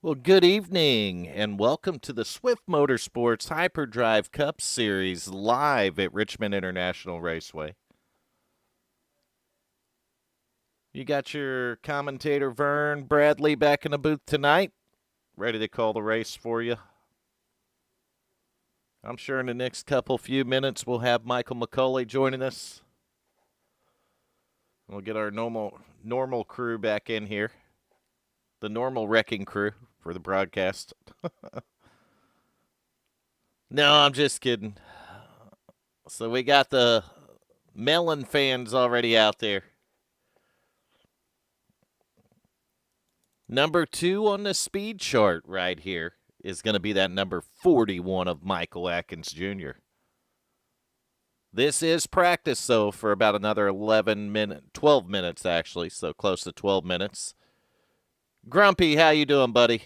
Well, good evening, and welcome to the Swift Motorsports Hyperdrive Cup Series live at Richmond International Raceway. You got your commentator, Vern Bradley, back in the booth tonight, ready to call the race for you. I'm sure in the next few minutes we'll have Michael McCauley joining us. We'll get our normal crew back in here, the normal wrecking crew for the broadcast. No, I'm just kidding. So we got the Melon fans already out there. Number 2 on the speed chart right here is going to be that number 41 of Michael Atkins Jr. This is practice, though, for about another 12 minutes, actually, so close to 12 minutes. Grumpy, how you doing, buddy?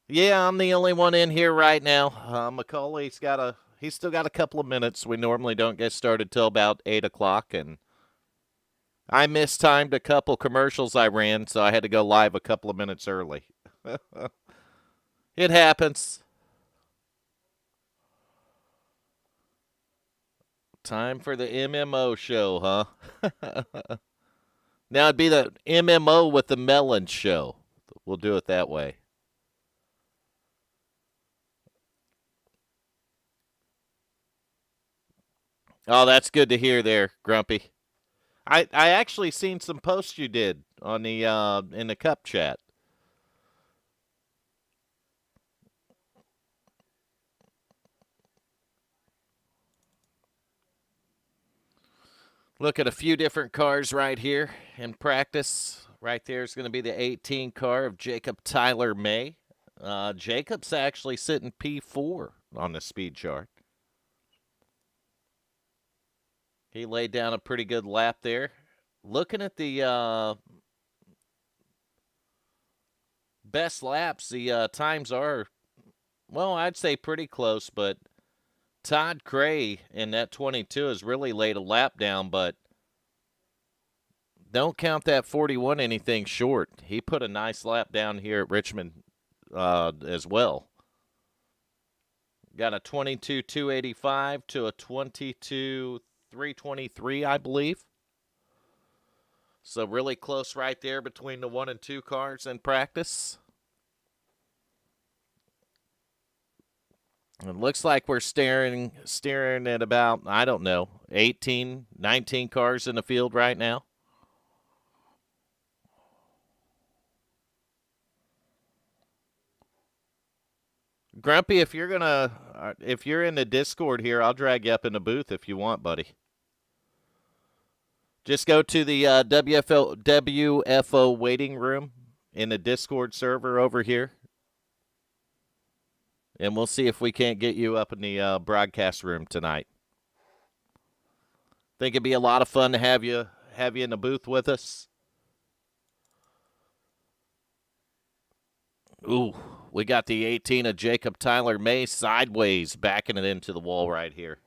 Yeah, I'm the only one in here right now. Macaulay's he's still got a couple of minutes. We normally don't get started till about 8 o'clock, and I mistimed a couple commercials I ran, so I had to go live a couple of minutes early. It happens. Time for the MMO show, huh? Now it'd be the MMO with the Melon show. We'll do it that way. Oh, that's good to hear there, Grumpy. I actually seen some posts you did on the in the Cup chat. Look at a few different cars right here in practice. Right there is going to be the 18 car of Jacob Tyler May. Jacob's actually sitting P4 on the speed chart. He laid down a pretty good lap there. Looking at the best laps, the times are, well, I'd say pretty close, but Todd Cray in that 22 has really laid a lap down, but don't count that 41 anything short. He put a nice lap down here at Richmond as well. Got a 22.285 to a 22.323, I believe. So really close right there between the 1 and 2 cars in practice. It looks like we're staring at about, I don't know, 18, 19 cars in the field right now. Grumpy, if you're in the Discord here, I'll drag you up in the booth if you want, buddy. Just go to the WFO waiting room in the Discord server over here. And we'll see if we can't get you up in the broadcast room tonight. Think it'd be a lot of fun to have you in the booth with us. Ooh, we got the 18 of Jacob Tyler May sideways, backing it into the wall right here.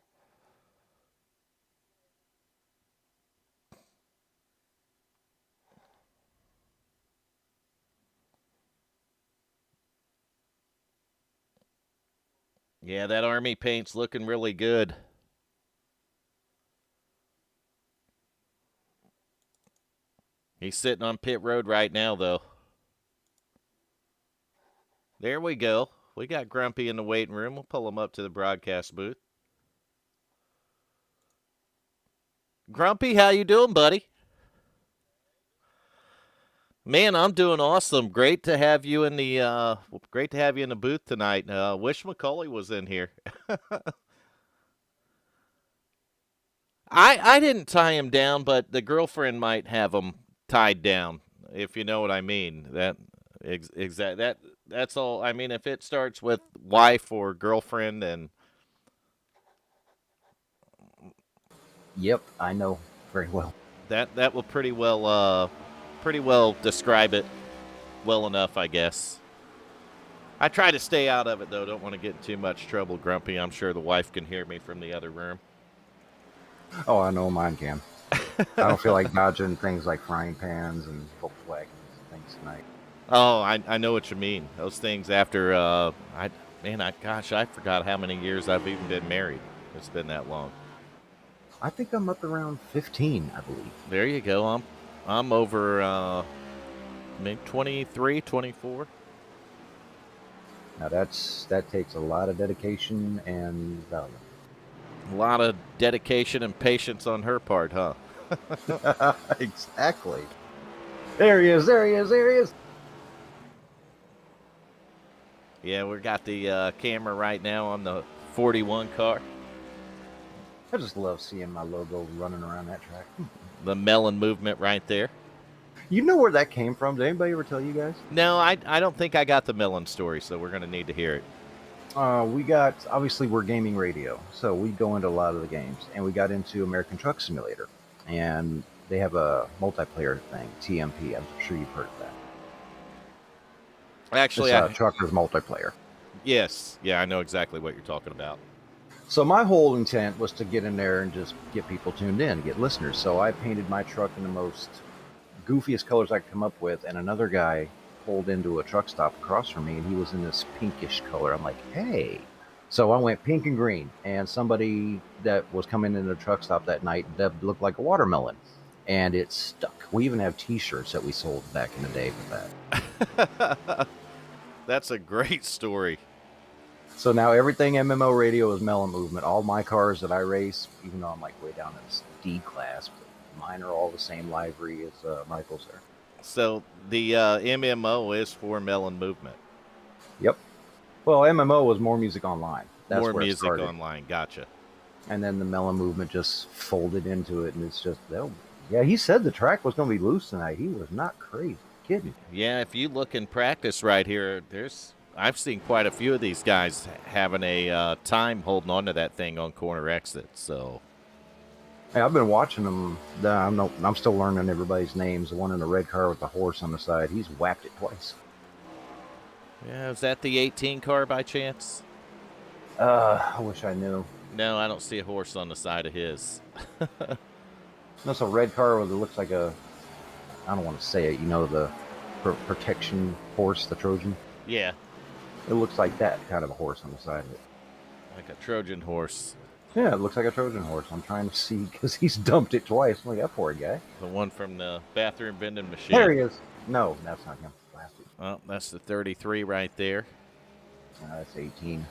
Yeah, that Army paint's looking really good. He's sitting on pit road right now, though. There we go. We got Grumpy in the waiting room. We'll pull him up to the broadcast booth. Grumpy, how you doing, buddy? Man, I'm doing awesome. Great to have you in the booth tonight. Wish McCauley was in here. I didn't tie him down, but the girlfriend might have him tied down, if you know what I mean. That's all. I mean, if it starts with wife or girlfriend, then Yep, I know very well. that will pretty well describe it well enough, I guess. I try to stay out of it, though. Don't want to get in too much trouble, Grumpy. I'm sure the wife can hear me from the other room. Oh, I know mine can. I don't feel like dodging things like frying pans and Volkswagens and things tonight. Oh, I know what you mean. Those things after gosh, I forgot how many years I've even been married. It's been that long. I think I'm up around 15, I believe. There you go. I'm over maybe 23, 24. Now that takes a lot of dedication and value. A lot of dedication and patience on her part, huh? Exactly. There he is. There he is. There he is. Yeah, we got the camera right now on the 41 car. I just love seeing my logo running around that track. The melon movement right there. You know where that came from? Did anybody ever tell you guys? No, I don't think I got the melon story, so we're going to need to hear it. Obviously, we're gaming radio, so we go into a lot of the games, and we got into American Truck Simulator, and they have a multiplayer thing, TMP. I'm sure you've heard of that. Actually, it's truckers multiplayer. Yes, yeah, I know exactly what you're talking about. So my whole intent was to get in there and just get people tuned in, get listeners. So I painted my truck in the most goofiest colors I could come up with, and another guy pulled into a truck stop across from me, and he was in this pinkish color. I'm like, hey. So I went pink and green, and somebody that was coming into the truck stop that night that looked like a watermelon, and it stuck. We even have T-shirts that we sold back in the day with that. That's a great story. So now everything MMO radio is melon movement. All my cars that I race, even though I'm like way down in this D class, mine are all the same livery as Michael's there. So the MMO is for melon movement. Yep. Well, MMO was more music online. That's more where music it started. online. Gotcha. And then the melon movement just folded into it, and it's just, oh, yeah. He said the track was going to be loose tonight. He was not crazy kidding. Yeah, if you look in practice right here, I've seen quite a few of these guys having a time holding on to that thing on corner exits. So. Hey, I've been watching them. I'm still learning everybody's names. The one in the red car with the horse on the side, he's whacked it twice. Yeah, is that the 18 car by chance? I wish I knew. No, I don't see a horse on the side of his. That's a red car with it looks like I don't want to say it, the protection horse, the Trojan? Yeah. It looks like that kind of a horse on the side of it. Like a Trojan horse. Yeah, it looks like a Trojan horse. I'm trying to see because he's dumped it twice. I'm like, that poor guy. The one from the bathroom vending machine. There he is. No, that's not him. Oh, that's the 33 right there. That's 18.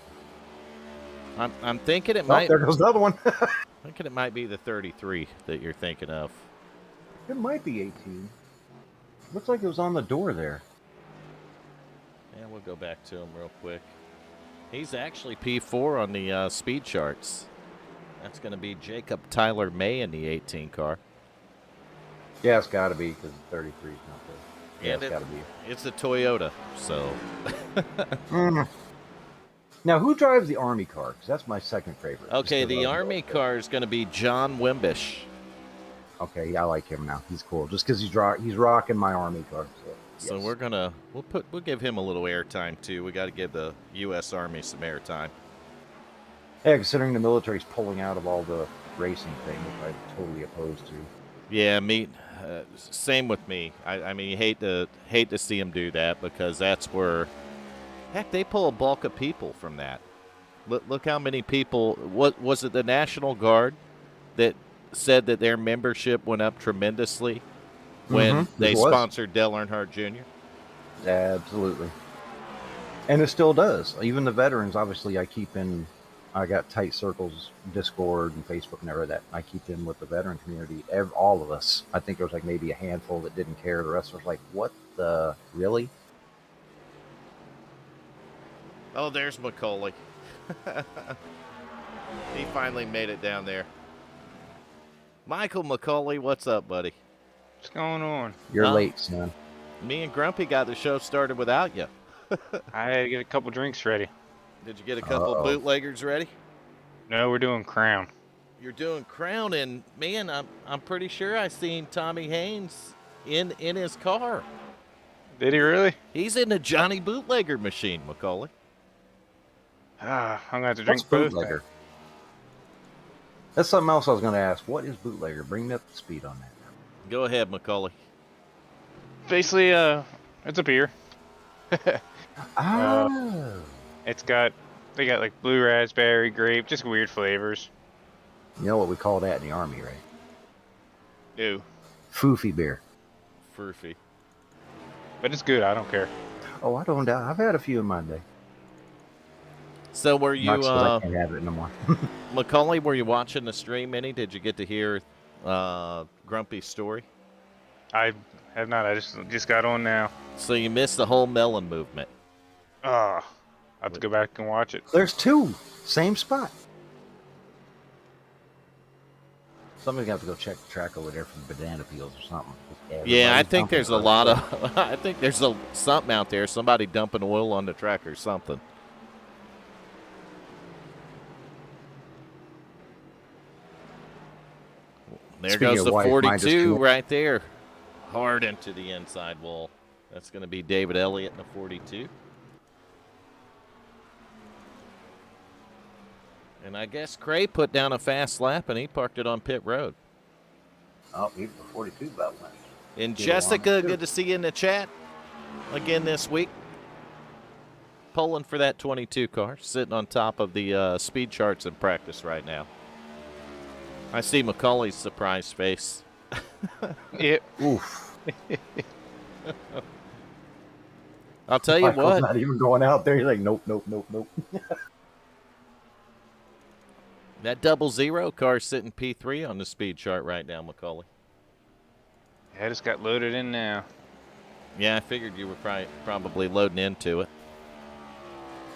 I'm thinking it might. There goes the other one. Thinking it might be the 33 that you're thinking of. It might be 18. Looks like it was on the door there. Yeah, we'll go back to him real quick. He's actually P4 on the speed charts. That's going to be Jacob Tyler May in the 18 car. Yeah, it's got to be because the 33 is not there. Yeah, it's got to be. It's a Toyota, so. Now, who drives the Army car? Because that's my second favorite. Okay, the Army car is going to be John Wimbish. Okay, yeah, I like him now. He's cool. Just because he's rocking my Army car. So yes. We'll give him a little airtime too. We got to give the U.S. Army some airtime. Yeah, considering the military's pulling out of all the racing thing, which I'm totally opposed to. Yeah, same with me. I mean, you hate to see them do that because that's where, heck, they pull a bulk of people from that. Look how many people. What was it? The National Guard that said that their membership went up tremendously when they sponsored Dale Earnhardt Jr. Absolutely, and it still does. Even the veterans, obviously, I got tight circles, Discord and Facebook and everything that I keep in with the veteran community. All of us. I think there was like maybe a handful that didn't care. The rest was like, what the, really? Oh, there's Macaulay. He finally made it down there. Michael Macaulay, what's up, buddy? What's going on? You're late, son. Me and Grumpy got the show started without you. I had to get a couple drinks ready. Did you get a couple bootleggers ready? No, we're doing Crown. You're doing Crown, and man, I'm pretty sure I seen Tommy Haynes in his car. Did he really? He's in the Johnny Bootlegger machine, Macaulay. I'm gonna have to drink both. That's something else I was going to ask. What is bootlegger? Bring me up to speed on that. Go ahead, Macaulay. Basically, it's a beer. Oh. They got like blue raspberry, grape, just weird flavors. You know what we call that in the Army, right? Ew. Foofy beer. Furfy. But it's good. I don't care. Oh, I don't doubt. I've had a few in my day. So were you, Not 'cause I can't have it no more. Macaulay, were you watching the stream any? Did you get to hear Grumpy's story? I have not. I just got on now. So you missed the whole melon movement. I'll have to go back and watch it. There's two. Same spot. Somebody's got to go check the track over there for the banana peels or something. Yeah, I think Everybody's there's a dumping lot it. of. I think there's something out there. Somebody dumping oil on the track or something. There Speaking goes of the wife, mine just 42 came- right there, hard into the inside wall. That's going to be David Elliott in the 42. And I guess Cray put down a fast lap and he parked it on pit road. Oh, even the 42 about went. And Get along, Jessica, too. good to see you in the chat again this week. Polling for that 22 car, sitting on top of the speed charts in practice right now. I see Macaulay's surprised face. Yep. Oof. I'll tell you Michael's what. not even going out there. He's like, nope, nope, nope, nope. That 00 car sitting P3 on the speed chart right now, Macaulay. I just got loaded in now. Yeah, I figured you were probably loading into it.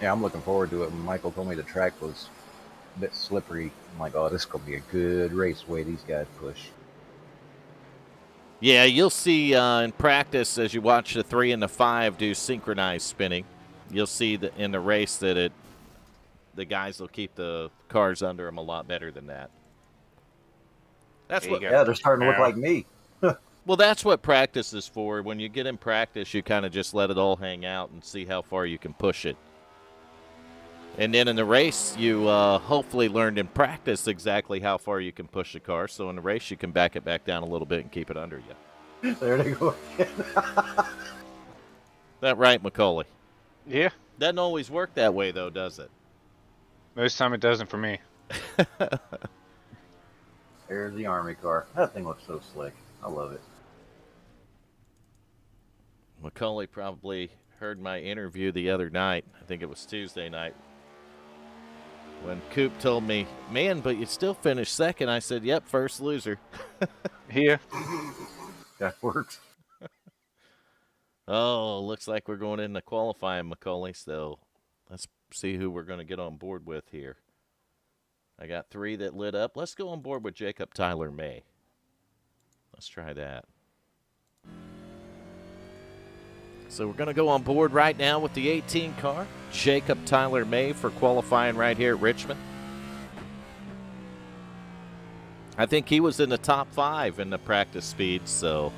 Yeah, I'm looking forward to it. When Michael told me the track was a bit slippery, I'm like, oh, this is going to be a good race the way these guys push. Yeah, you'll see in practice as you watch the 3 and the 5 do synchronized spinning. You'll see that in the race that the guys will keep the cars under them a lot better than that. That's There you what. go. Yeah, they're starting to look Yeah. like me. Well, that's what practice is for. When you get in practice, you kind of just let it all hang out and see how far you can push it. And then in the race, you hopefully learned in practice exactly how far you can push the car. So in the race, you can back it back down a little bit and keep it under you. There they go. That right, Macaulay? Yeah. Doesn't always work that way, though, does it? Most time it doesn't for me. There's the Army car. That thing looks so slick. I love it. Macaulay probably heard my interview the other night. I think it was Tuesday night. When Coop told me, man, but you still finished second. I said, yep, first loser. Yeah. That works. Oh, looks like we're going into qualifying, Macaulay. So let's see who we're going to get on board with here. I got 3 that lit up. Let's go on board with Jacob Tyler May. Let's try that. So we're going to go on board right now with the 18 car. Jacob Tyler May for qualifying right here at Richmond. I think he was in the top 5 in the practice speed, so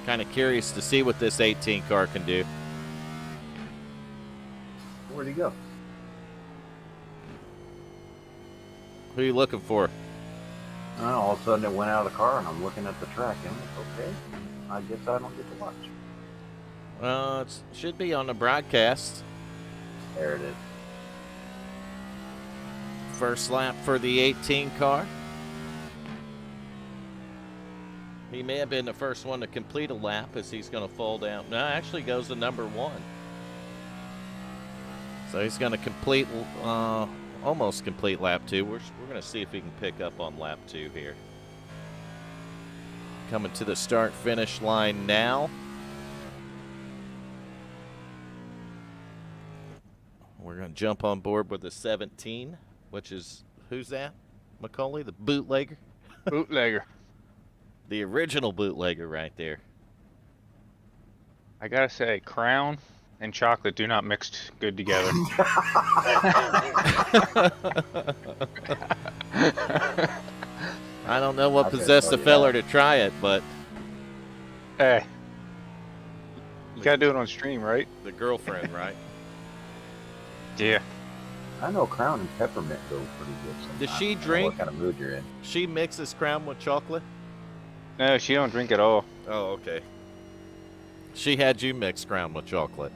kind of curious to see what this 18 car can do. Where'd he go? Who are you looking for? I don't know, all of a sudden it went out of the car and I'm looking at the track and I'm like, okay, I guess I don't get to watch. It should be on the broadcast. There it is. First lap for the 18 car. He may have been the first one to complete a lap as he's going to fall down. No, actually goes to number 1. So he's going to complete, almost complete lap 2. We're going to see if he can pick up on lap 2 here. Coming to the start-finish line now. We're going to jump on board with the 17, which is, who's that? Macaulay, the bootlegger? Bootlegger. The original bootlegger right there. I gotta say, Crown and chocolate do not mix good together. I don't know what I'll possessed tell the you feller that. to try it, but Hey. You gotta do it on stream, right? the girlfriend, right? Yeah. I know Crown and Peppermint go pretty good sometimes. Does she I don't know drink? what kind of mood you're in. She mixes Crown with chocolate? No, she don't drink at all. Oh, okay. She had you mix Crown with chocolate.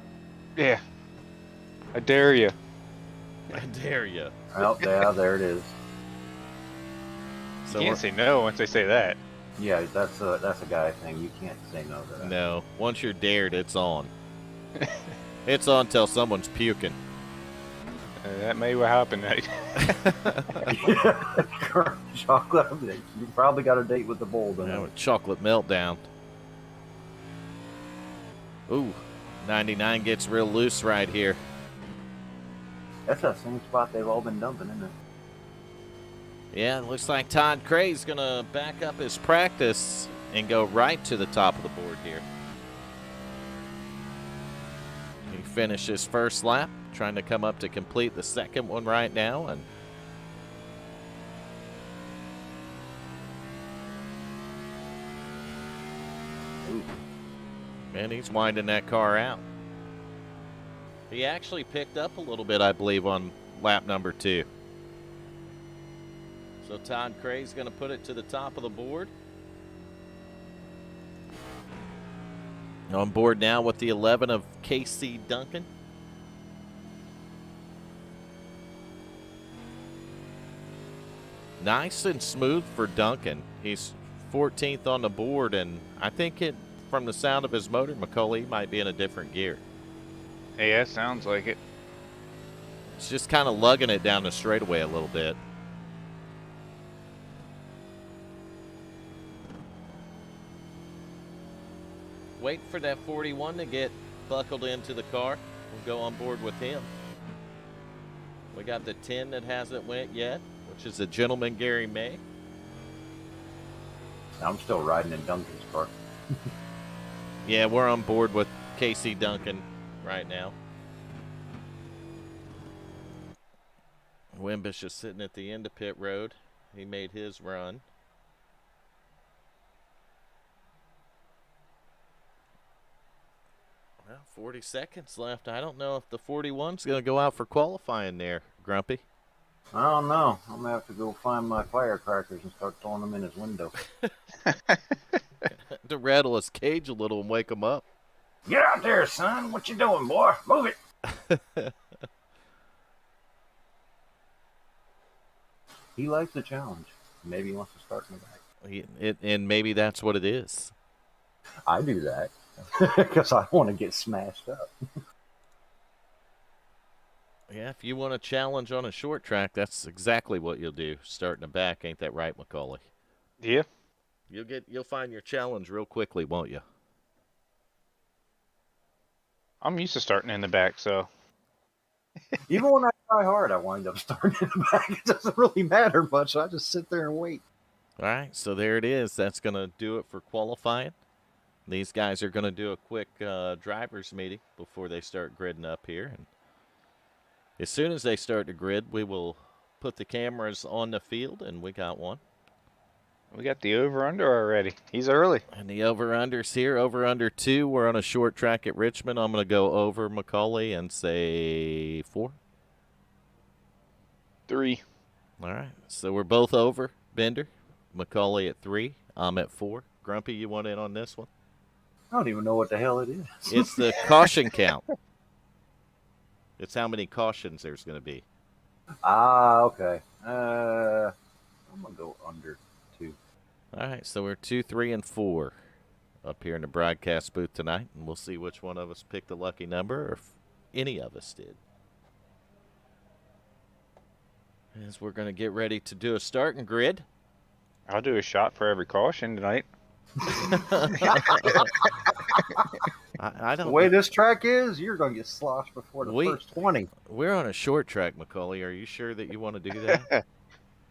Yeah. I dare you. I dare you. Oh, yeah, there it is. You can't say no once they say that. Yeah, that's a guy thing. You can't say no to that. No. Once you're dared, it's on. It's on till someone's puking. That may happen. Chocolate. You probably got a date with the bull then. A chocolate meltdown. Ooh, 99 gets real loose right here. That's that same spot they've all been dumping, isn't it? Yeah, it looks like Todd Cray's going to back up his practice and go right to the top of the board here. He finished his first lap, trying to come up to complete the second one right now. And man, he's winding that car out. He actually picked up a little bit, I believe, on lap number 2. So Todd Cray's going to put it to the top of the board. On board now with the 11 of KC Duncan. Nice and smooth for Duncan. He's 14th on the board, and I think from the sound of his motor, McCauley might be in a different gear. Yeah, sounds like it. It's just kind of lugging it down the straightaway a little bit. Wait for that 41 to get buckled into the car. We'll go on board with him. We got the 10 that hasn't went yet, which is the gentleman Gary May. I'm still riding in Duncan's car. Yeah, we're on board with Casey Duncan right now. Wimbish is sitting at the end of pit road. He made his run. Well, 40 seconds left. I don't know if the 41's going to go out for qualifying there, Grumpy. I don't know. I'm going to have to go find my firecrackers and start throwing them in his window. To rattle his cage a little and wake him up. Get out there, son. What you doing, boy? Move it. He likes the challenge. Maybe he wants to start in the back. And maybe that's what it is. I do that because I want to get smashed up. Yeah, if you want a challenge on a short track, that's exactly what you'll do. Start in the back, ain't that right, McCauley? Yeah. You'll find your challenge real quickly, won't you? I'm used to starting in the back, so. Even when I try hard, I wind up starting in the back. It doesn't really matter much. I just sit there and wait. All right, so there it is. That's going to do it for qualifying. These guys are going to do a quick driver's meeting before they start gridding up here. And as soon as they start to grid, we will put the cameras on the field, and we got one. We got the over-under already. He's early. And the over-under's here. Over-under 2. We're on a short track at Richmond. I'm going to go over McCauley and say 4. 3. All right. So we're both over. Bender, McCauley at 3. I'm at 4. Grumpy, you want in on this one? I don't even know what the hell it is. It's the caution count. It's how many cautions there's going to be. Ah, okay. I'm going to go under 2. All right, so we're 2, 3, and 4 up here in the broadcast booth tonight, and we'll see which one of us picked the lucky number, or if any of us did. As we're going to get ready to do a starting grid. I'll do a shot for every caution tonight. I don't. The way this track is, you're going to get sloshed before the first 20. We're on a short track, McCauley. Are you sure that you want to do that?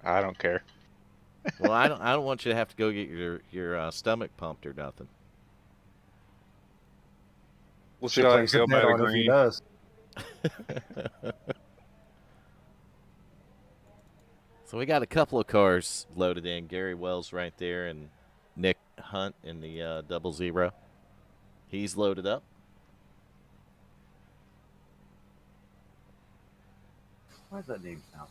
I don't care. Well, I don't want you to have to go get your stomach pumped or nothing. We'll see how I feel by the green. He does. So we got a couple of cars loaded in. Gary Wells right there and Nick Hunt in the 00. He's loaded up. Why does that name sound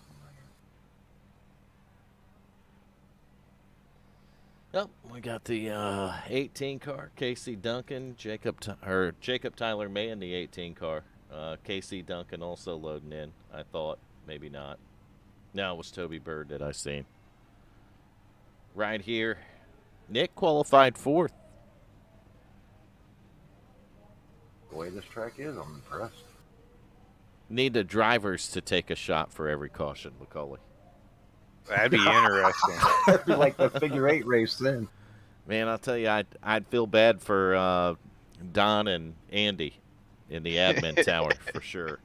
familiar? Oh, we got the 18 car, Casey Duncan, Jacob Tyler May in the 18 car. Casey Duncan also loading in. I thought maybe not. No, it was Toby Bird that I seen. Right here, Nick qualified 4th. The way this track is, I'm impressed. Need the drivers to take a shot for every caution, Macaulay. That'd be interesting. That'd be like the figure 8 race then. Man, I'll tell you, I'd feel bad for Don and Andy in the admin tower for sure.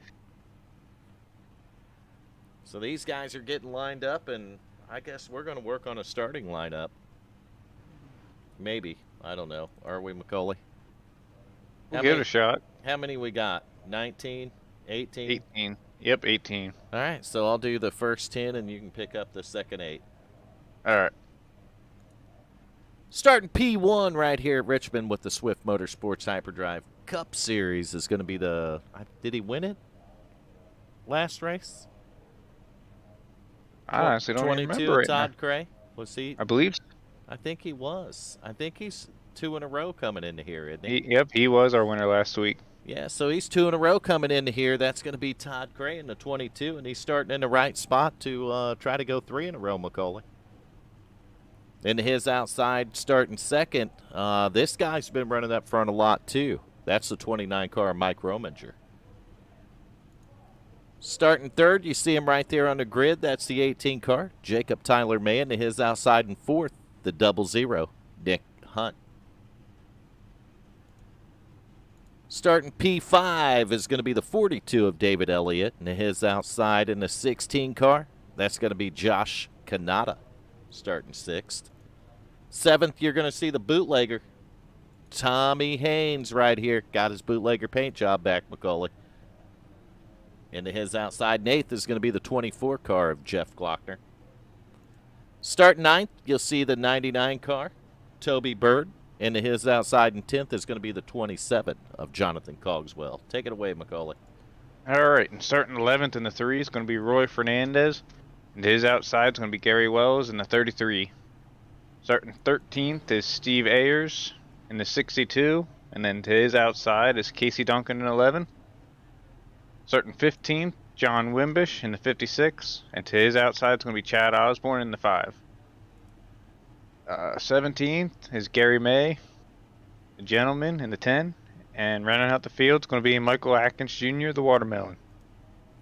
So these guys are getting lined up, and I guess we're going to work on a starting lineup. Maybe. I don't know. Are we, Macaulay? We'll give it a shot. How many we got? 19? 18? 18. Yep, 18. All right, so I'll do the first 10, and you can pick up the second 8. All right. Starting P1 right here at Richmond with the Swift Motorsports Hyperdrive Cup Series is going to be the... Did he win it last race? I honestly don't 22 remember right Todd now. Cray? Was he? I believe so. I think he was. I think he's 2 in a row coming into here, isn't he? Yep, he was our winner last week. Yeah, so he's 2 in a row coming into here. That's going to be Todd Cray in the 22, and he's starting in the right spot to try to go 3 in a row, Macaulay. Into his outside, starting second. This guy's been running up front a lot, too. That's the 29 car, Mike Rominger. Starting third, you see him right there on the grid. That's the 18 car, Jacob Tyler May. Into his outside in fourth, the 00, Nick Hunt. Starting P5 is going to be the 42 of David Elliott. And his outside in the 16 car, that's going to be Josh Kanata, starting 6th. 7th, you're going to see the bootlegger, Tommy Haynes, right here. Got his bootlegger paint job back, Macaulay. Into his outside, and 8th is going to be the 24 car of Jeff Glockner. Starting 9th, you'll see the 99 car, Toby Bird. Into his outside, and 10th is going to be the 27 of Jonathan Cogswell. Take it away, Macaulay. All right, and starting 11th in the 3 is going to be Roy Fernandez. And his outside is going to be Gary Wells in the 33. Starting 13th is Steve Ayers in the 62. And then to his outside is Casey Duncan in 11. Starting 15th, John Wimbish in the 56. And to his outside is going to be Chad Osborne in the 5. 17th is Gary May, the gentleman, in the 10. And rounding out the field is going to be Michael Atkins Jr., the watermelon.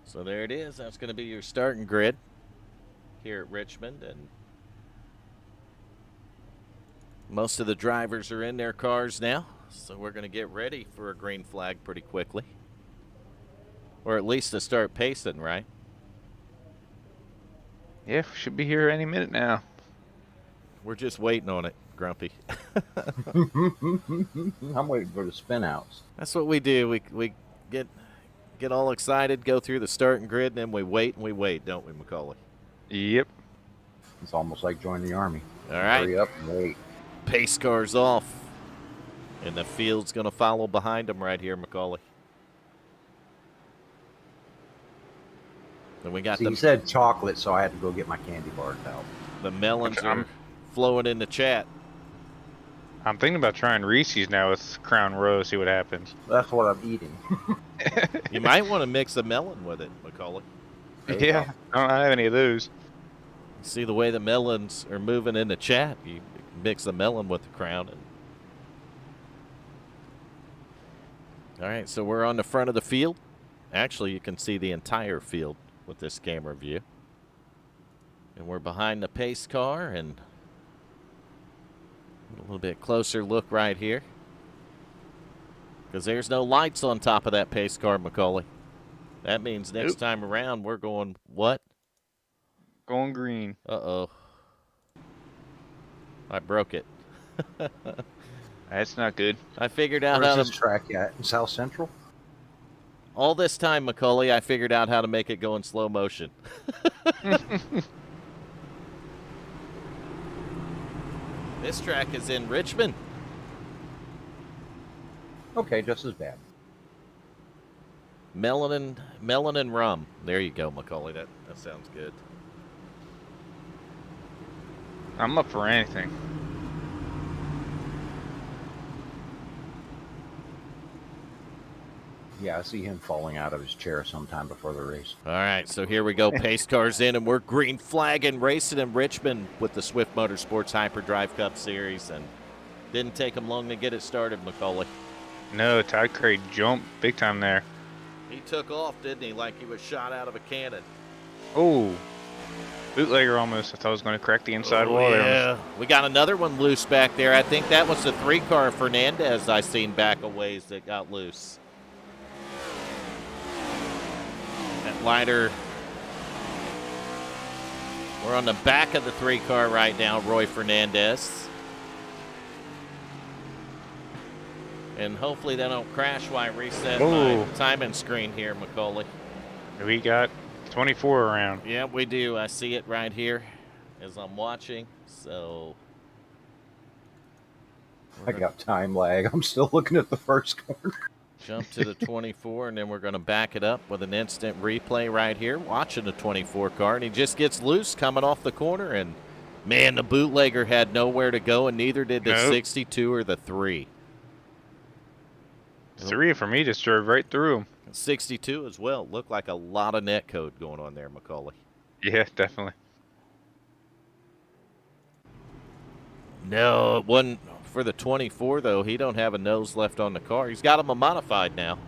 So there it is. That's going to be your starting grid here at Richmond. And most of the drivers are in their cars now. So we're going to get ready for a green flag pretty quickly. Or at least to start pacing, right? Yeah, should be here any minute now. We're just waiting on it, Grumpy. I'm waiting for the spin outs. That's what we do. We get all excited, go through the starting grid, and then we wait, don't we, Macaulay? Yep. It's almost like joining the army. All right. Hurry up and wait. Pace car's off. And the field's going to follow behind them right here, Macaulay. And we got You said chocolate, so I had to go get my candy bars out. The melons are flowing in the chat. I'm thinking about trying Reese's now with Crown Row, see what happens. That's what I'm eating. You might want to mix a melon with it, Macaulay. Yeah, I don't have any of those. See the way the melons are moving in the chat. You mix a melon with the Crown. All right, so we're on the front of the field. Actually, you can see the entire field with this camera view. And we're behind the pace car, and a little bit closer look right here. Because there's no lights on top of that pace car, Macaulay. That means next time around we're going what? Going green. Uh-oh. I broke it. That's not good. I figured out Where's how this to... track at? In South Central? All this time, Macaulay, I figured out how to make it go in slow motion. This track is in Richmond. Okay, just as bad. Melon and rum. There you go, Macaulay. That sounds good. I'm up for anything. Yeah, I see him falling out of his chair sometime before the race. All right, so here we go. Pace cars in, and we're green flagging, racing in Richmond with the Swift Motorsports Hyperdrive Cup Series, and didn't take them long to get it started, Macaulay. No, Todd Craig jumped big time there. He took off, didn't he, like he was shot out of a cannon. Oh, bootlegger almost. I thought I was going to crack the inside wall there. Yeah, we got another one loose back there. I think that was the 3-car Fernandez I seen back a ways that got loose. That lighter. We're on the back of the 3-car right now, Roy Fernandez. And hopefully they don't crash while I reset my timing screen here, Macaulay. We got 24 around. Yeah, we do. I see it right here as I'm watching. So I got time lag. I'm still looking at the first corner. jump to the 24, and then we're going to back it up with an instant replay right here. Watching the 24 car, and he just gets loose coming off the corner. And, man, the bootlegger had nowhere to go, and neither did the 62 or the 3. 3 for me just drove right through him. 62 as well. Looked like a lot of net code going on there, Macaulay. Yeah, definitely. No, it wasn't for the 24, though. He don't have a nose left on the car. He's got them a modified now.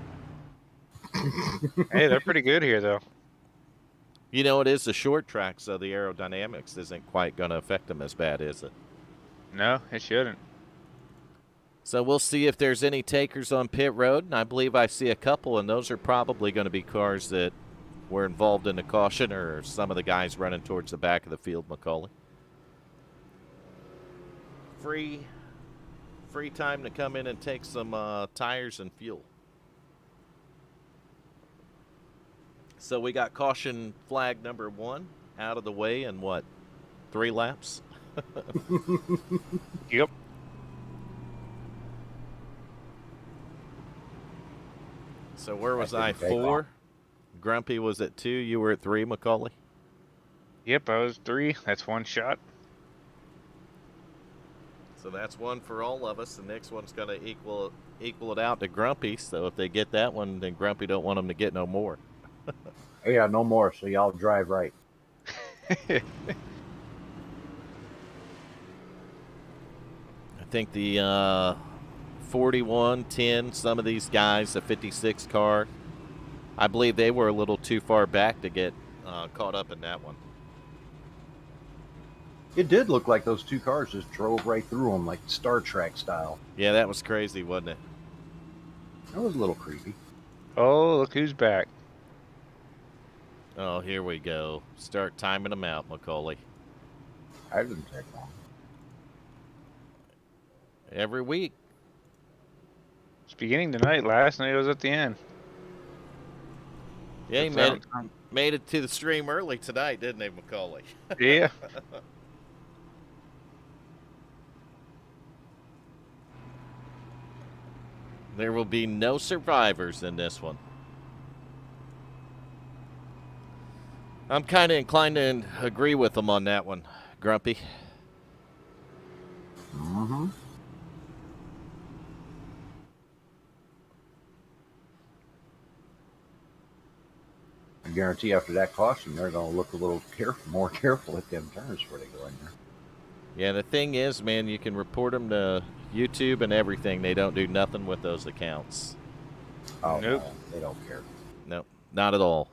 Hey, they're pretty good here, though. You know, it is a short track, so the aerodynamics isn't quite going to affect them as bad, is it? No, it shouldn't. So we'll see if there's any takers on pit road, and I believe I see a couple, and those are probably going to be cars that were involved in the caution or some of the guys running towards the back of the field, Macaulay. Free time to come in and take some tires and fuel. So we got caution flag number 1 out of the way in, what, 3 laps? Yep. So where was I? 4? Grumpy was at 2. You were at 3, Macaulay? Yep, I was 3. That's 1 shot. So that's 1 for all of us. The next one's going to equal it out to Grumpy. So if they get that one, then Grumpy don't want them to get no more. Yeah, no more. So y'all drive right. I think the 41, 10, some of these guys, the 56 car, I believe they were a little too far back to get caught up in that one. It did look like those 2 cars just drove right through them, like Star Trek style. Yeah, that was crazy, wasn't it? That was a little creepy. Oh, look who's back. Oh, here we go. Start timing them out, Macaulay. I didn't take long. Every week. It's beginning tonight. Last night it was at the end. Yeah, he made it to the stream early tonight, didn't he, Macaulay? Yeah. There will be no survivors in this one. I'm kind of inclined to agree with them on that one, Grumpy. Mm-hmm. I guarantee after that caution, they're going to look a little more careful at them turns before they go in there. Yeah, the thing is, man, you can report them to YouTube and everything. They don't do nothing with those accounts. Oh, Nope. No, they don't care. Nope, not at all.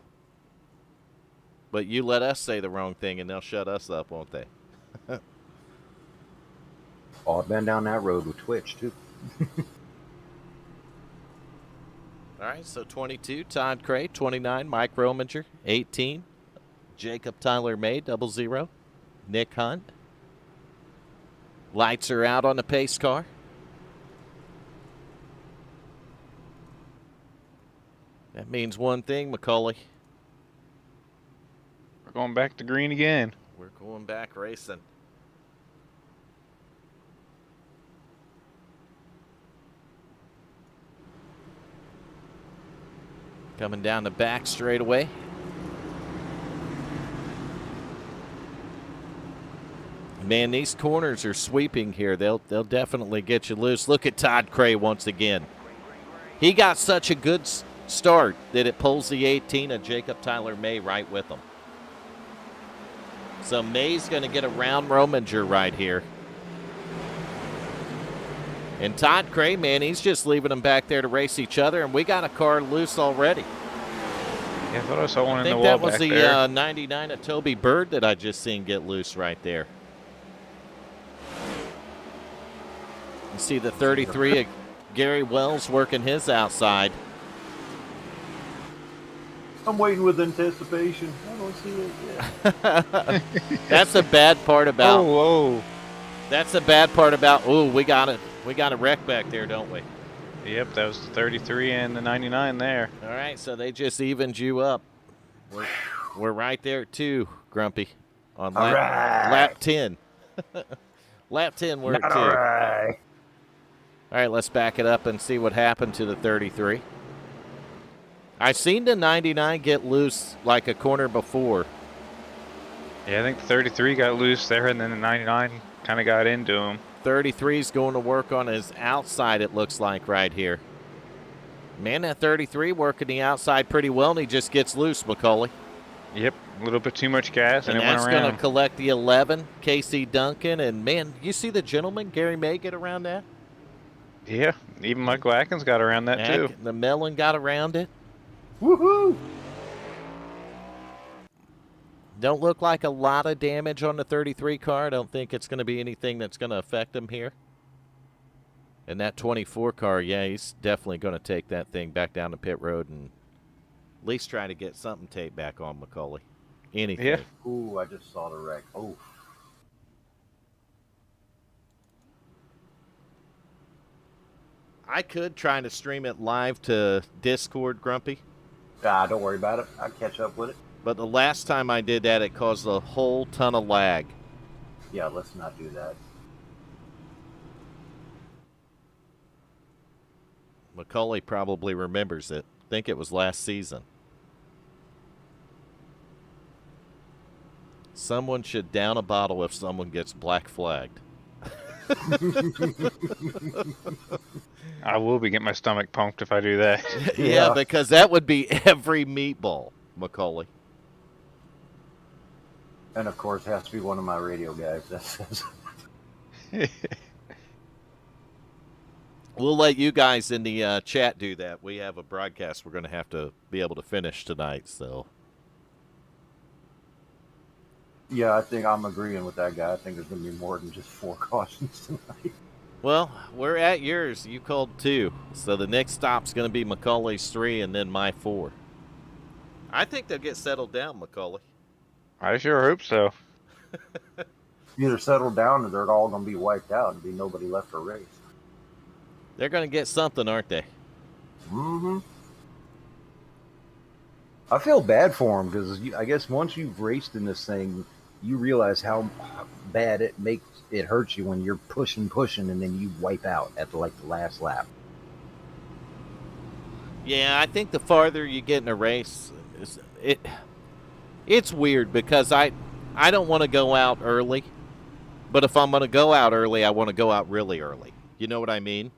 But you let us say the wrong thing and they'll shut us up, won't they? Oh, I've been down that road with Twitch, too. All right, so 22, Todd Cray. 29, Mike Rominger. 18, Jacob Tyler May, 00. Nick Hunt. Lights are out on the pace car. That means one thing, Macaulay. We're going back to green again. We're going back racing. Coming down the back straightaway. Man, these corners are sweeping here. They'll definitely get you loose. Look at Todd Cray once again. He got such a good start that it pulls the 18 of Jacob Tyler May right with him. So May's going to get around Rominger right here. And Todd Cray, man, he's just leaving them back there to race each other, and we got a car loose already. Yeah, I thought I saw one in the I wall think that was back the there. 99 of Toby Bird that I just seen get loose right there. You see the 33 of Gary Wells working his outside. I'm waiting with anticipation. I don't see it yet. That's the bad part about. Whoa. That's the bad part about. Oh, we got it. We got a wreck back there, don't we? Yep, that was the 33 and the 99 there. All right, so they just evened you up. We're right there too, Grumpy, on lap 10. Lap 10 work too. All right. All right, let's back it up and see what happened to the 33. I seen the 99 get loose like a corner before. Yeah, I think the 33 got loose there, and then the 99 kind of got into him. 33 is going to work on his outside, it looks like, right here. Man, that 33 working the outside pretty well, and he just gets loose, McCauley. Yep, a little bit too much gas, and it went that's around. going to collect the 11, Casey Duncan. And, man, you see the gentleman, Gary May, get around that? Yeah, even Michael Atkins got around that too. The Mellon got around it. Woohoo! Don't look like a lot of damage on the 33 car. I don't think it's going to be anything that's going to affect him here. And that 24 car, yeah, he's definitely going to take that thing back down to pit road and at least try to get something taped back on McCauley. Anything. Yeah. Ooh, I just saw the wreck. Oh. I could try to stream it live to Discord, Grumpy. Ah, don't worry about it. I'll catch up with it. But the last time I did that, it caused a whole ton of lag. Yeah, let's not do that. McCauley probably remembers it. I think it was last season. Someone should down a bottle if someone gets black flagged. I will be getting my stomach pumped if I do that. Yeah, because that would be every meatball, McCauley. And of course, it has to be one of my radio guys that says. We'll let you guys in the chat do that. We have a broadcast we're going to have to be able to finish tonight, so. Yeah, I think I'm agreeing with that guy. I think there's going to be more than just 4 cautions tonight. Well, we're at yours. You called 2. So the next stop's going to be McCauley's 3 and then my 4. I think they'll get settled down, McCauley. I sure hope so. Either settle down or they're all going to be wiped out and be nobody left to race. They're going to get something, aren't they? Mm-hmm. I feel bad for them because I guess once you've raced in this thing, you realize how bad it hurts you when you're pushing, and then you wipe out at the last lap. Yeah, I think the farther you get in a race, it's weird because I don't want to go out early, but if I'm going to go out early, I want to go out really early. You know what I mean?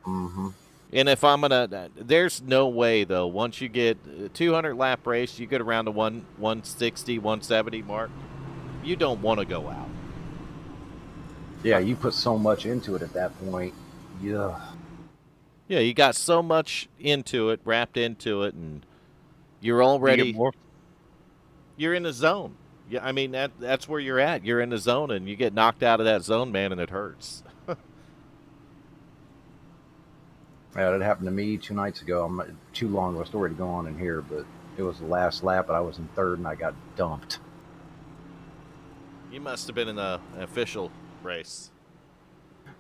Mm-hmm. And if I'm going to, there's no way, though, once you get a 200 lap race, you get around the 160, 170 mark, you don't want to go out. Yeah, you put so much into it at that point. Yeah. Yeah, you got so much into it, wrapped into it, and you're already, you're in the zone. Yeah, I mean, that's where you're at. You're in the zone, and you get knocked out of that zone, man, and it hurts. Yeah, that happened to me 2 nights ago. I'm not too long of a story to go on in here, but it was the last lap, but I was in 3rd, and I got dumped. You must have been in an official race.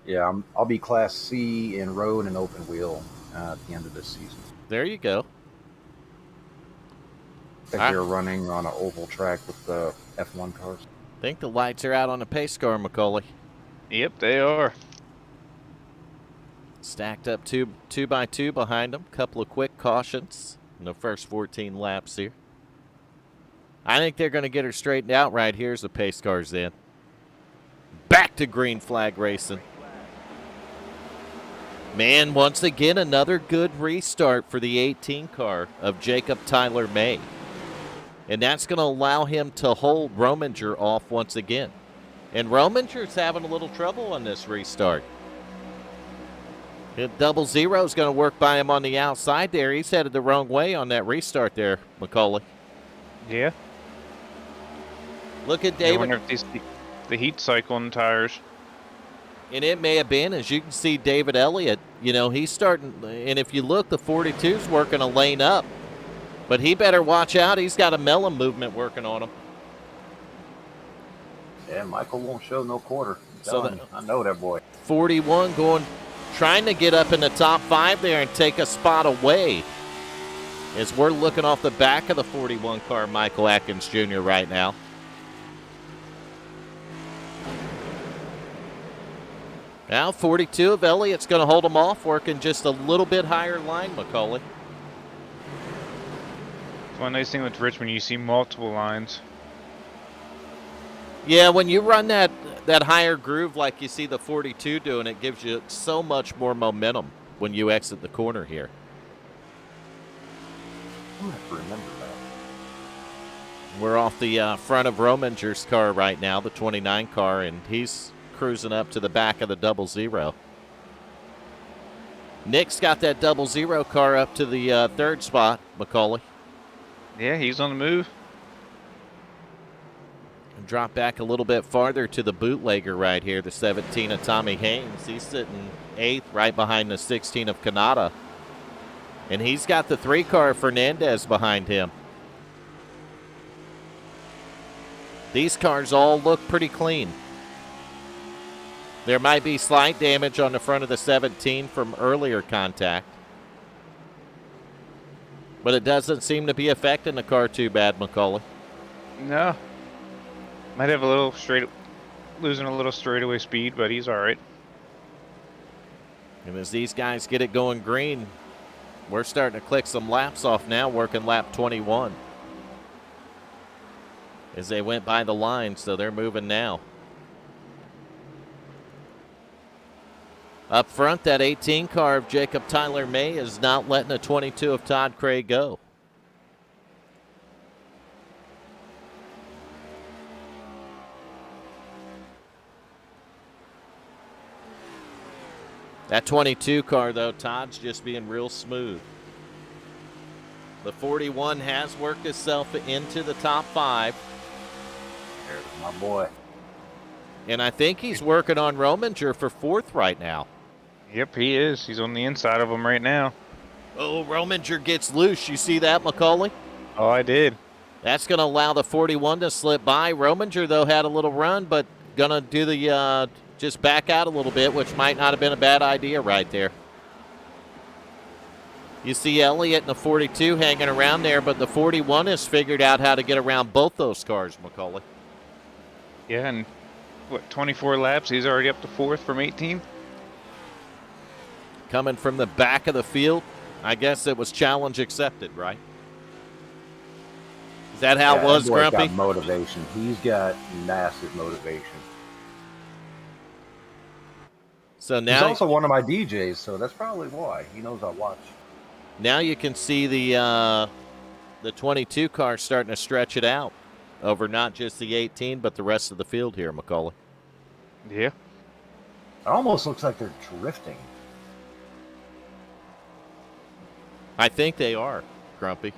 Yeah, I'll be Class C in road and open wheel at the end of this season. There you go. I think they're running on an oval track with the F1 cars. I think the lights are out on the pace car, McCauley. Yep, they are. Stacked up two by two behind them. Couple of quick cautions. in the first 14 laps here. I think they're going to get her straightened out right here as the pace car's in. Back to green flag racing. Man, once again, another good restart for the 18 car of Jacob Tyler May. And that's going to allow him to hold Rominger off once again. And Rominger's having a little trouble on this restart. Double Zero is going to work by him on the outside there. He's headed the wrong way on that restart there, Macaulay. Yeah. Look at I David. wonder if the heat cycle on the tires. And it may have been, as you can see, David Elliott, he's starting. And if you look, the 42's working a lane up. But he better watch out. He's got a melon movement working on him. Yeah, Michael won't show no quarter. So I know that boy. 41 trying to get up in the top 5 there and take a spot away. As we're looking off the back of the 41 car, Michael Atkins Jr. right now. Now 42 of Elliott's going to hold him off, working just a little bit higher line, Macaulay. One nice thing with Richmond, you see multiple lines. Yeah, when you run that higher groove like you see the 42 doing, it gives you so much more momentum when you exit the corner here. I have to remember that. We're off the front of Rominger's car right now, the 29 car, and he's cruising up to the back of the Double Zero. Nick's got that Double Zero car up to the 3rd spot, Macaulay. Yeah, he's on the move. And drop back a little bit farther to the bootlegger right here, the 17 of Tommy Haynes. He's sitting 8th right behind the 16 of Kanata. And he's got the 3 car Fernandez behind him. These cars all look pretty clean. There might be slight damage on the front of the 17 from earlier contact. But it doesn't seem to be affecting the car too bad, Macaulay. No. Might have losing a little straightaway speed, but he's all right. And as these guys get it going green, we're starting to click some laps off now, working lap 21. As they went by the line, so they're moving now. Up front, that 18 car of Jacob Tyler May is not letting a 22 of Todd Craig go. That 22 car, though, Todd's just being real smooth. The 41 has worked itself into the top 5. There's my boy. And I think he's working on Rominger for 4th right now. Yep, he is. He's on the inside of him right now. Oh, Rominger gets loose. You see that, Macaulay? Oh, I did. That's going to allow the 41 to slip by. Rominger, though, had a little run, but going to do the just back out a little bit, which might not have been a bad idea right there. You see Elliott and the 42 hanging around there, but the 41 has figured out how to get around both those cars, Macaulay. Yeah, and 24 laps, he's already up to 4th from 18. Coming from the back of the field, I guess it was challenge accepted, right? Is that how it was, that boy's Grumpy? got motivation. He's got massive motivation. So He's now, also one of my DJs, so that's probably why. He knows I watch. now you can see the 22 car starting to stretch it out over not just the 18, but the rest of the field here, Macaulay. Yeah. It almost looks like they're drifting. I think they are, Grumpy.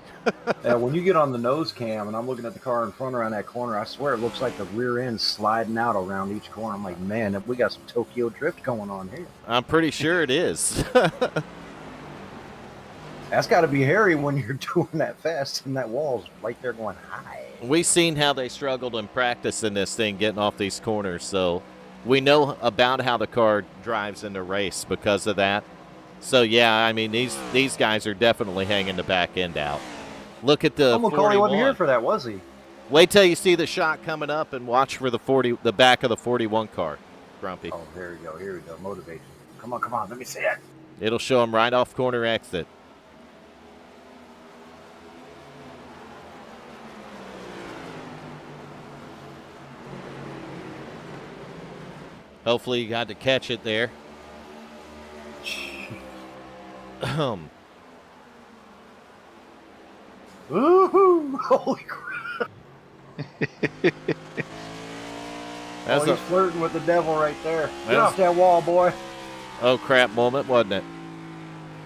When you get on the nose cam and I'm looking at the car in front around that corner, I swear it looks like the rear end sliding out around each corner. I'm like, man, we got some Tokyo drift going on here. I'm pretty sure it is. That's got to be hairy when you're doing that fast and that wall's right there going high. We've seen how they struggled in practice in this thing, getting off these corners, so we know about how the car drives in the race because of that. So, yeah, I mean, these guys are definitely hanging the back end out. Look at the 41. wasn't here for that, was he? Wait till you see the shot coming up and watch for the back of the 41 car, Grumpy. Oh, here we go. Here we go. Motivation. Come on. Let me see it. It'll show him right off corner exit. Hopefully you got to catch it there. Woohoo! Holy crap! That's He's flirting with the devil right there. Get That's- off that wall, boy. oh crap moment, wasn't it?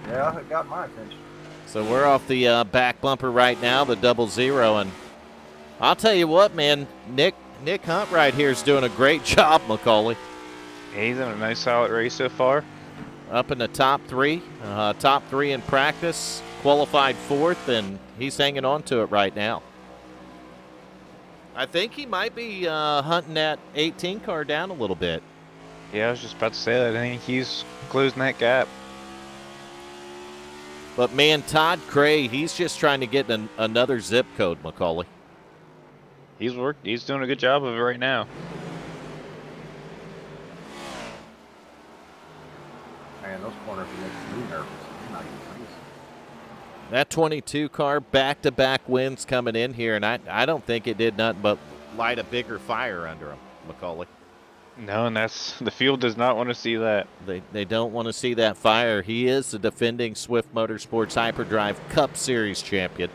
Yeah, it got my attention. So we're off the back bumper right now, the 00, and I'll tell you what, man, Nick Hunt right here is doing a great job, Macaulay. Yeah, he's in a nice solid race so far. Up in the top three in practice, qualified 4th, and he's hanging on to it right now. I think he might be hunting that 18 car down a little bit. Yeah, I was just about to say that. I think he's closing that gap. But man, Todd Cray, he's just trying to get another zip code, Macaulay. He's doing a good job of it right now. Man, those corners make me nervous. I'm not even racing. That 22 car, back-to-back wins coming in here, and I don't think it did nothing but light a bigger fire under him, Macaulay. No, and the field does not want to see that. They don't want to see that fire. He is the defending Swift Motorsports Hyperdrive Cup Series champion.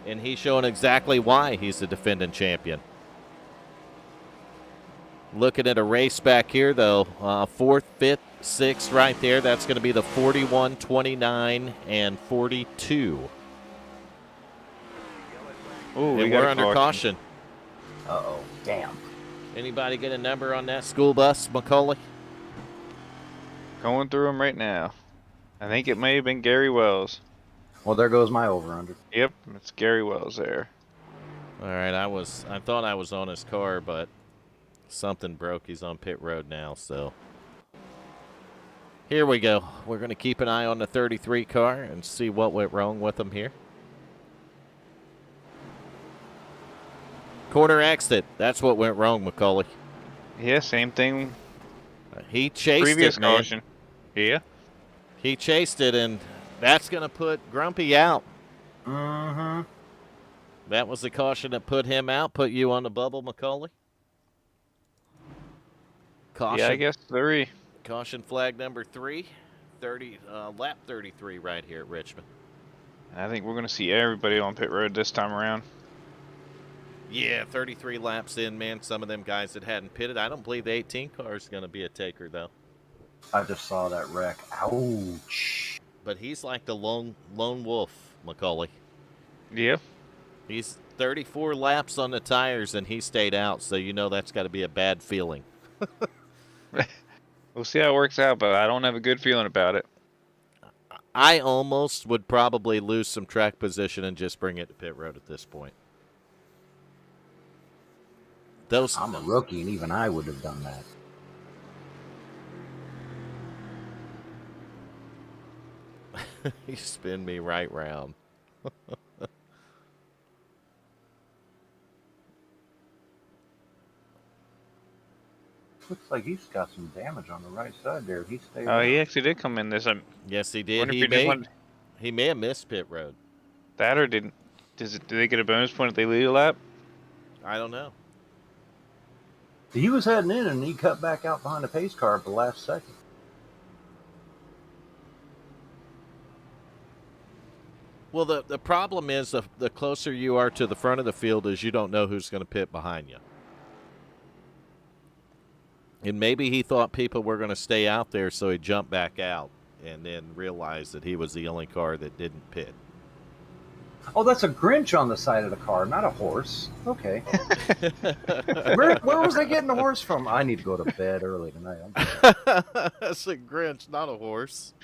And he's showing exactly why he's the defending champion. Looking at a race back here, though, 4th, 5th, 6th right there. That's going to be the 41, 29, and 42. Oh, And we're under caution. Uh-oh. Damn. Anybody get a number on that school bus, Macaulay? Going through him right now. I think it may have been Gary Wells. Well, there goes my over-under. Yep, it's Gary Wells there. All right, I thought I was on his car, but something broke. He's on pit road now, so here we go. We're going to keep an eye on the 33 car and see what went wrong with him here. Corner exit. That's what went wrong, Macaulay. Yeah, same thing. He chased Previous it, man. caution. Yeah. He chased it, and that's going to put Grumpy out. Mm-hmm. That was the caution that put him out, put you on the bubble, Macaulay. Caution. Yeah, I guess 3. Caution flag number 3, lap 33 right here at Richmond. I think we're going to see everybody on pit road this time around. Yeah, 33 laps in, man. Some of them guys that hadn't pitted. I don't believe the 18 car is going to be a taker, though. I just saw that wreck. Ouch. But he's like the lone wolf, Macaulay. Yeah. He's 34 laps on the tires, and he stayed out, so you know that's got to be a bad feeling. We'll see how it works out, but I don't have a good feeling about it. I almost would probably lose some track position and just bring it to pit road at this point. I'm a rookie, and even I would have done that. You spin me right round. Looks like he's got some damage on the right side there. He stayed. Oh, he actually did come in this. Yes, he did. Wonder if just wanted He may have missed pit road. that, or didn't? Do they get a bonus point if they lead a lap? I don't know. He was heading in, and he cut back out behind the pace car at the last second. Well, the problem is the closer you are to the front of the field is you don't know who's going to pit behind you. And maybe he thought people were going to stay out there, so he jumped back out and then realized that he was the only car that didn't pit. Oh, that's a Grinch on the side of the car, not a horse. Okay. Where was I getting the horse from? I need to go to bed early tonight. That's a Grinch, not a horse.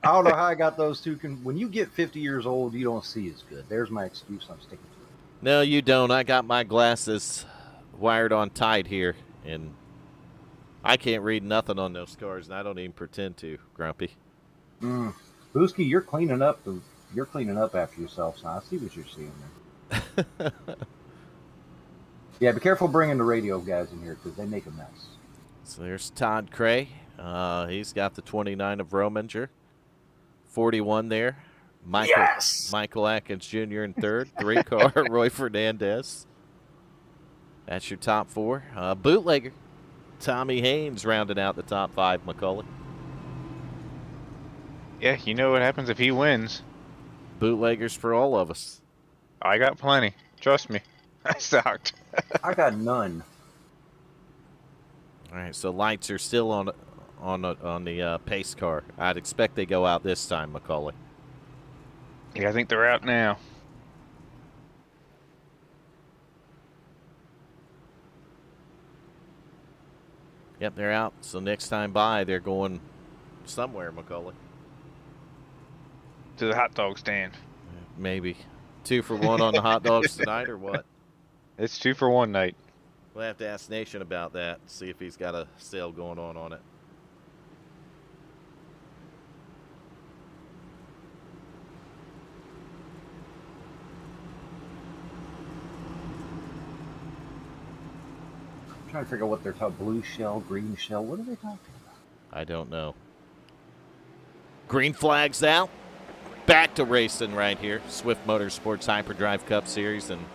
I don't know how I got those two. When you get 50 years old, you don't see as good. There's my excuse I'm sticking to. No, you don't. I got my glasses wired on tight here, and I can't read nothing on those cars, and I don't even pretend to, Grumpy. Boosky, you're cleaning up after yourself, so I see what you're seeing there. Yeah, be careful bringing the radio guys in here because they make a mess. So there's Todd Cray. He's got the 29 of Rominger. 41 there. Michael Atkins Jr. in third. 3-car, Roy Fernandez. That's your top 4. Bootlegger. Tommy Haynes rounding out the top 5, Macaulay. Yeah, you know what happens if he wins. Bootleggers for all of us. I got plenty. Trust me. I sucked. I got none. All right, so lights are still on the pace car. I'd expect they go out this time, Macaulay. Yeah, I think they're out now. Yep, they're out. So next time by, they're going somewhere, Macaulay. To the hot dog stand. Maybe 2 for 1 on the hot dogs tonight, or what? It's 2 for 1 night. We'll have to ask Nation about that. See if he's got a sale going on it. I'm trying to figure out what they're talking. Blue shell, green shell. What are they talking about? I don't know. Green flags out. Back to racing right here. Swift Motorsports Hyperdrive Cup Series. And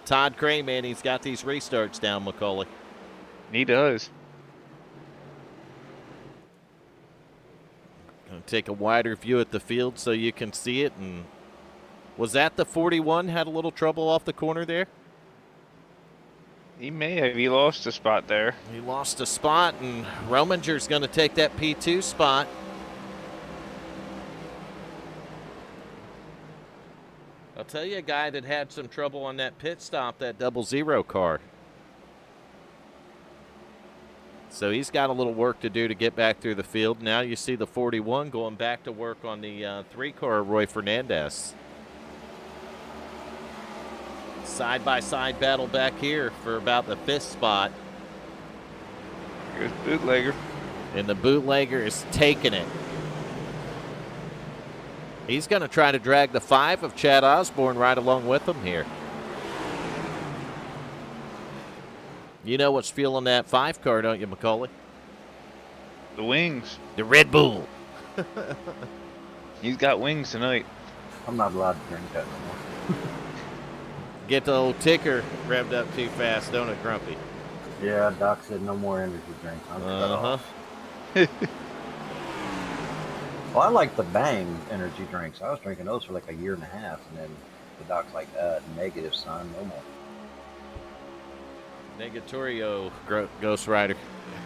Todd Cray, man, he's got these restarts down, Macaulay. He does. Gonna take a wider view at the field so you can see it. And was that the 41 had a little trouble off the corner there? He may have. He lost a spot there. He lost a spot, and Rominger's going to take that P2 spot. I'll tell you a guy that had some trouble on that pit stop, that 00 car. So he's got a little work to do to get back through the field. Now you see the 41 going back to work on the 3 car, Roy Fernandez. Side-by-side battle back here for about the 5th spot. Here's Bootlegger. And the Bootlegger is taking it. He's going to try to drag the 5 of Chad Osborne right along with him here. You know what's fueling that 5 car, don't you, Macaulay? The wings. The Red Bull. He's got wings tonight. I'm not allowed to drink that no more. Get the old ticker revved up too fast, don't it, Grumpy? Yeah, Doc said no more energy drink. I'm cut off. Well, I like the Bang energy drinks. I was drinking those for like a year and a half, and then the Doc's like, negative, son, no more. Negatorio, Ghost Rider.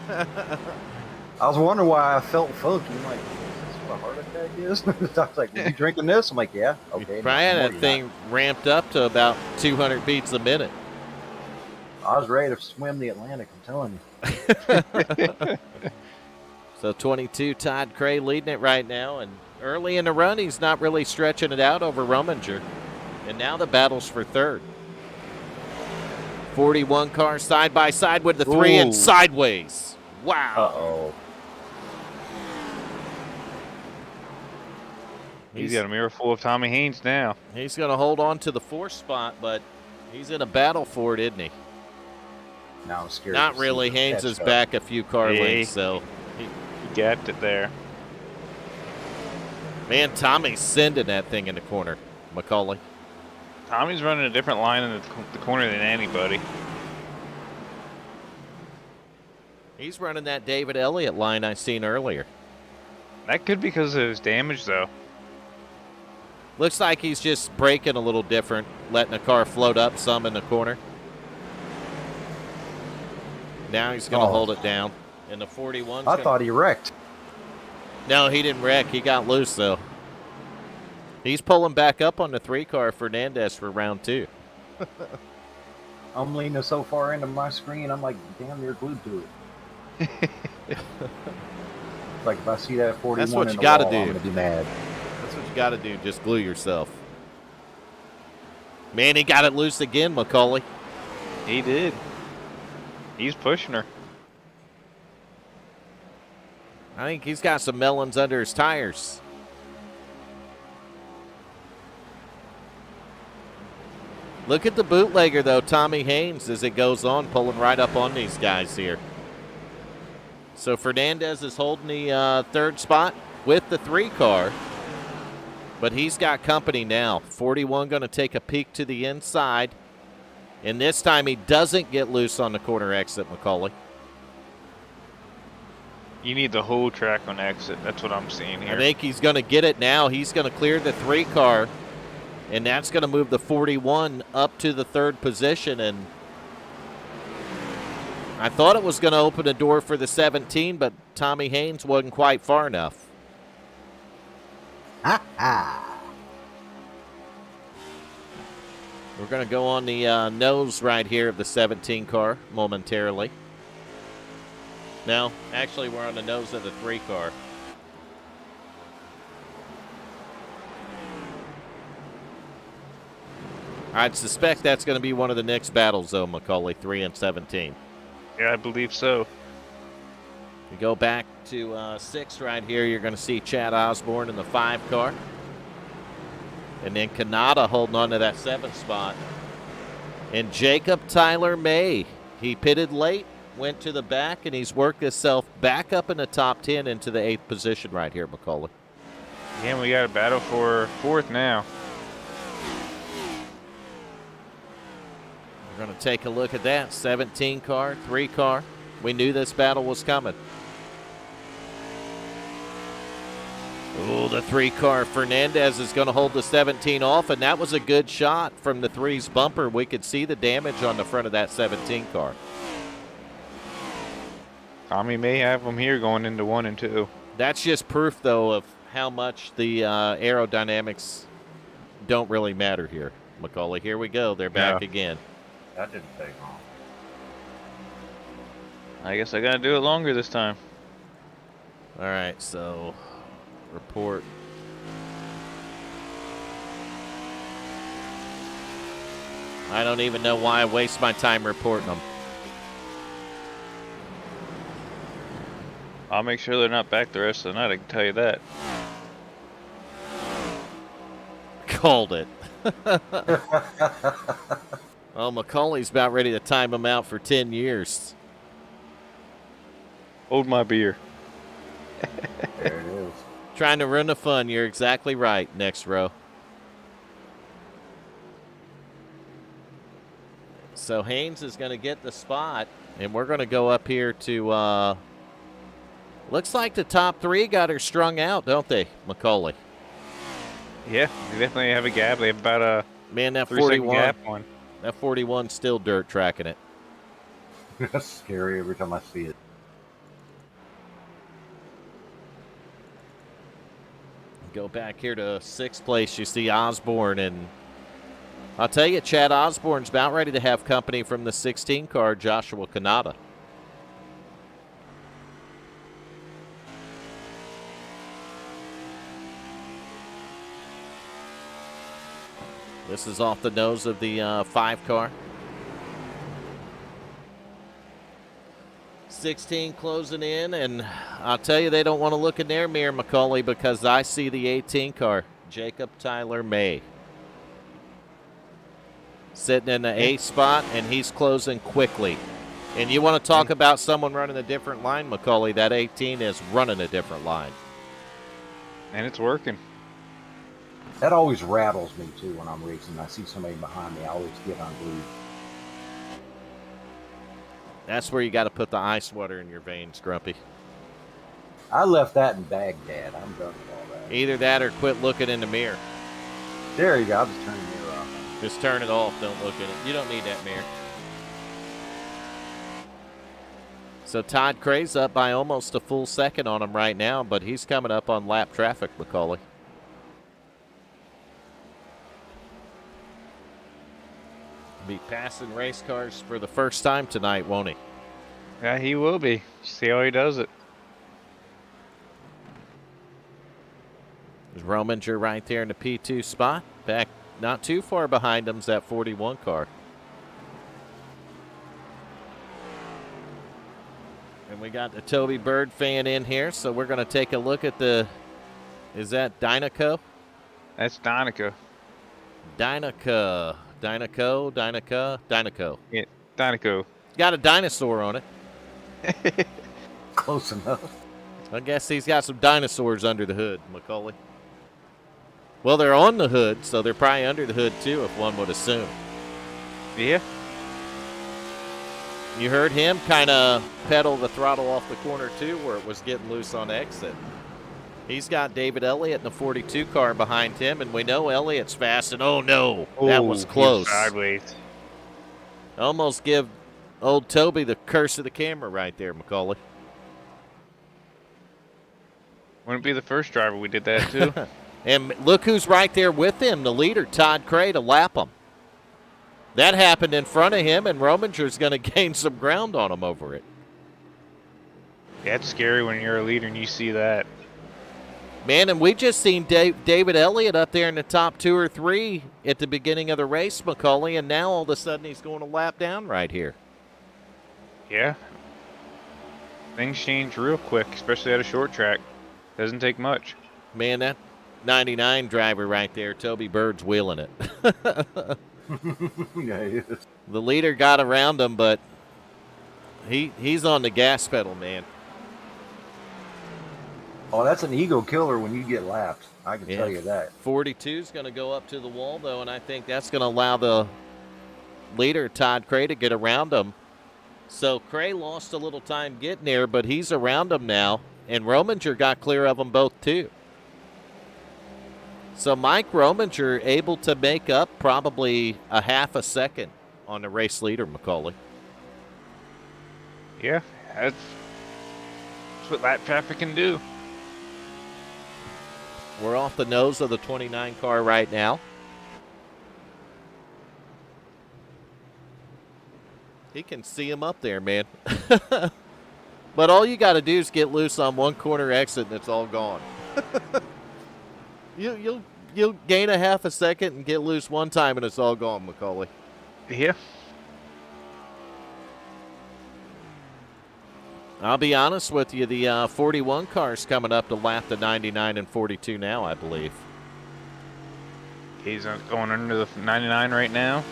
I was wondering why I felt funky. I'm like, is this what a heart attack is? The Doc's like, you drinking this? I'm like, yeah, okay. Probably had that thing ramped up to about 200 beats a minute. I was ready to swim the Atlantic, I'm telling you. So 22, Todd Cray leading it right now. And early in the run, he's not really stretching it out over Rominger. And now the battle's for 3rd. 41 car side by side with the 3 and sideways. Wow. Uh-oh. He's got a mirror full of Tommy Haynes now. He's going to hold on to the 4th spot, but he's in a battle for it, isn't he? Now I'm scared. Not really. Haynes is back a few car lengths, so. He gapped it there. Man, Tommy's sending that thing in the corner, Macaulay. Tommy's running a different line in the corner than anybody. He's running that David Elliott line I seen earlier. That could be because of his damage, though. Looks like he's just braking a little different, letting the car float up some in the corner. Now he's going to hold it down. And the 41's I thought he wrecked. No, he didn't wreck. He got loose, though. He's pulling back up on the 3 car, Fernandez, for round 2. I'm leaning so far into my screen, I'm like damn near glued to it. Like if I see that 41 That's what in you the gotta wall, do. I'm gonna be mad. That's what you got to do. Just glue yourself. Man, he got it loose again, Macaulay. He did. He's pushing her. I think he's got some melons under his tires. Look at the bootlegger, though, Tommy Haynes, as it goes on, pulling right up on these guys here. So Fernandez is holding the 3rd spot with the 3 car. But he's got company now. 41 going to take a peek to the inside. And this time he doesn't get loose on the corner exit, Macaulay. You need the whole track on exit. That's what I'm seeing here. I think he's going to get it now. He's going to clear the 3 car, and that's going to move the 41 up to the 3rd position. And I thought it was going to open a door for the 17, but Tommy Haynes wasn't quite far enough. We're going to go on the nose right here of the 17 car momentarily. No, actually, we're on the nose of the 3 car. I'd suspect that's going to be one of the next battles, though, Macaulay, 3 and 17. Yeah, I believe so. We go back to 6 right here. You're going to see Chad Osborne in the 5 car. And then Kanata holding on to that 7th spot. And Jacob Tyler May, he pitted late, went to the back, and he's worked himself back up in the top 10 into the 8th position right here, Macaulay. Yeah, we got a battle for 4th now. We're going to take a look at that. 17 car, 3 car. We knew this battle was coming. Oh, the 3 car. Fernandez is going to hold the 17 off, and that was a good shot from the 3's bumper. We could see the damage on the front of that 17 car. Tommy may have them here going into 1 and 2. That's just proof, though, of how much the aerodynamics don't really matter here, Macaulay. Here we go. They're back again. That didn't take long. I guess I got to do it longer this time. All right, so report. I don't even know why I waste my time reporting them. I'll make sure they're not back the rest of the night, I can tell you that. Called it. Oh, Macaulay's about ready to time him out for 10 years. Hold my beer. There it is. Trying to ruin the fun. You're exactly right. Next row. So Haynes is going to get the spot, and we're going to go up here to, looks like the top 3 got her strung out, don't they, Macaulay? Yeah, they definitely have a gap. They have about a Man, that 3-second 41, gap on. that 41 still dirt tracking it. That's scary every time I see it. Go back here to 6th place. You see Osborne, and I'll tell you, Chad Osborne's about ready to have company from the 16 car, Joshua Kanata. This is off the nose of the 5 car. 16 closing in, and I'll tell you, they don't want to look in their mirror, Macaulay, because I see the 18 car, Jacob Tyler May, sitting in the 8th spot, and he's closing quickly. And you want to talk about someone running a different line, Macaulay, that 18 is running a different line. And it's working. That always rattles me, too, when I'm racing. I see somebody behind me. I always get unglued. That's where you got to put the ice water in your veins, Grumpy. I left that in Baghdad. I'm done with all that. Either that or quit looking in the mirror. There you go. I'll just turn the mirror off. Just turn it off. Don't look in it. You don't need that mirror. So Todd Cray's up by almost a full second on him right now, but he's coming up on lap traffic, Macaulay. Be passing race cars for the first time tonight, won't he? Yeah, he will be. See how he does it. There's Rominger right there in the P2 spot. Back not too far behind him's that 41 car. And we got the Toby Bird fan in here, so we're going to take a look at the, is that Dynaco? That's Donica. Dynaco. Yeah, Donico. Got a dinosaur on it. Close enough. I guess he's got some dinosaurs under the hood, Macaulay. Well, they're on the hood, so they're probably under the hood too, if one would assume. Yeah. You heard him kind of pedal the throttle off the corner too, where it was getting loose on exit. He's got David Elliott in the 42 car behind him, and we know Elliott's fast, and oh no, that was close. Sideways. Almost give old Toby the curse of the camera right there, Macaulay. Wouldn't be the first driver we did that to. And look who's right there with him, the leader, Todd Cray, to lap him. That happened in front of him, and Rominger's going to gain some ground on him over it. Yeah, it's scary when you're a leader and you see that. Man, and we just seen David Elliott up there in the top 2 or 3 at the beginning of the race, Macaulay, and now all of a sudden he's going a lap down right here. Yeah. Things change real quick, especially at a short track. Doesn't take much. Man, that 99 driver right there, Toby Bird's wheeling it. Yeah, he is. The leader got around him, but he's on the gas pedal, man. Oh, that's an ego killer when you get lapped. I can tell you that. 42 is going to go up to the wall, though, and I think that's going to allow the leader, Todd Cray, to get around him. So Cray lost a little time getting there, but he's around him now, and Rominger got clear of them both, too. So Mike Rominger able to make up probably a half a second on the race leader, Macaulay. Yeah, that's what lap traffic can do. We're off the nose of the 29 car right now. He can see him up there, man. But all you got to do is get loose on one corner exit and it's all gone. You'll gain a half a second and get loose one time and it's all gone, Macaulay. Yeah. I'll be honest with you, the 41 car's coming up to lap the 99 and 42 now, I believe. He's going under the 99 right now.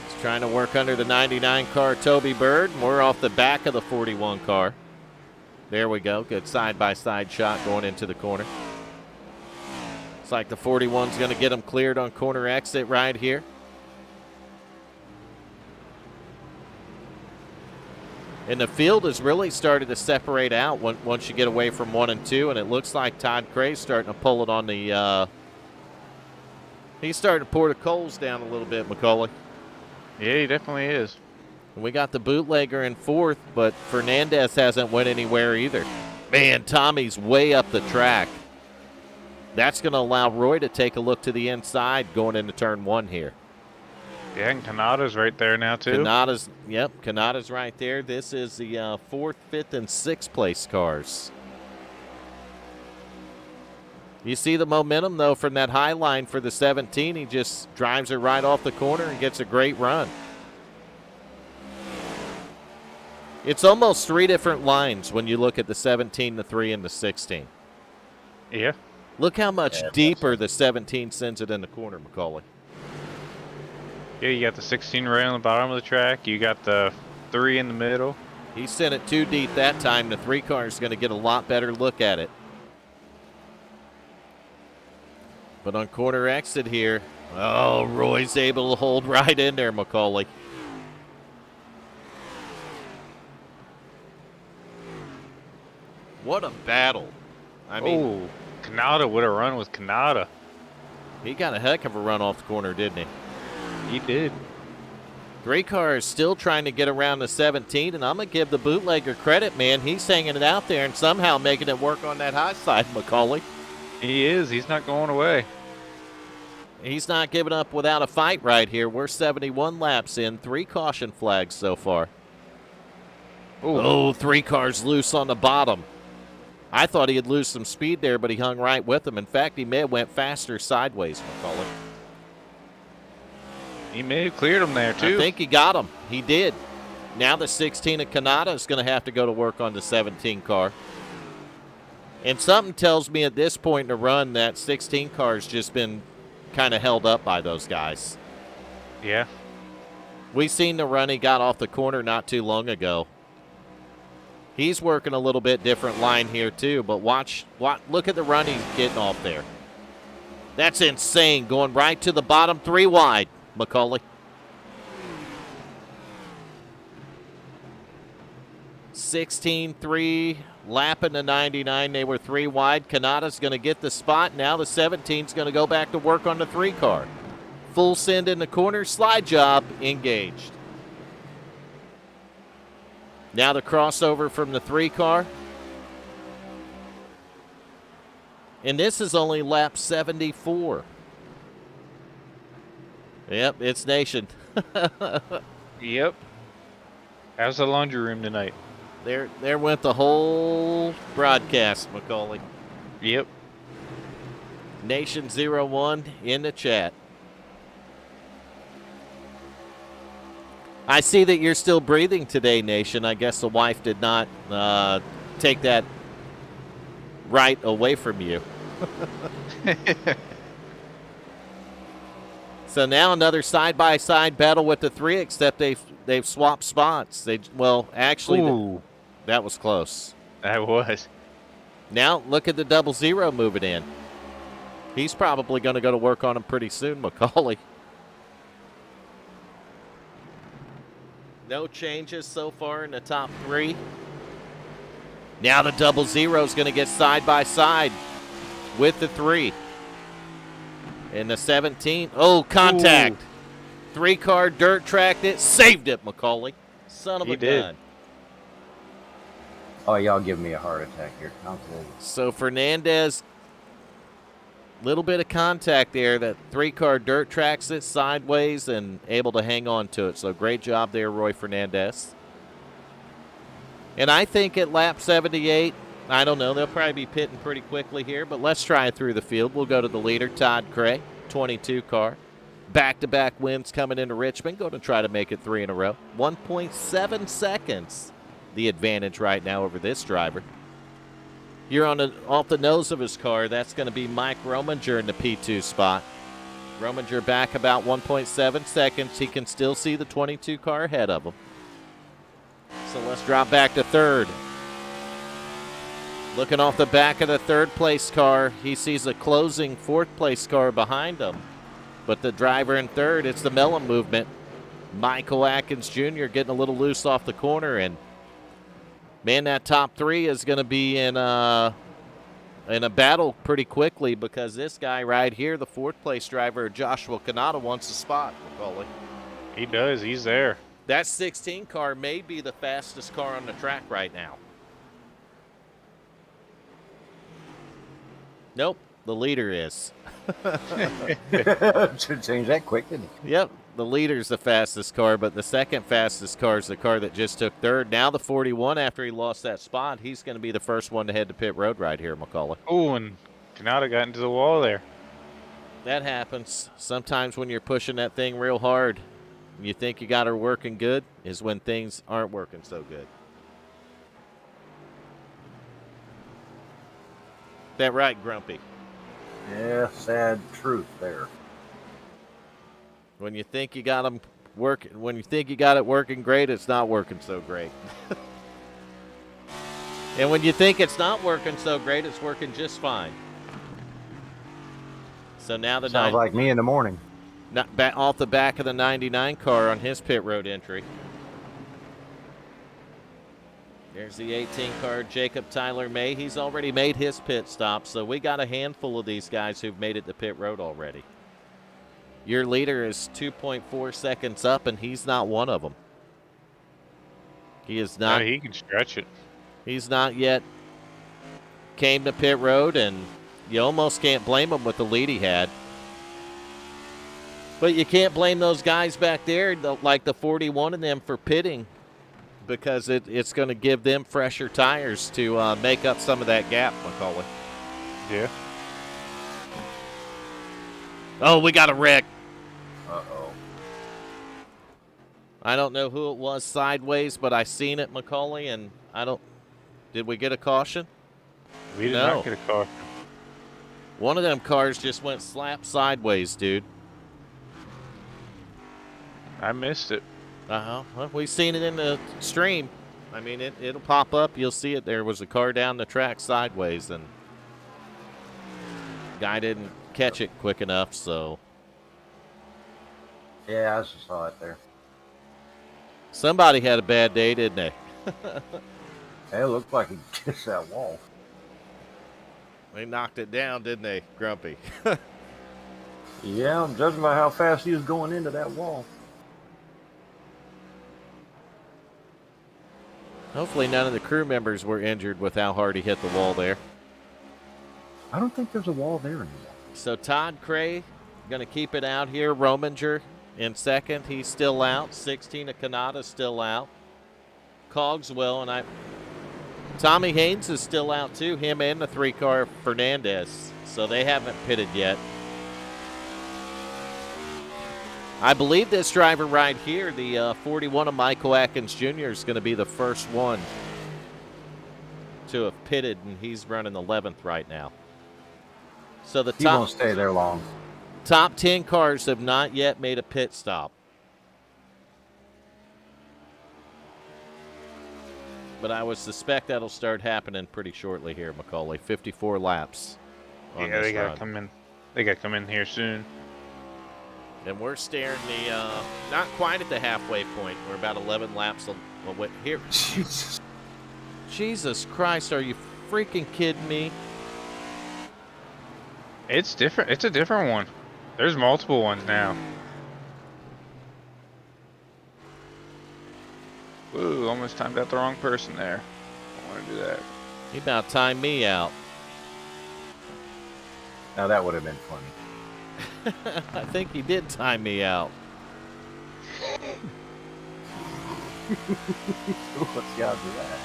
He's trying to work under the 99 car, Toby Bird, and we're off the back of the 41 car. There we go. Good side-by-side shot going into the corner. Looks like the 41's going to get him cleared on corner exit right here. And the field has really started to separate out once you get away from 1 and 2, and it looks like Todd Cray's starting to pull it on the he's starting to pour the coals down a little bit, Macaulay. Yeah, he definitely is. And we got the bootlegger in 4th, but Fernandez hasn't went anywhere either. Man, Tommy's way up the track. That's going to allow Roy to take a look to the inside going into turn 1 here. Yeah, and Kanada's right there now, too. Kanada's right there. This is the 4th, 5th, and 6th place cars. You see the momentum, though, from that high line for the 17. He just drives her right off the corner and gets a great run. It's almost 3 different lines when you look at the 17, the 3, and the 16. Yeah. Look how much deeper the 17 sends it in the corner, Macaulay. Yeah, you got the 16 right on the bottom of the track. You got the 3 in the middle. He sent it too deep that time. The 3 car is going to get a lot better look at it. But on corner exit here, oh, Roy's able to hold right in there, Macaulay. What a battle. I mean, Kanada would have run with Kanada. He got a heck of a run off the corner, didn't he? He did. 3 car is still trying to get around the 17, and I'm going to give the bootlegger credit, man. He's hanging it out there and somehow making it work on that high side, Macaulay. He is. He's not going away. He's not giving up without a fight right here. We're 71 laps in, 3 caution flags so far. Oh, 3 cars loose on the bottom. I thought he'd lose some speed there, but he hung right with him. In fact, he may have went faster sideways, Macaulay. He may have cleared him there, too. I think he got him. He did. Now the 16 of Kanada is going to have to go to work on the 17 car. And something tells me at this point in the run that 16 car has just been kind of held up by those guys. Yeah. We seen the run he got off the corner not too long ago. He's working a little bit different line here too, but look at the run he's getting off there. That's insane, going right to the bottom, 3 wide, Macaulay. 16-3, lapping the 99. They were 3 wide. Kanata's going to get the spot. Now the 17's going to go back to work on the 3 car. Full send in the corner. Slide job engaged. Now the crossover from the 3 car. And this is only lap 74. Yep, it's Nation. Yep. How's the laundry room tonight? There went the whole broadcast, Macaulay. Yep. Nation 01 in the chat. I see that you're still breathing today, Nation. I guess the wife did not take that right away from you. So now another side-by-side battle with the 3, except they've swapped spots. Actually, that was close. That was. Now look at the 00 moving in. He's probably going to go to work on him pretty soon, Macaulay. No changes so far in the top 3. Now the 00 is going to get side-by-side with the 3. And the 17. Oh, contact. 3 car dirt tracked it. Saved it, Macaulay. Son of a gun. Oh, y'all give me a heart attack here. So Fernandez, little bit of contact there. That 3 car dirt tracks it sideways and able to hang on to it. So great job there, Roy Fernandez. And I think at lap 78, I don't know, they'll probably be pitting pretty quickly here, but let's try it through the field. We'll go to the leader, Todd Cray, 22 car. Back-to-back wins coming into Richmond. Going to try to make it 3 in a row. 1.7 seconds the advantage right now over this driver. You're off the nose of his car. That's going to be Mike Rominger in the P2 spot. Rominger back about 1.7 seconds. He can still see the 22 car ahead of him. So let's drop back to 3rd. Looking off the back of the 3rd place car, he sees a closing 4th place car behind him. But the driver in 3rd, it's the Mellon movement. Michael Atkins Jr. getting a little loose off the corner. And, man, that top 3 is going to be in a battle pretty quickly because this guy right here, the 4th place driver, Joshua Kanata, wants a spot, Macaulay. He does. He's there. That 16 car may be the fastest car on the track right now. Nope, the leader is. Should change that quick, didn't he? Yep, the leader's the fastest car, but the second fastest car is the car that just took 3rd. Now the 41, after he lost that spot, he's going to be the first one to head to pit road right here, Macaulay. Oh, and Kanata got into the wall there. That happens. Sometimes when you're pushing that thing real hard, you think you got her working good, is when things aren't working so good. That right, Grumpy? Yeah, sad truth there. When you think you got them working, when you think you got it working great, it's not working so great. And when you think it's not working so great, it's working just fine. So now the Sounds like me in the morning. Off the back of the 99 car on his pit road entry. There's the 18 car, Jacob Tyler May. He's already made his pit stop, so we got a handful of these guys who've made it to pit road already. Your leader is 2.4 seconds up, and he's not one of them. He is not. No, he can stretch it. He's not yet came to pit road, and you almost can't blame him with the lead he had. But you can't blame those guys back there, like the 41 of them, for pitting, because it's going to give them fresher tires to make up some of that gap, Macaulay. Yeah. Oh, we got a wreck. Uh-oh. I don't know who it was sideways, but I seen it, Macaulay, and I don't. Did we get a caution? We did No. not get a caution. One of them cars just went slap sideways, dude. I missed it. Uh-huh. Well, we've seen it in the stream. I mean, it'll pop up. You'll see it. There was a car down the track sideways, and guy didn't catch it quick enough, so. Yeah, I just saw it there. Somebody had a bad day, didn't they? It looked like he kissed that wall. They knocked it down, didn't they, Grumpy? Yeah, judging by how fast he was going into that wall. Hopefully none of the crew members were injured with how hard he hit the wall there. I don't think there's a wall there anymore. So Todd Cray going to keep it out here. Rominger in second. He's still out. 16 of Kanata still out. Cogswell and Tommy Haynes is still out too. Him and the 3-car Fernandez. So they haven't pitted yet. I believe this driver right here, the 41 of Michael Atkins Jr., is going to be the first one to have pitted, and he's running 11th right now. So the He won't stay there long. top 10 cars have not yet made a pit stop. But I would suspect that'll start happening pretty shortly here, Macaulay. 54 laps. Yeah, they gotta come in. They gotta come in here soon. And we're staring the not quite at the halfway point. We're about 11 laps away here. Jesus Christ, are you freaking kidding me? It's different. It's a different one. There's multiple ones now. Ooh, almost timed out the wrong person there. I want to do that. He about timed me out. Now that would have been funny. I think he did time me out. What's the odds of that?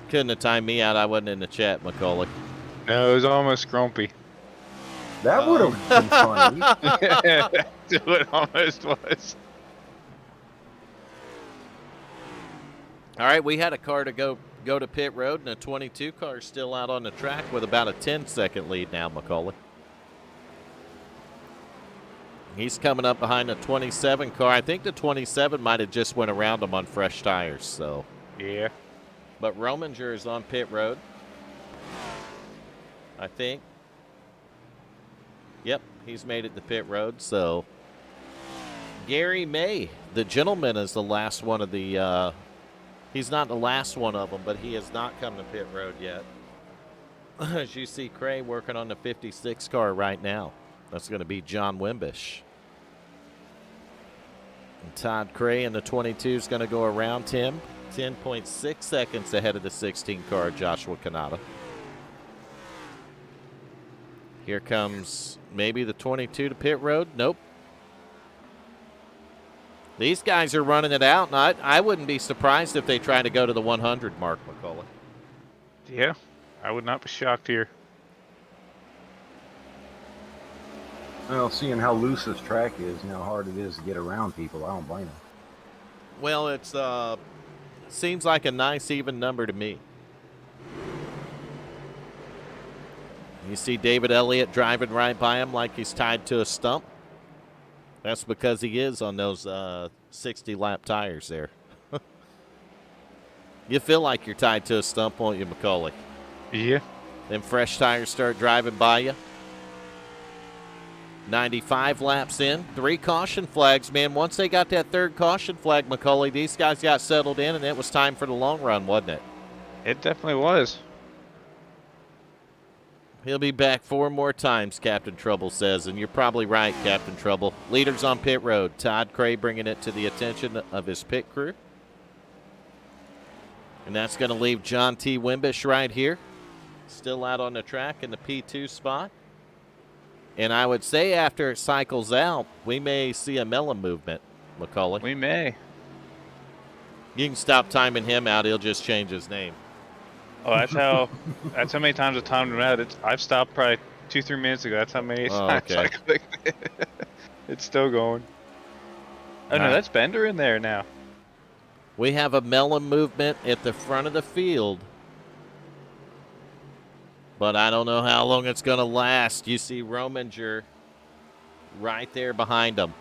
Couldn't have timed me out. I wasn't in the chat, Macaulay. No, it was almost grumpy. That would have been funny. That's what it almost was. All right, we had a car to go to pit road, and a 22 car still out on the track with about a 10-second lead now, Macaulay. He's coming up behind the 27 car. I think the 27 might have just went around him on fresh tires. So, Yeah. but Rominger is on pit road, I think. Yep, he's made it to pit road. So, Gary May, the gentleman, is the last one of the. He's not the last one of them, but he has not come to pit road yet. As you see, Cray working on the 56 car right now. That's going to be John Wimbish. And Todd Cray in the 22 is going to go around him. 10.6 seconds ahead of the 16 car, Joshua Kanata. Here comes maybe the 22 to pit road. Nope. These guys are running it out, and I wouldn't be surprised if they try to go to the 100 mark, Macaulay. Yeah. I would not be shocked here. Well, seeing how loose this track is and how hard it is to get around people, I don't blame them. Well, it's seems like a nice even number to me. You see David Elliott driving right by him like he's tied to a stump. That's because he is on those 60-lap tires there. You feel like you're tied to a stump, won't you, Macaulay? Yeah. Then fresh tires start driving by you. 95 laps in. 3 caution flags, man. Once they got that third caution flag, Macaulay, these guys got settled in, and it was time for the long run, wasn't it? It definitely was. He'll be back 4 more times, Captain Trouble says, and you're probably right, Captain Trouble. Leaders on pit road. Todd Cray bringing it to the attention of his pit crew. And that's going to leave John T. Wimbish right here. Still out on the track in the P2 spot. And I would say after it cycles out, we may see a melon movement, Macaulay. We may. You can stop timing him out. He'll just change his name. Oh, that's how many times I timed him out. I've stopped probably 2-3 minutes ago. That's how many times okay. I clicked. It's still going. Oh, no, that's Bender in there now. We have a melon movement at the front of the field. But I don't know how long it's going to last. You see Rominger right there behind him.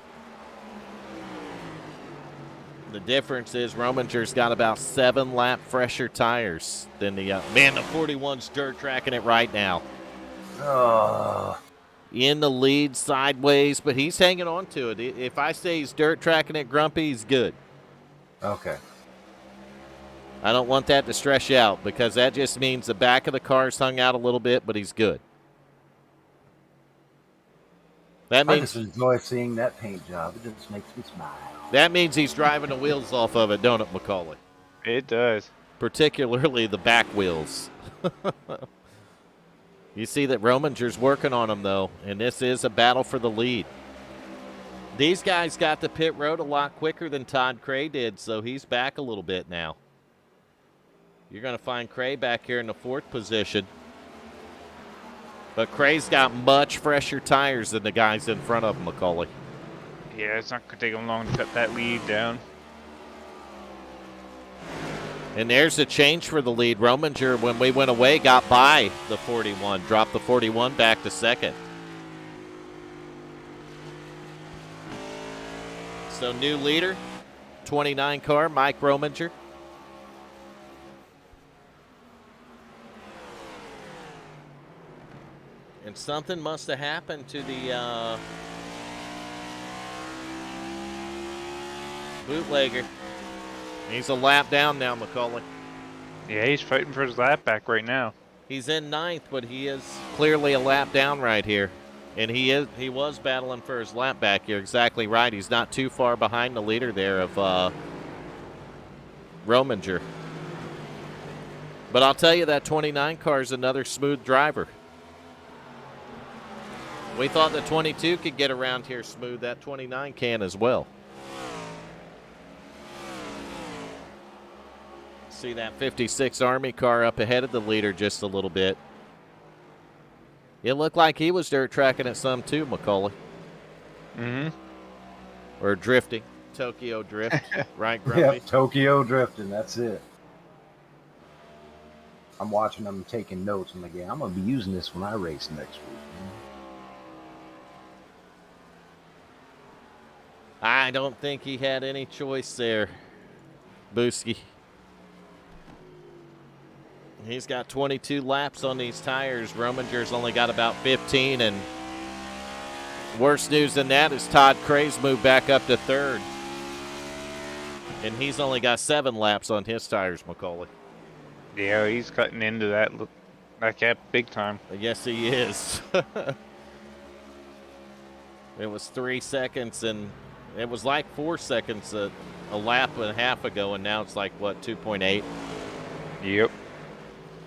The difference is Rominger's got about 7 lap fresher tires than the man. The 41's dirt tracking it right now. In the lead sideways, but he's hanging on to it. If I say he's dirt tracking it, Grumpy, he's good. Okay. I don't want that to stress you out because that just means the back of the car's hung out a little bit, but he's good. That I just means enjoy seeing that paint job. It just makes me smile. he's driving the wheels off of it, don't it, Macaulay? It does. Particularly the back wheels. You see that Rominger's working on them, though, and this is a battle for the lead. These guys got to pit road a lot quicker than Todd Cray did, so he's back a little bit now. You're going to find Cray back here in the 4th position. But Cray's got much fresher tires than the guys in front of him, Macaulay. Yeah, it's not going to take him long to cut that lead down. And there's a change for the lead. Rominger, when we went away, got by the 41, dropped the 41 back to 2nd. So new leader, 29 car, Mike Rominger. And something must have happened to the bootlegger. He's a lap down now, Macaulay. Yeah, he's fighting for his lap back right now. He's in 9th, but he is clearly a lap down right here. And he was battling for his lap back. You're exactly right. He's not too far behind the leader there of Rominger. But I'll tell you, that 29 car is another smooth driver. We thought the 22 could get around here smooth. That 29 can as well. See that 56 Army car up ahead of the leader just a little bit. It looked like he was dirt tracking it some too, Macaulay. Mm-hmm. Or drifting. Tokyo drift. Right, Grumpy? Yep, Tokyo drifting. That's it. I'm watching them taking notes. I'm like, yeah, I'm going to be using this when I race next week. I don't think he had any choice there, Booski. He's got 22 laps on these tires. Rominger's only got about 15, and worse news than that is Todd Cray's moved back up to 3rd. And he's only got 7 laps on his tires, Macaulay. Yeah, he's cutting into that gap big time. Yes, he is. It was 3 seconds, and it was like 4 seconds a lap and a half ago, and now it's like, what, 2.8? Yep.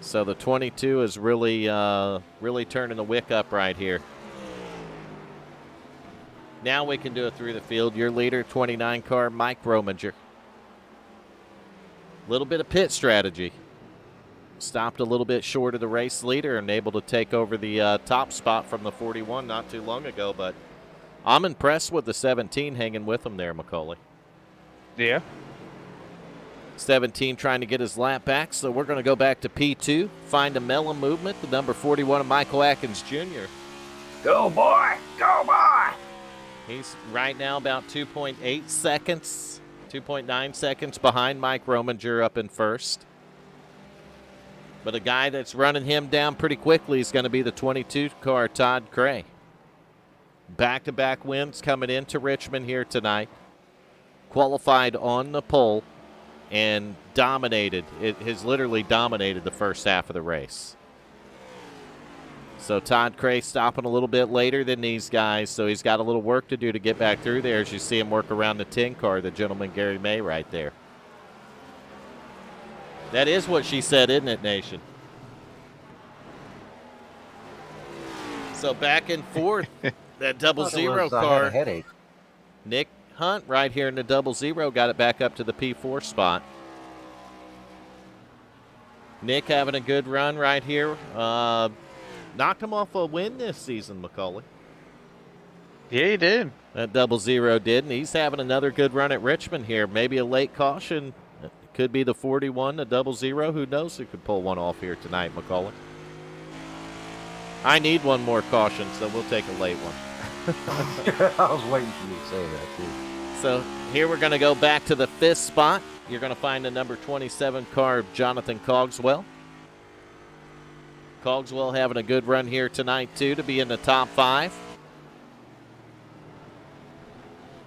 So the 22 is really turning the wick up right here. Now we can do it through the field. Your leader, 29 car, Mike Rominger. Little bit of pit strategy. Stopped a little bit short of the race leader and able to take over the top spot from the 41 not too long ago. But I'm impressed with the 17 hanging with him there, Macaulay. Yeah. 17 trying to get his lap back, so we're going to go back to P2, find a mellow movement, the number 41 of Michael Atkins Jr. Go, boy! Go, boy! He's right now about 2.8 seconds, 2.9 seconds behind Mike Rominger up in 1st. But a guy that's running him down pretty quickly is going to be the 22 car, Todd Cray. Back-to-back wins coming into Richmond here tonight. Qualified on the pole. And dominated. It has literally dominated the first half of the race. So Todd Cray stopping a little bit later than these guys, so he's got a little work to do to get back through there as you see him work around the 10 car, the gentleman Gary May right there. That is what she said, isn't it, Nation? So back and forth, that 00 car. A headache. Nick Hunt right here in the 00 got it back up to the P4 spot. Nick having a good run right here. Knocked him off a win this season, Macaulay. Yeah, he did. That 00 did, and he's having another good run at Richmond here. Maybe a late caution. It could be the 41, the 00. Who knows who could pull one off here tonight, Macaulay. I need one more caution, so we'll take a late one. I was waiting for you to say that, too. So here we're going to go back to the 5th spot. You're going to find the number 27 car of Jonathan Cogswell. Cogswell having a good run here tonight, too, to be in the top 5.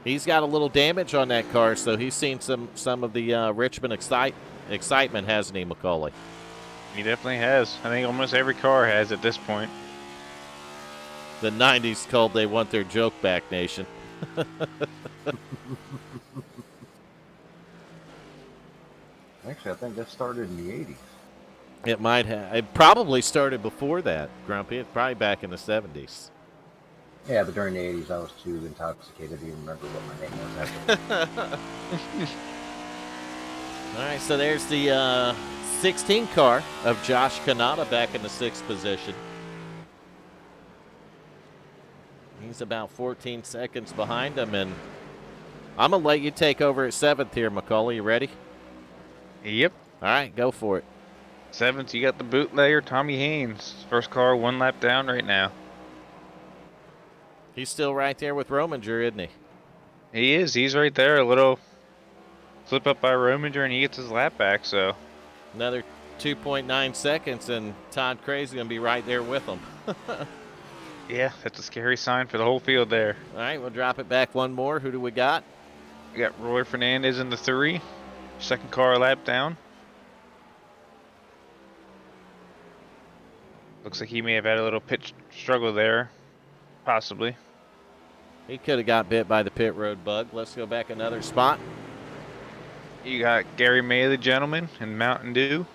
He's got a little damage on that car, so he's seen some of the Richmond excitement, hasn't he, Macaulay? He definitely has. I think almost every car has at this point. The 90s called They Want Their Joke Back Nation. Actually, I think that started in the 80s. It might have. It probably started before that, Grumpy. It's probably back in the 70s. Yeah, but during the 80s, I was too intoxicated to even remember what my name was. All right, so there's the 16 car of Josh Kanata back in the 6th position. He's about 14 seconds behind him, and I'm going to let you take over at 7th here, Macaulay. You ready? Yep. All right, go for it. 7th, you got the bootlegger, Tommy Haynes. First car, 1 lap down right now. He's still right there with Rominger, isn't he? He is. He's right there. A little slip up by Rominger, and he gets his lap back, so. Another 2.9 seconds, and Todd Cray's going to be right there with him. Yeah, that's a scary sign for the whole field there. All right, we'll drop it back one more. Who do we got? We got Roy Fernandez in the 3. Second car, a lap down. Looks like he may have had a little pit struggle there. Possibly. He could have got bit by the pit road bug. Let's go back another spot. You got Gary May, the gentleman, and Mountain Dew.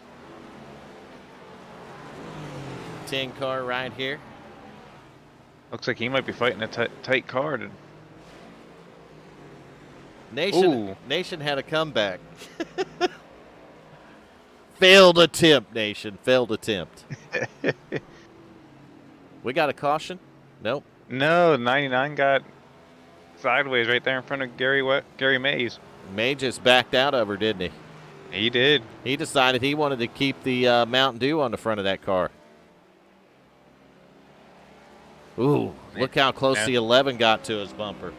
10 car right here. Looks like he might be fighting a tight car. Nation had a comeback. Failed attempt, Nation. Failed attempt. We got a caution? Nope. No, 99 got sideways right there in front of Gary Mays. May just backed out of her, didn't he? He did. He decided he wanted to keep the Mountain Dew on the front of that car. Ooh, look how close the 11 got to his bumper.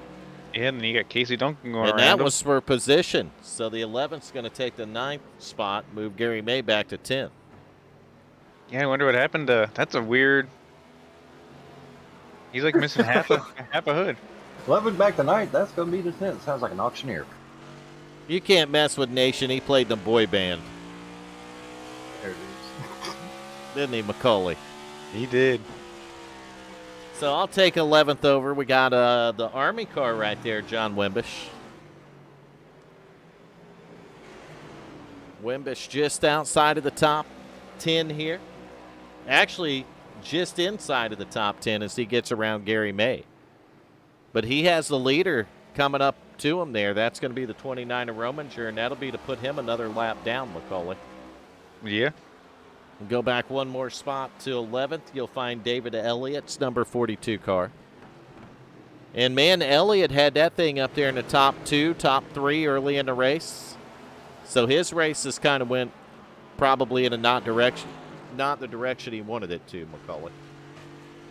Yeah, and then you got Casey Duncan going around. And that was for position. So the 11's going to take the 9th spot, move Gary May back to 10th. Yeah, I wonder what happened to. That's a weird. He's like missing half a hood. 11 back to 9th. That's going to be the 10th. Sounds like an auctioneer. You can't mess with Nation. He played the boy band. There it is. Didn't he, Macaulay? He did. So I'll take 11th over. We got the Army car right there, John Wimbish. Wimbish just outside of the top 10 here. Actually, just inside of the top 10 as he gets around Gary May. But he has the leader coming up to him there. That's going to be the 29 of Rominger, and that'll be to put him another lap down, Macaulay. Yeah. Go back one more spot to 11th. You'll find David Elliott's number 42 car. And, man, Elliott had that thing up there in the top 2, top 3 early in the race. So his races kind of went probably in a not the direction he wanted it to, Macaulay.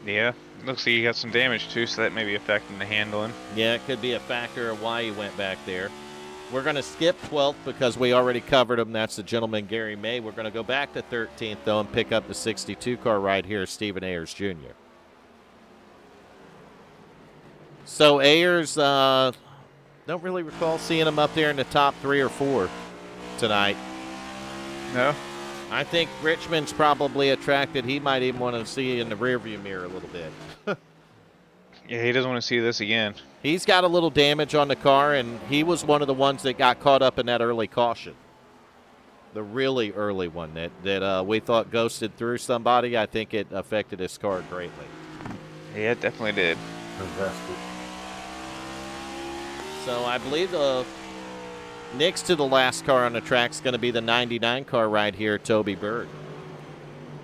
Yeah. Looks like he got some damage, too, so that may be affecting the handling. Yeah, it could be a factor of why he went back there. We're going to skip 12th because we already covered him. That's the gentleman, Gary May. We're going to go back to 13th, though, and pick up the 62 car right here, Stephen Ayers Jr. So Ayers, don't really recall seeing him up there in the top 3 or 4 tonight. No? I think Richmond's probably attracted. He might even want to see in the rearview mirror a little bit. Yeah, he doesn't want to see this again. He's got a little damage on the car, and he was one of the ones that got caught up in that early caution. The really early one that we thought ghosted through somebody. I think it affected his car greatly. Yeah, it definitely did. Possessed it. So I believe the next to the last car on the track is going to be the 99 car right here, Toby Bird.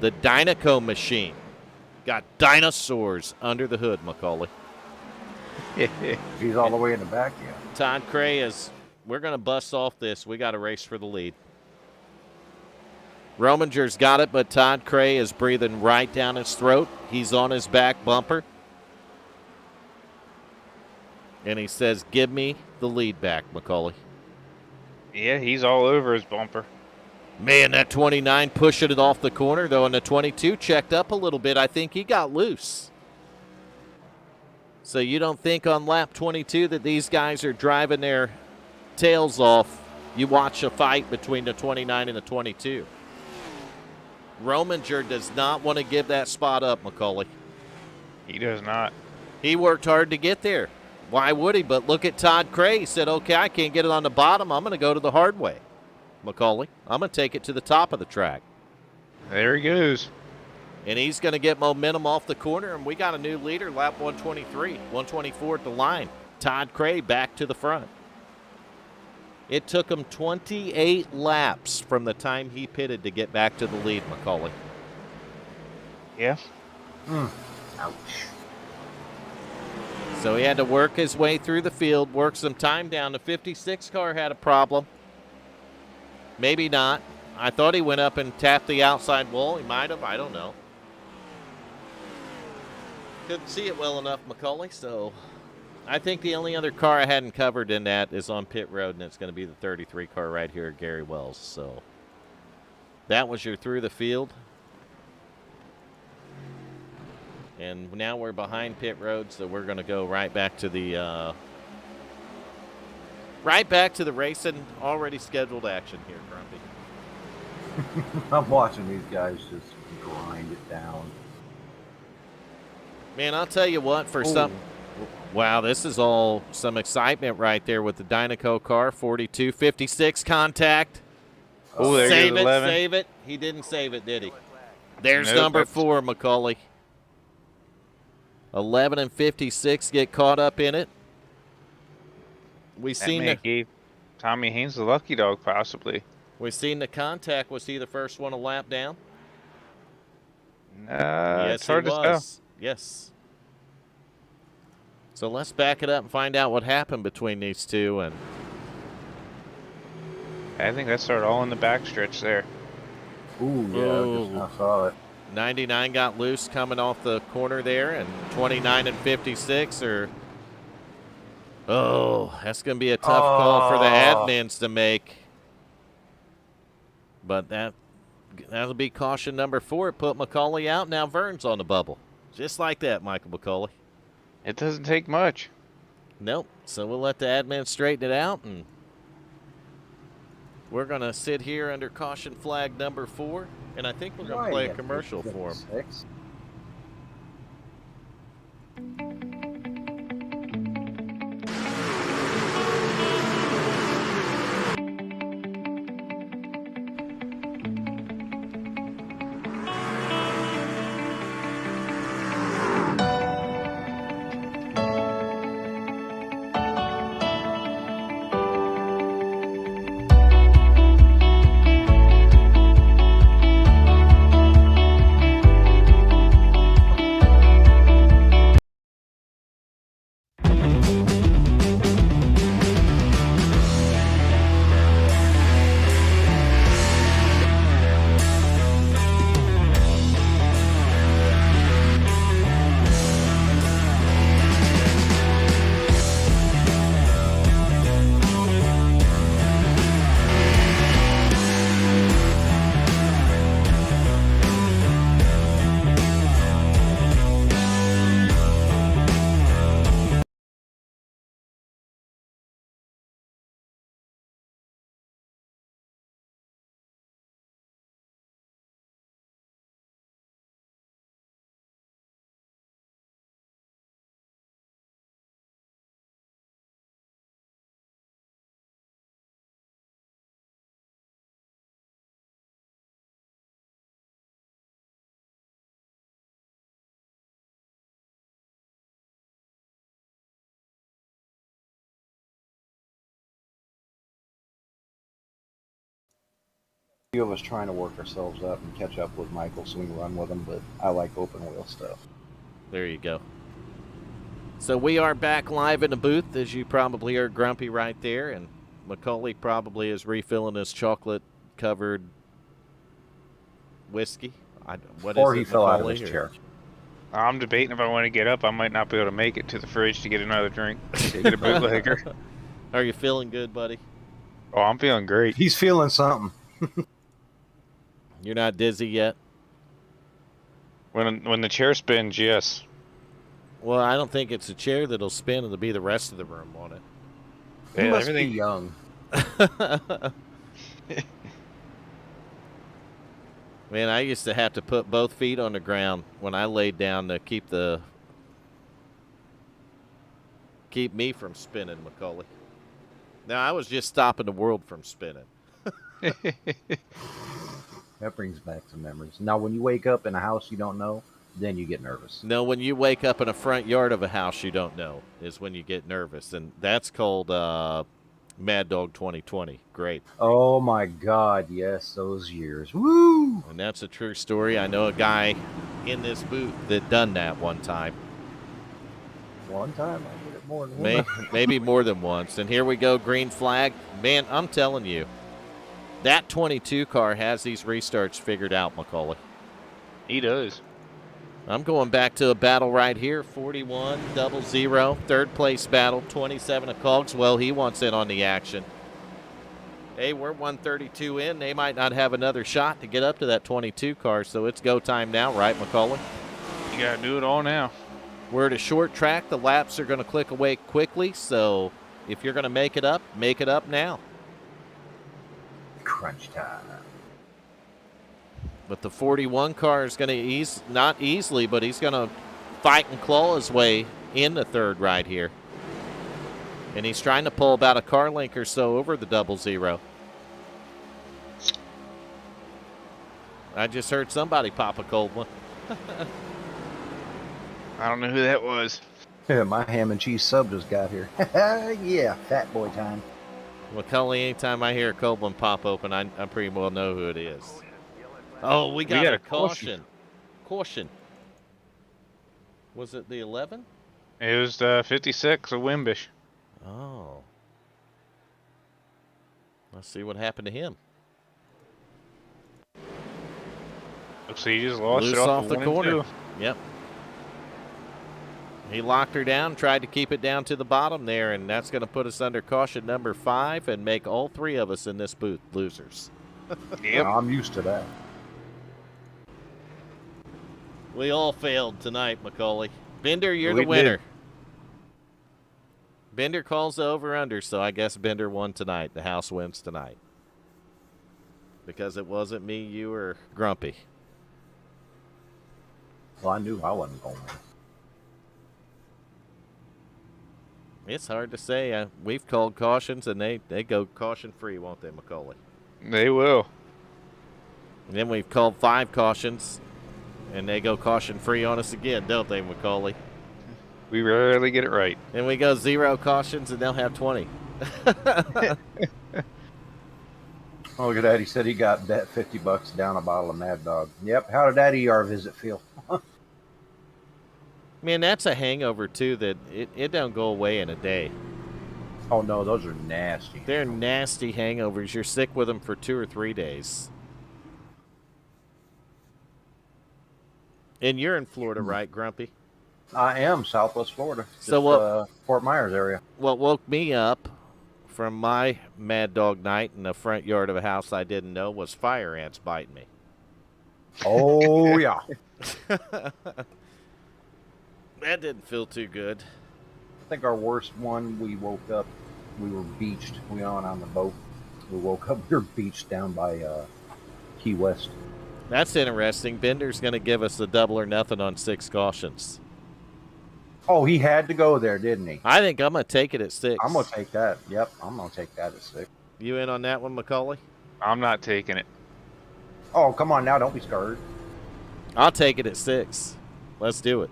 The Dynaco machine. Got dinosaurs under the hood, Macaulay. He's all the way in the back, yeah. Todd Cray is, we're going to bust off this. We got a race for the lead. Rominger's got it, but Todd Cray is breathing right down his throat. He's on his back bumper. And he says, give me the lead back, Macaulay. Yeah, he's all over his bumper. Man, that 29 pushing it off the corner, though, and the 22 checked up a little bit. I think he got loose. So you don't think on lap 22 that these guys are driving their tails off? You watch a fight between the 29 and the 22. Rominger does not want to give that spot up, Macaulay. He does not. He worked hard to get there. Why would he? But look at Todd Cray. He said, okay, I can't get it on the bottom. I'm going to go to the hard way, Macaulay. I'm going to take it to the top of the track. There he goes. And he's going to get momentum off the corner, and we got a new leader, lap 123, 124 at the line. Todd Cray back to the front. It took him 28 laps from the time he pitted to get back to the lead, Macaulay. Yeah. Ouch. So he had to work his way through the field, work some time down. The 56 car had a problem. Maybe not. I thought he went up and tapped the outside wall. He might have. I don't know. Couldn't see it well enough, Macaulay, so I think the only other car I hadn't covered in that is on pit road, and it's going to be the 33 car right here at Gary Wells. So that was your through the field. And now we're behind pit road, so we're going to go right back to the racing, already scheduled action here, Grumpy. I'm watching these guys just grind it down. Man, I'll tell you what, for some... Wow, this is all some excitement right there with the Dynaco car. 42, 56 contact. Oh, there Save goes it, 11. save it. He didn't save it, did he? There's Nope, number that's- 4, Macaulay. 11 and 56 get caught up in it. We That seen man gave Tommy Haynes the lucky dog, possibly. the contact. Was he the first one a lap down? It's Yes, hard he to tell. was. Yes. So let's back it up and find out what happened between these two. And I think that started all in the backstretch there. Ooh, yeah, Ooh. I saw it. 99 got loose coming off the corner there, and 29 and 56 are... Oh, that's going to be a tough call for the admins to make. But that'll be caution number 4. Put Macaulay out. Now Vern's on the bubble. Just like that, Michael Macaulay. It doesn't take much. Nope. So we'll let the admin straighten it out, and we're going to sit here under caution flag number 4, and I think we're going to play a commercial for him. 56. Few of us trying to work ourselves up and catch up with Michael so we can run with him, but I like open wheel stuff. There you go. So we are back live in the booth, as you probably heard Grumpy right there, and Macaulay probably is refilling his chocolate-covered whiskey. Or he fell out of his chair. I'm debating if I want to get up. I might not be able to make it to the fridge to get another drink. Get a bootlegger. Are you feeling good, buddy? Oh, I'm feeling great. He's feeling something. You're not dizzy yet? When the chair spins, yes. Well, I don't think it's a chair that'll spin. It'll be the rest of the room on it. You Yeah, must everything. be young. Man, I used to have to put both feet on the ground when I laid down to keep me from spinning, Macaulay. Now, I was just stopping the world from spinning. That brings back some memories. Now, when you wake up in a house you don't know, then you get nervous. No, when you wake up in a front yard of a house you don't know is when you get nervous. And that's called Mad Dog 2020. Great. Oh my God, yes, those years. Woo! And that's a true story. I know a guy in this booth that done that one time. One time I did it more than one. Maybe more than once. And here we go, green flag. Man, I'm telling you, that 22 car has these restarts figured out, Macaulay. He does. I'm going back to a battle right here. 41, 00, third place battle, 27 of Cogswell. He wants in on the action. Hey, we're 132 in. They might not have another shot to get up to that 22 car, so it's go time now, right, Macaulay? You got to do it all now. We're at a short track. The laps are going to click away quickly, so if you're going to make it up now. Crunch time. But the 41 car is going to not easily, but he's going to fight and claw his way in the third right here. And he's trying to pull about a car length or so over the 00. I just heard somebody pop a cold one. I don't know who that was. Yeah, my ham and cheese sub just got here. Yeah, fat boy time. Macaulay, anytime I hear a cold one pop open, I pretty well know who it is. Oh, we got a caution. Caution. Was it the 11? It was 56 of Wimbish. Oh. Let's see what happened to him. Looks like he just lost Loose it off the one and corner. two. Yep. He locked her down, tried to keep it down to the bottom there, and that's going to put us under caution number 5 and make all 3 of us in this booth losers. Yep. I'm used to that. We all failed tonight, Macaulay. Bender, you're We the winner. did. Bender calls the over-under, so I guess Bender won tonight. The house wins tonight. Because it wasn't me, you, or Grumpy. Well, I knew I wasn't going. It's hard to say. We've called cautions, and they go caution-free, won't they, Macaulay? They will. And then we've called 5 cautions, and they go caution-free on us again, don't they, Macaulay? We rarely get it right. And we go 0 cautions, and they'll have 20. Oh, look at that. He said he got bet $50 down a bottle of Mad Dog. Yep. How did that ER visit feel? Man, that's a hangover, too, that it don't go away in a day. Oh, no, those are nasty. They're nasty hangovers. You're sick with them for 2 or 3 days. And you're in Florida, right, Grumpy? I am Southwest Florida. So what? Fort Myers area. What woke me up from my Mad Dog night in the front yard of a house I didn't know was fire ants biting me. Oh, yeah. That didn't feel too good. I think our worst one, we woke up, we were beached. We went on the boat. We woke up, we were beached down by Key West. That's interesting. Bender's going to give us a double or nothing on 6 cautions. Oh, he had to go there, didn't he? I think I'm going to take it at 6. I'm going to take that. Yep, I'm going to take that at 6. You in on that one, Macaulay? I'm not taking it. Oh, come on now. Don't be scared. I'll take it at 6. Let's do it.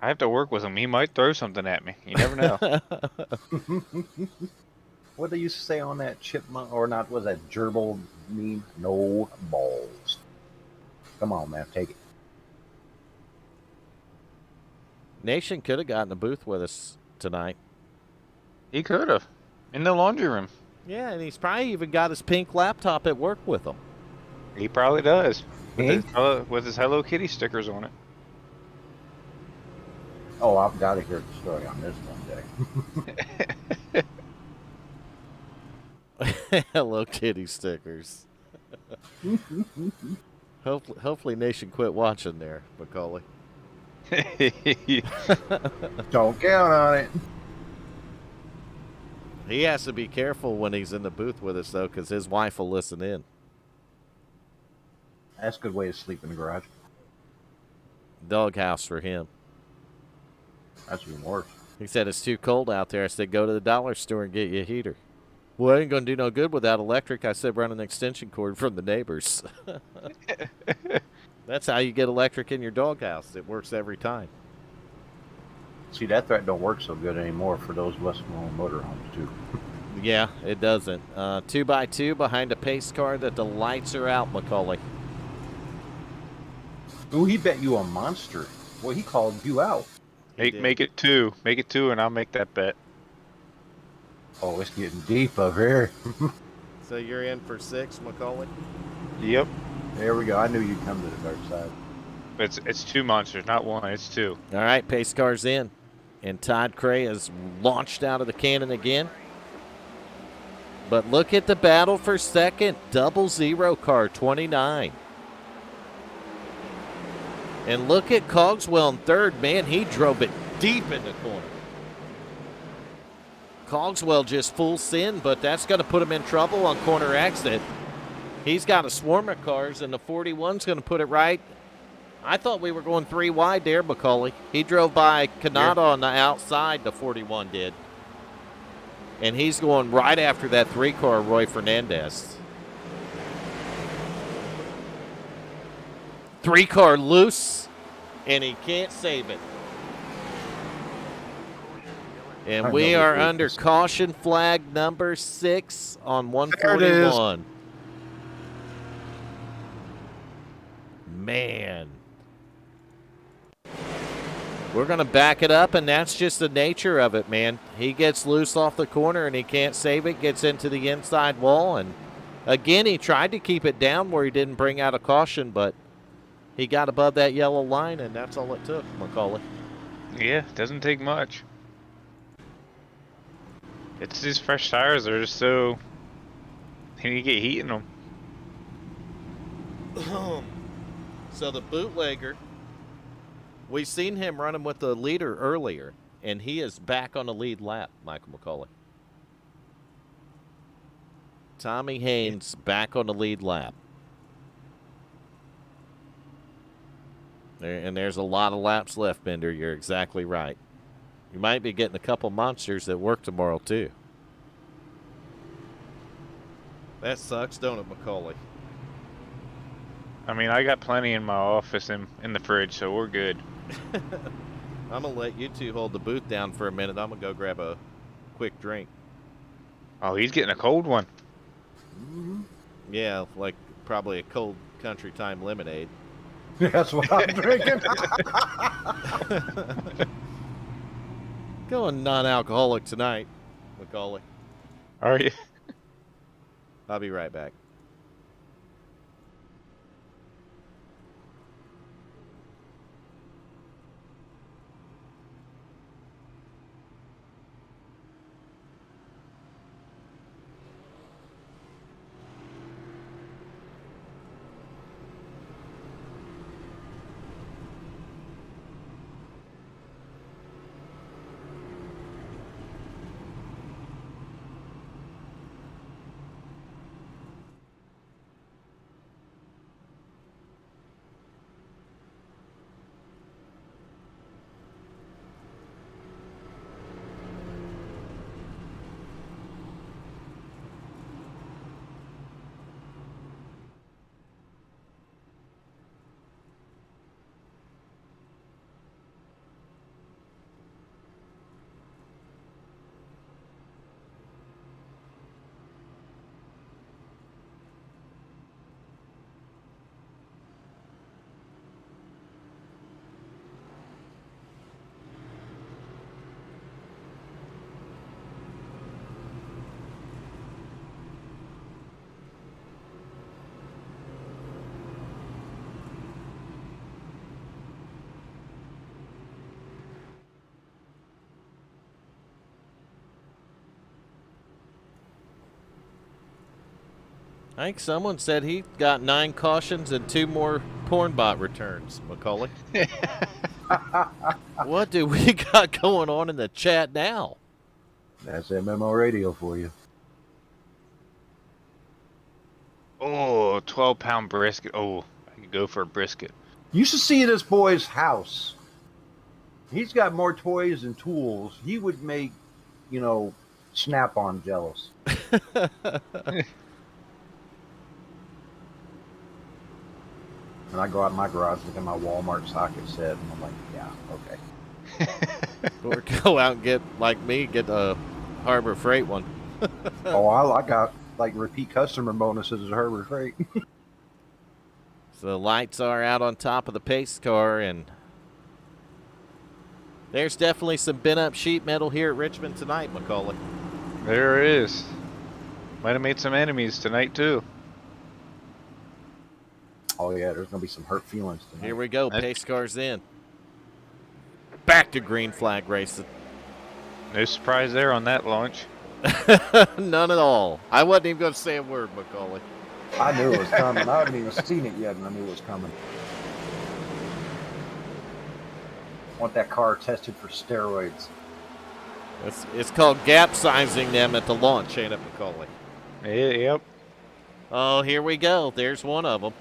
I have to work with him. He might throw something at me. You never know. What they used to say on that chipmunk, or not, was that gerbil meme? No balls. Come on, man. Take it. Nation could have gotten a booth with us tonight. He could have. In the laundry room. Yeah, and he's probably even got his pink laptop at work with him. He probably does. Pink? With his Hello Kitty stickers on it. Oh, I've got to hear the story on this one day. Hello Kitty stickers. Hopefully Nation quit watching there, Macaulay. Don't count on it. He has to be careful when he's in the booth with us, though, because his wife will listen in. That's a good way to sleep in the garage. Doghouse for him. That's even worse. He said it's too cold out there. I said, go to the dollar store and get you a heater. Well, it ain't going to do no good without electric. I said, run an extension cord from the neighbors. That's how you get electric in your doghouse. It works every time. See, that threat don't work so good anymore for those of us who own motorhomes, too. Yeah, it doesn't. 2x2 behind a pace car that the lights are out, Macaulay. Ooh, he bet you a monster. Well, he called you out. Make it 2. Make it 2, and I'll make that bet. Oh, it's getting deep up here. So you're in for 6, Macaulay? Yep. There we go. I knew you'd come to the dark side. But it's 2 monsters, not 1. It's 2. All right, pace car's in. And Todd Cray is launched out of the cannon again. But look at the battle for second. 00 car, 29. And look at Cogswell in third. Man, he drove it deep in the corner. Cogswell just full sin, but that's going to put him in trouble on corner exit. He's got a swarm of cars, and the 41's going to put it right. I thought we were going 3 wide there, Macaulay. He drove by Kanata on the outside, the 41 did. And he's going right after that 3-car, Roy Fernandez. 3-car loose, and he can't save it. And we are under caution flag number 6 on 141. Man. We're going to back it up, and that's just the nature of it, man. He gets loose off the corner, and he can't save it, gets into the inside wall. And, again, he tried to keep it down where he didn't bring out a caution, but he got above that yellow line, and that's all it took, Macaulay. Yeah, doesn't take much. It's these fresh tires. They're just so... You get heat in them. So the bootlegger, we seen him running with the leader earlier, and he is back on the lead lap, Michael McCauley. Tommy Haynes back on the lead lap. And there's a lot of laps left, Bender. You're exactly right. You might be getting a couple monsters at work tomorrow, too. That sucks, don't it, Macaulay? I mean, I got plenty in my office and in the fridge, so we're good. I'm going to let you two hold the booth down for a minute. I'm going to go grab a quick drink. Oh, he's getting a cold one. Yeah, like probably a cold country time lemonade. That's what I'm drinking. Going non-alcoholic tonight, Macaulay. Are you? I'll be right back. I think someone said he got 9 cautions and 2 more porn bot returns, Macaulay. What do we got going on in the chat now? That's MMO radio for you. Oh, 12-pound brisket. Oh, I could go for a brisket. You should see this boy's house. He's got more toys and tools. He would make, Snap-on jealous. And I go out in my garage, look at my Walmart socket set, and I'm like, yeah, okay. Or go out and get a Harbor Freight one. Oh, I got repeat customer bonuses at Harbor Freight. So the lights are out on top of the pace car, and there's definitely some bent-up sheet metal here at Richmond tonight, Macaulay. There it is. Might have made some enemies tonight, too. Oh, yeah, there's going to be some hurt feelings tonight. Here we go. Pace car's in. Back to green flag racing. No surprise there on that launch. None at all. I wasn't even going to say a word, Macaulay. I knew it was coming. I hadn't even seen it yet, and I knew it was coming. Want that car tested for steroids. It's called gap sizing them at the launch, ain't it, Macaulay? Yep. Oh, here we go. There's one of them.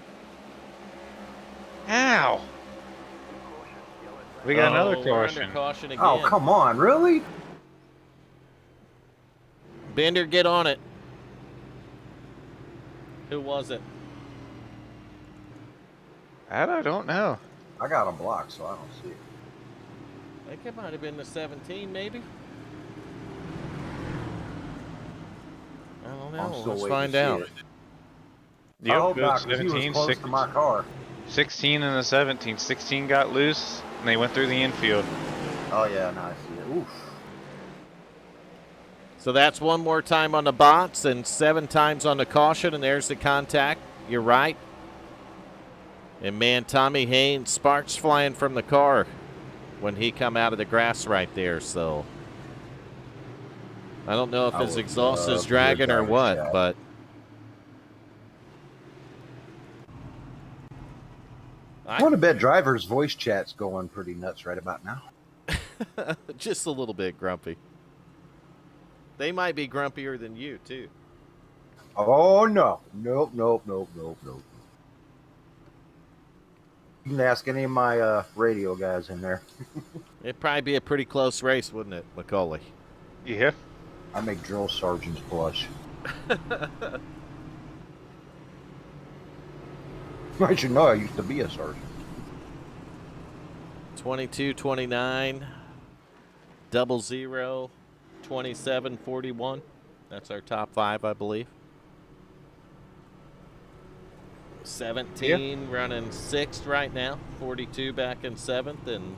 Ow! We got another we're caution. under caution again. Oh, come on, really? Bender, get on it. Who was it? That I don't know. I got them blocked, so I don't see it. I think it might have been the 17, maybe. I don't I'm know. still Let's waiting find to see out. it. Yep, I hope good. not, 'cause he was 17, close to my car. 16 and the 17. 16 got loose, and they went through the infield. Oh, yeah, now I see it. Oof. So that's one more time on the bots and 7 times on the caution, and there's the contact. You're right. And, man, Tommy Haynes, sparks flying from the car when he come out of the grass right there. So I don't know if his exhaust is dragging or what, but I want to bet driver's voice chat's going pretty nuts right about now. just a little bit grumpy. They might be grumpier than you, too. Oh, no. Nope. You can ask any of my radio guys in there. It'd probably be a pretty close race, wouldn't it, Macaulay? Yeah. I make drill sergeants blush. I should know I used to be a sergeant. 22, 29, 00, 27, 41. That's our top 5, I believe. 17 running 6th right now. 42 back in 7th. And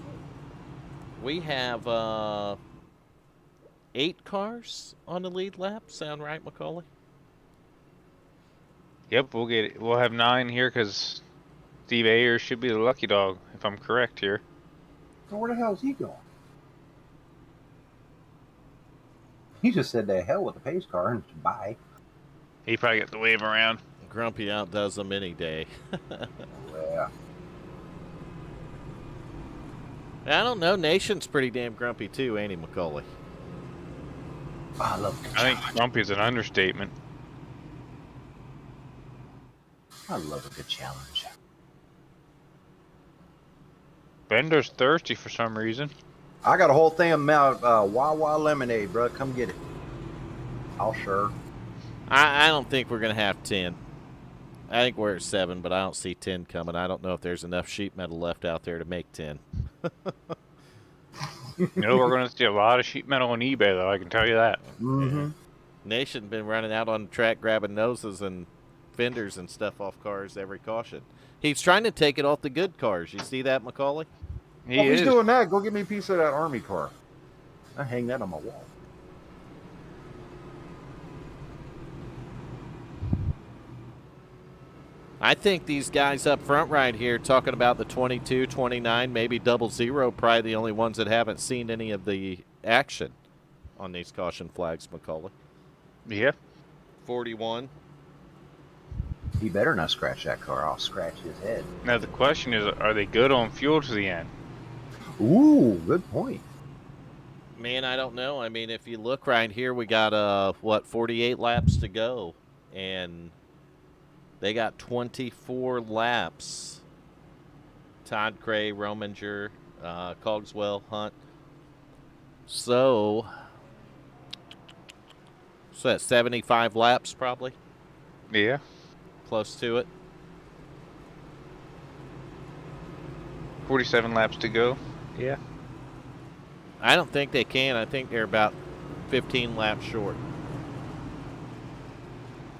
we have 8 cars on the lead lap. Sound right, Macaulay? Yep, we'll get it. We'll have 9 here because Steve Ayers should be the lucky dog, if I'm correct here. So where the hell is he going? He just said to hell with the pace car and bye. He probably got the wave around. Grumpy outdoes them any day. Yeah. I don't know. Nation's pretty damn grumpy too, ain't he, Macaulay? I love the I think grumpy is an understatement. I love a good challenge. Bender's thirsty for some reason. I got a whole thing of Wawa lemonade, bro. Come get it. I'll sure. I don't think we're going to have 10. I think we're at 7, but I don't see 10 coming. I don't know if there's enough sheet metal left out there to make 10. No, we're going to see a lot of sheet metal on eBay, though. I can tell you that. Mm-hmm. Nation been running out on the track grabbing noses and fenders and stuff off cars every caution. He's trying to take it off the good cars. You see that, Macaulay? He Well, if is. he's doing that, go get me a piece of that Army car. I hang that on my wall. I think these guys up front right here talking about the 22, 29, maybe 00, probably the only ones that haven't seen any of the action on these caution flags, Macaulay. Yeah. 41. He better not scratch that car. I'll scratch his head. Now the question is, are they good on fuel to the end? Ooh, good point. Man, I don't know. I mean, if you look right here, we got 48 laps to go, and they got 24 laps. Todd Gray, Rominger, Cogswell, Hunt. So that's 75 laps probably. Yeah. Close to it. 47 laps to go. Yeah. I don't think they can. I think they're about 15 laps short.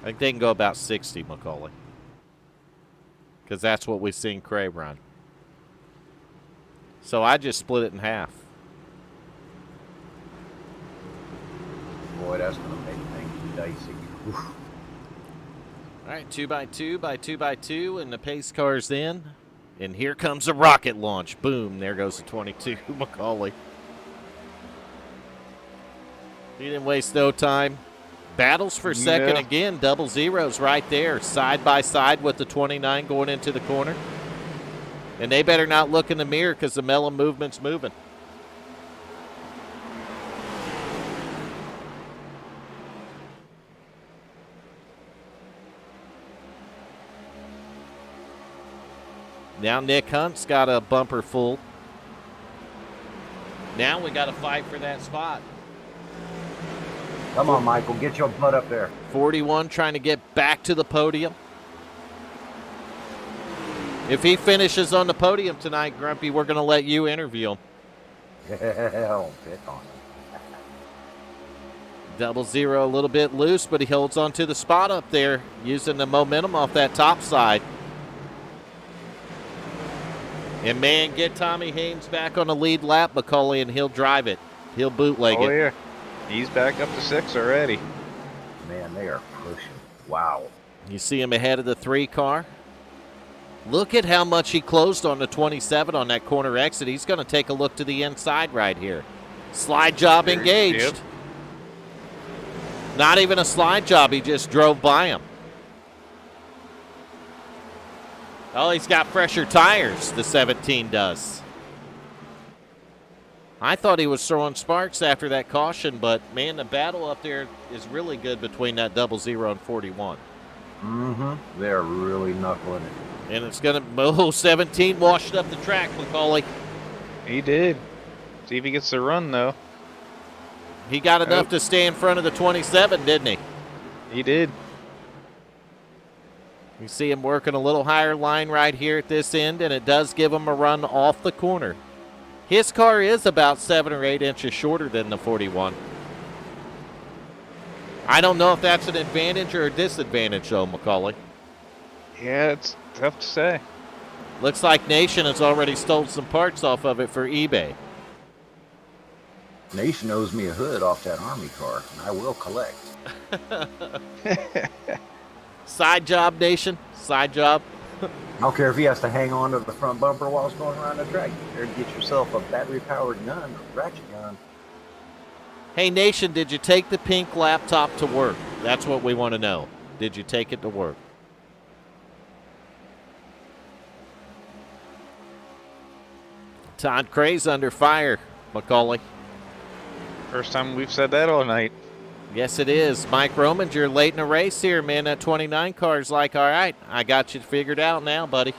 I think they can go about 60, Macaulay. Because that's what we've seen Cray run. So I just split it in half. Boy, that's going to make things dicey. Oof. All right, 2x2 by 2x2, and the pace car's in. And here comes a rocket launch. Boom, there goes the 22, Macaulay. He didn't waste no time. Battles for second again. Double zeros right there. Side by side with the 29 going into the corner. And they better not look in the mirror because the melon movement's moving. Now Nick Hunt's got a bumper full. Now we got to fight for that spot. Come on, Michael, get your butt up there. 41 trying to get back to the podium. If he finishes on the podium tonight, Grumpy, we're going to let you interview him. Hell, pick on him. Double zero a little bit loose, but he holds on to the spot up there, using the momentum off that top side. And, man, get Tommy Haynes back on the lead lap, Macaulay, and he'll drive it. He'll bootleg it. Oh, yeah. He's back up to 6 already. Man, they are pushing. Wow. You see him ahead of the 3 car. Look at how much he closed on the 27 on that corner exit. He's going to take a look to the inside right here. Slide job engaged. Yep. Not even a slide job. He just drove by him. Oh, he's got fresher tires, the 17 does. I thought he was throwing sparks after that caution, but, man, the battle up there is really good between that double zero and 41. Mm-hmm. They're really knuckling it. And it's going to, Moho 17 washed up the track, Macaulay. He did. See if he gets the run, though. He got enough to stay in front of the 27, didn't he? He did. You see him working a little higher line right here at this end, and it does give him a run off the corner. His car is about 7 or 8 inches shorter than the 41. I don't know if that's an advantage or a disadvantage, though, Macaulay. Yeah, it's tough to say. Looks like Nation has already stole some parts off of it for eBay. Nation owes me a hood off that Army car, and I will collect. Side job, Nation. Side job. I don't care if he has to hang on to the front bumper while it's going around the track. You better get yourself a battery-powered gun, a ratchet gun. Hey, Nation, did you take the pink laptop to work? That's what we want to know. Did you take it to work? Todd Cray's under fire, Macaulay. First time we've said that all night. Yes, it is. Mike Rominger late in the race here, man. That 29 car's like, all right, I got you figured out now, buddy.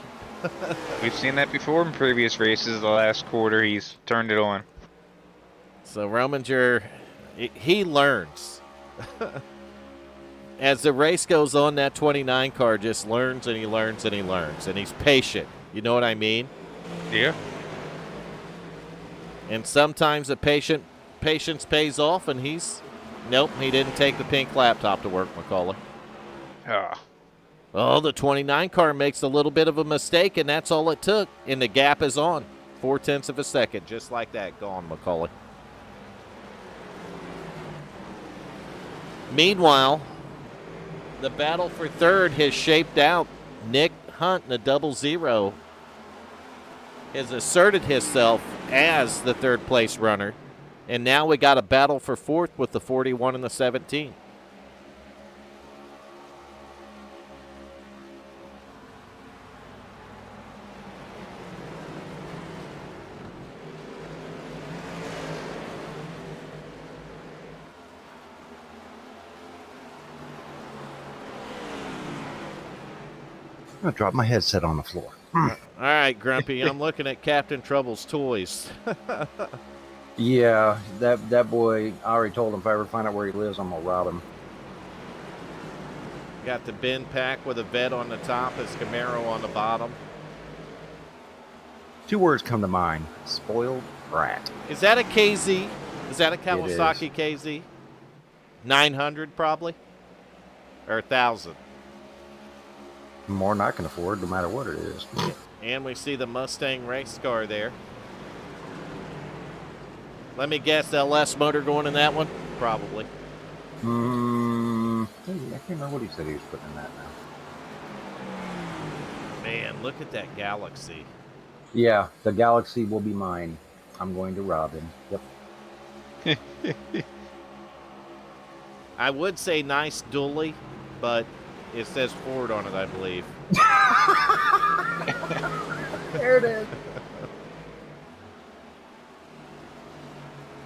We've seen that before in previous races. The last quarter, he's turned it on. So Rominger, he learns. As the race goes on, that 29 car just learns and he learns and he learns. And he's patient. You know what I mean? Yeah. And sometimes the patience pays off, and he's... Nope, he didn't take the pink laptop to work, Macaulay. Ah. Oh, the 29 car makes a little bit of a mistake, and that's all it took. And the gap is on. 0.4 of a second, just like that. Gone, Macaulay. Meanwhile, the battle for third has shaped out. Nick Hunt in the double zero has asserted himself as the third place runner. And now we got a battle for fourth with the 41 and the 17. I'm gonna drop my headset on the floor. All right, Grumpy, I'm looking at Captain Trouble's toys. Yeah, that boy. I already told him if I ever find out where he lives, I'm gonna rob him. Got the bin pack with a vet on the top, his Camaro on the bottom. 2 words come to mind: spoiled brat. Is that a KZ? Is that a Kawasaki KZ? 900 probably? Or 1,000? More than I can afford, no matter what it is. And we see the Mustang race car there. Let me guess, LS motor going in that one? Probably. I can't remember what he said he was putting in that now. Man, look at that Galaxy. Yeah, the Galaxy will be mine. I'm going to rob him. Yep. I would say nice dually, but it says Ford on it, I believe. There it is.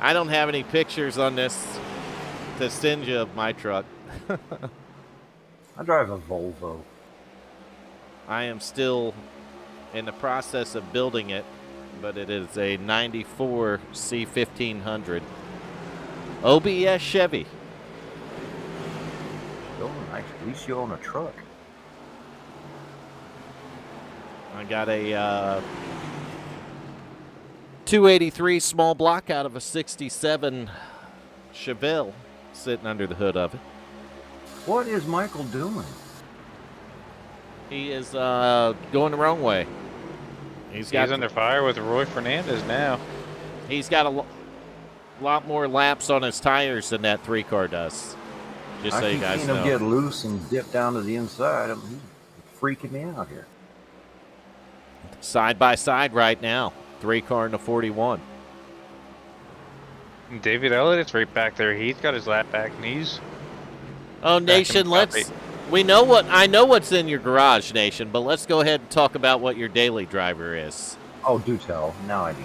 I don't have any pictures on this to send you of my truck. I drive a Volvo. I am still in the process of building it, but it is a 94 C1500. OBS Chevy. Oh, nice. At least you own a truck. I got a 283 small block out of a 67 Chevelle sitting under the hood of it. What is Michael doing? He is going the wrong way. He's under fire with Roy Fernandez now. He's got a lot more laps on his tires than that 3-car does. Just so you guys I keep know. seeing him get loose and dip down to the inside. He's freaking me out here. Side by side right now. 3-car and a 41. David Elliott's right back there. He's got his lap back knees. Oh, Nation, I know what's in your garage, Nation, but let's go ahead and talk about what your daily driver is. Oh, do tell. Now I do.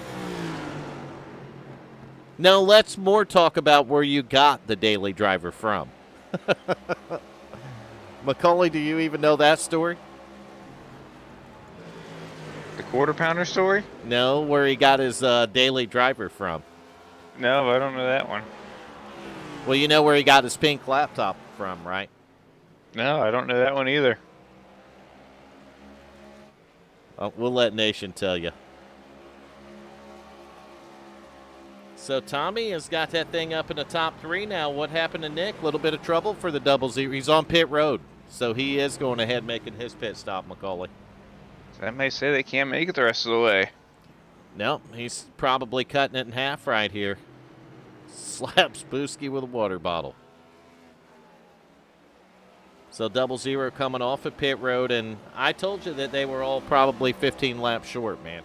No, let's more talk about where you got the daily driver from. Macaulay, do you even know that story? The quarter pounder story? No, where he got his daily driver from. No, I don't know that one. Well, you know where he got his pink laptop from, right? No, I don't know that one either. We'll let Nation tell you. So Tommy has got that thing up in the top 3 now. What happened to Nick? A little bit of trouble for the 00. He's on pit road, so he is going ahead making his pit stop, Macaulay. That may say they can't make it the rest of the way. No, he's probably cutting it in half right here. Slaps Booski with a water bottle. So 00 coming off of pit road, and I told you that they were all probably 15 laps short, man.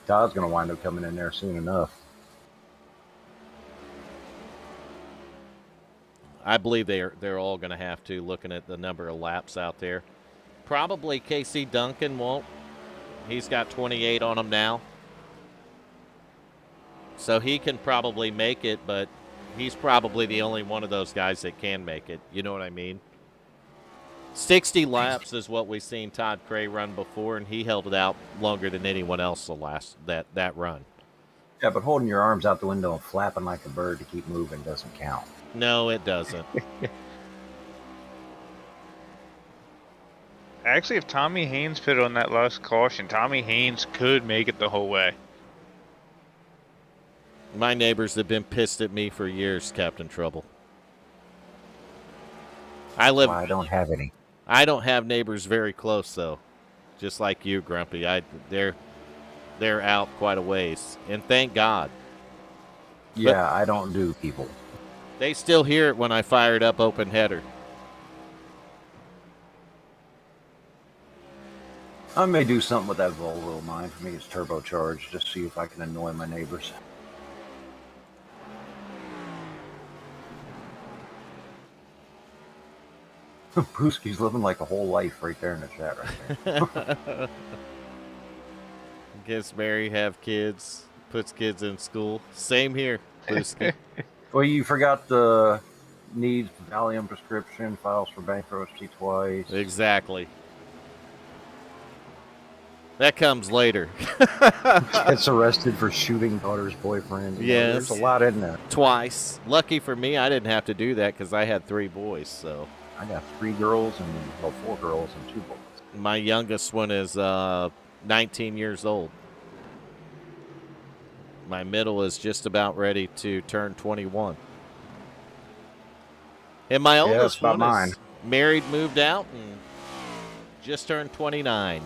Todd's going to wind up coming in there soon enough. I believe they're all going to have to, looking at the number of laps out there. Probably Casey Duncan won't. He's got 28 on him now. So he can probably make it, but he's probably the only one of those guys that can make it. You know what I mean? 60 laps is what we've seen Todd Cray run before, and he held it out longer than anyone else the last that run. Yeah, but holding your arms out the window and flapping like a bird to keep moving doesn't count. No, it doesn't. Actually, if Tommy Haynes put on that last caution, Tommy Haynes could make it the whole way. My neighbors have been pissed at me for years, Captain Trouble. I don't have any. I don't have neighbors very close, though. Just like you, Grumpy. They're out quite a ways, and thank God. Yeah, I don't do people. They still hear it when I fire it up open header. I may do something with that Volvo of mine. For me, it's turbocharged. Just see if I can annoy my neighbors. Brewski's living like a whole life right there in the chat right there. Gets married, have kids, puts kids in school. Same here, Brewski. Well, you forgot the needs Valium prescription, files for bankruptcy twice. Exactly. That comes later. Gets arrested for shooting daughter's boyfriend. You know, Yes. there's a lot in there. Twice. Lucky for me, I didn't have to do that because I had 3 boys. So I got 3 girls and 4 girls and 2 boys. my youngest one is 19 years old. My middle is just about ready to turn 21. And my oldest that's about one mine. is married, moved out, and just turned 29.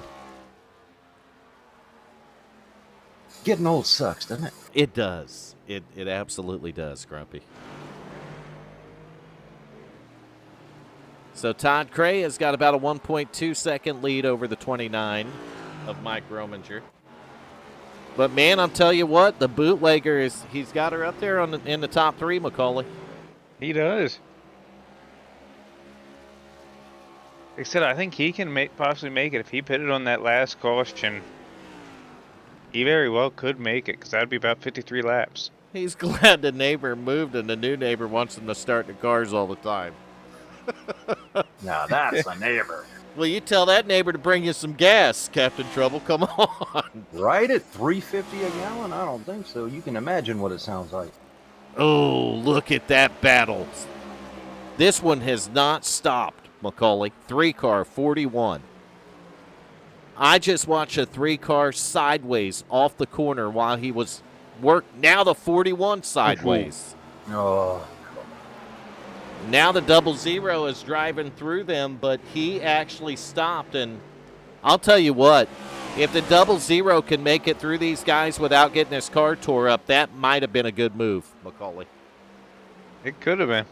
Getting old sucks, doesn't it? It does. It absolutely does, Grumpy. So Todd Cray has got about a 1.2 second lead over the 29 of Mike Rominger. But man, I'll tell you what, the bootlegger he's got her up there in the top 3, Macaulay. He does. Like I said, I think he can possibly make it if he pitted on that last caution. He very well could make it because that would be about 53 laps. He's glad the neighbor moved and the new neighbor wants him to start the cars all the time. Now that's a neighbor. Well, you tell that neighbor to bring you some gas, Captain Trouble. Come on. Right at $3.50 a gallon? I don't think so. You can imagine what it sounds like. Oh, look at that battle. This one has not stopped, Macaulay. 3-car, 41. I just watched a 3-car sideways off the corner while he was now the 41 sideways. Oh, Now the 00 is driving through them, but he actually stopped. And I'll tell you what, if the 00 can make it through these guys without getting his car tore up, that might have been a good move, Macaulay. It could have been.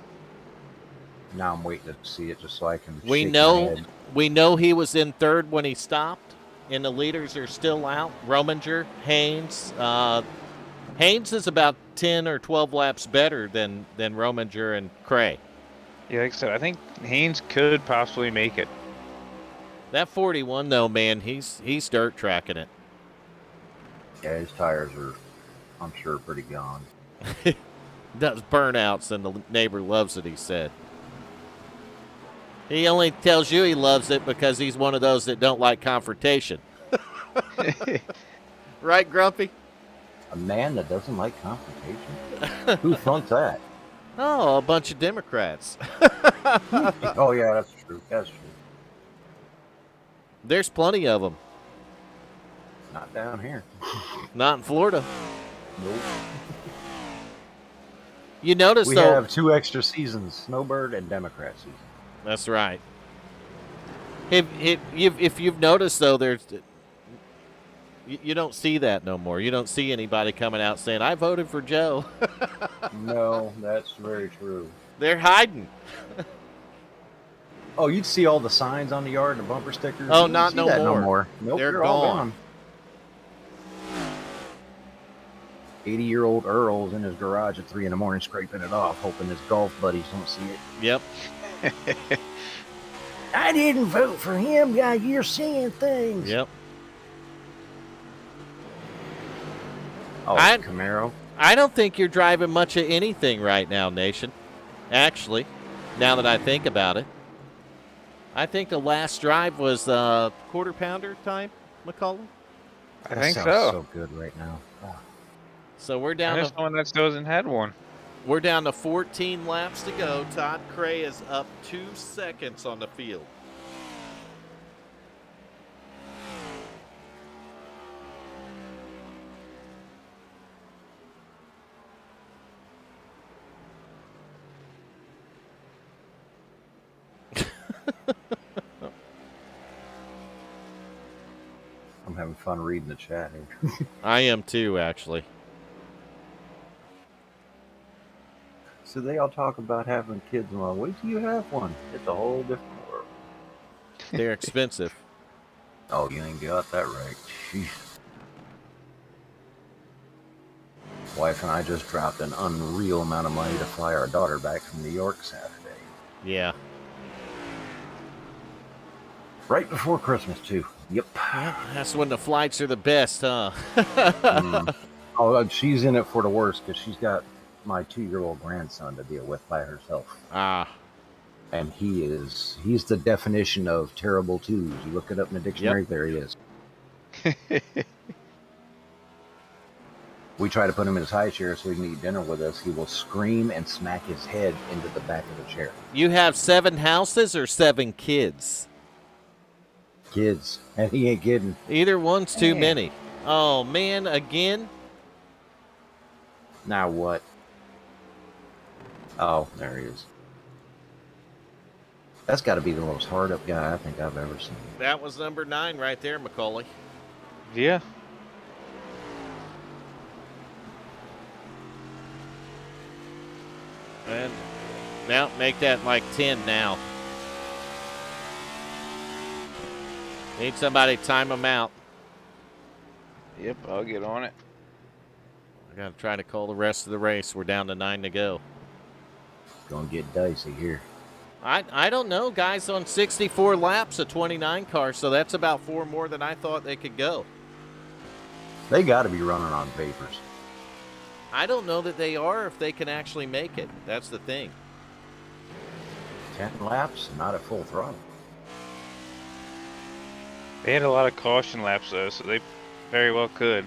now I'm waiting to see it just so I can. We shake my know head. we know he was in 3rd when he stopped, and the leaders are still out. Rominger, Haynes. Haynes is about 10 or 12 laps better than Rominger and Cray. Yeah, like I said, I think Haynes could possibly make it. That 41, though, man, he's dirt tracking it. Yeah, his tires are, I'm sure, pretty gone. Does burnouts, and the neighbor loves it, he said. He only tells you he loves it because he's one of those that don't like confrontation. Right, Grumpy? A man that doesn't like confrontation? Who fronts that? Oh, a bunch of Democrats. Oh, yeah, that's true. That's true. There's plenty of them. Not down here. Not in Florida. Nope. You notice, We though. have 2 extra seasons, Snowbird and Democrat season. That's right. If you've noticed, though, you don't see that no more. You don't see anybody coming out saying, I voted for Joe. No, that's very true. They're hiding. Oh, you'd see all the signs on the yard and the bumper stickers. Oh, You not don't see no that more. No more. Nope, They're all gone. 80-year-old Earl's in his garage at 3 in the morning scraping it off, hoping his golf buddies don't see it. Yep. I didn't vote for him, guy. You're seeing things. Yep. Oh, I- Camaro. I don't think you're driving much of anything right now, Nation. Actually, now that I think about it. I think the last drive was quarter pounder time, McCullough. I That think sounds so. so good right now. Oh. So we're I down know someone that still hasn't had one. We're down to 14 laps to go. Todd Cray is up 2 seconds on the field. I'm having fun reading the chat here. I am too, actually. So they all talk about having kids. And all. Wait till you have one. It's a whole different world. They're expensive. Oh, you ain't got that right. Jeez. Wife and I just dropped an unreal amount of money to fly our daughter back from New York Saturday. Yeah. Right before Christmas, too. Yep. That's when the flights are the best, huh? Oh, she's in it for the worst because she's got my 2-year-old grandson to deal with by herself. Ah, And he's the definition of terrible twos. You look it up in the dictionary, there he is. We try to put him in his high chair so he can eat dinner with us. He will scream and smack his head into the back of the chair. you have 7 houses or 7 kids? Kids. And he ain't kidding. Either one's too many. Oh, man, again? Now what? Oh, there he is. That's got to be the most hard-up guy I think I've ever seen. That was number 9 right there, Macaulay. Yeah. And now make that like 10 now. Need somebody to time them out. Yep, I'll get on it. I got to try to call the rest of the race. We're down to 9 to go. Gonna get dicey here. I don't know, guys, on 64 laps, a 29 car, so that's about 4 more than I thought they could go. They got to be running on vapors. I don't know that they are if they can actually make it. That's the thing. 10 laps, not at full throttle. They had a lot of caution laps, though, so they very well could.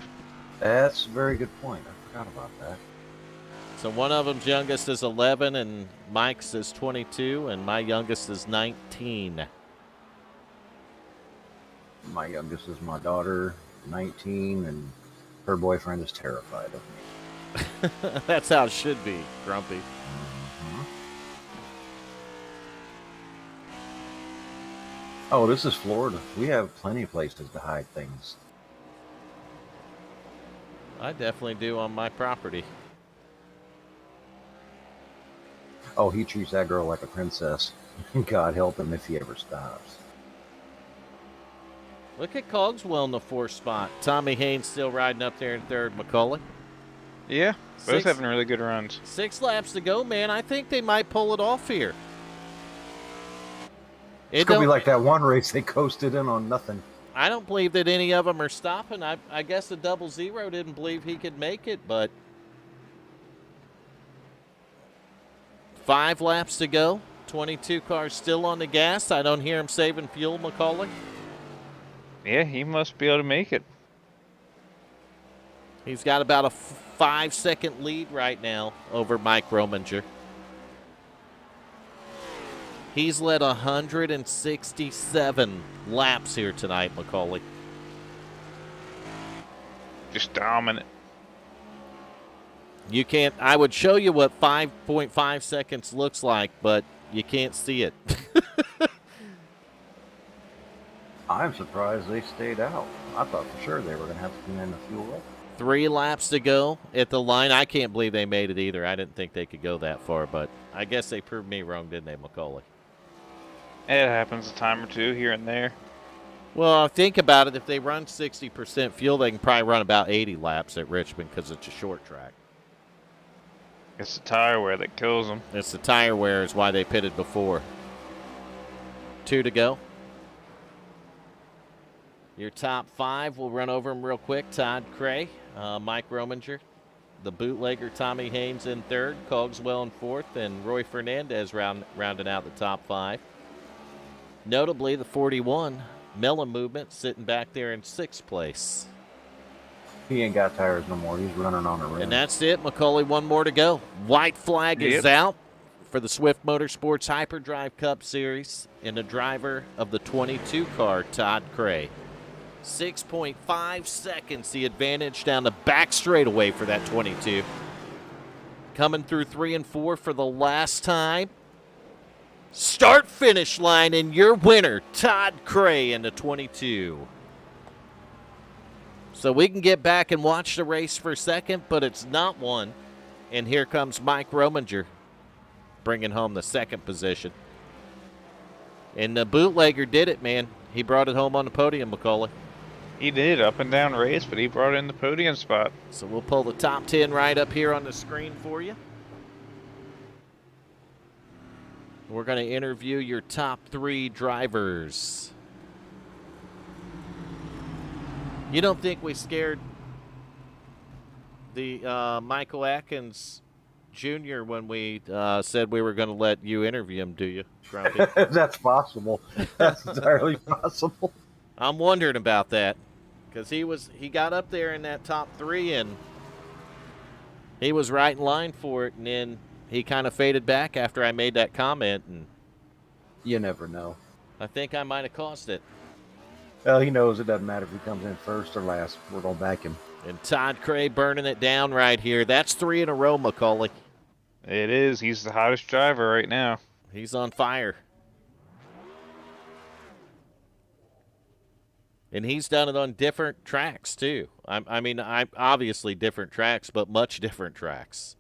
That's a very good point. I forgot about that. So one of them's youngest is 11, and Mike's is 22, and my youngest is 19. My youngest is my daughter, 19, and her boyfriend is terrified of me. That's how it should be, Grumpy. Oh, this is Florida. We have plenty of places to hide things. I definitely do on my property. Oh, he treats that girl like a princess. God help him if he ever stops. Look at Cogswell in the 4th spot. Tommy Haynes still riding up there in 3rd. Macaulay. Yeah, both having really good runs. 6 laps to go, man. I think they might pull it off here. It's going to be like that one race they coasted in on nothing. I don't believe that any of them are stopping. I guess the 00 didn't believe he could make it, but 5 laps to go. 22 cars still on the gas. I don't hear him saving fuel, Macaulay. Yeah, he must be able to make it. He's got about a 5-second lead right now over Mike Rominger. He's led 167 laps here tonight, Macaulay. Just dominant. You can't, I would show you what 5.5 seconds looks like, but you can't see it. I'm surprised they stayed out. I thought for sure they were going to have to come in to fuel up. 3 laps to go at the line. I can't believe they made it either. I didn't think they could go that far, but I guess they proved me wrong, didn't they, Macaulay? It happens a time or two here and there. Well, think about it. If they run 60% fuel, they can probably run about 80 laps at Richmond because it's a short track. It's the tire wear that kills them. It's the tire wear is why they pitted before. 2 to go. Your top 5, we'll run over them real quick. Todd Cray, Mike Rominger, the bootlegger Tommy Haynes in 3rd, Cogswell in 4th, and Roy Fernandez rounding out the top 5. Notably, the 41, Mellon Movement, sitting back there in 6th place. He ain't got tires no more. He's running on a rim. And that's it, Macaulay. 1 more to go. White flag is out for the Swift Motorsports Hyperdrive Cup Series and the driver of the 22 car, Todd Cray. 6.5 seconds, the advantage down the back straightaway for that 22. Coming through 3 and 4 for the last time. Start-finish line, and your winner, Todd Cray in the 22. So we can get back and watch the race for a second, but it's not one. And here comes Mike Rominger bringing home the 2nd position. And the bootlegger did it, man. He brought it home on the podium, Macaulay. He did, up and down race, but he brought in the podium spot. So we'll pull the top 10 right up here on the screen for you. We're going to interview your top 3 drivers. You don't think we scared the Michael Atkins Jr. when we said we were going to let you interview him, do you, Grumpy? That's possible. That's entirely possible. I'm wondering about that because he got up there in that top 3 and he was right in line for it, and then he kind of faded back after I made that comment, and You never know. I think I might have caused it. Well, he knows it doesn't matter if he comes in first or last. We're going to back him. And Todd Cray burning it down right here. That's 3 in a row, Macaulay. It is. He's the hottest driver right now. He's on fire. And he's done it on different tracks, too. I mean, obviously different tracks, but much different tracks.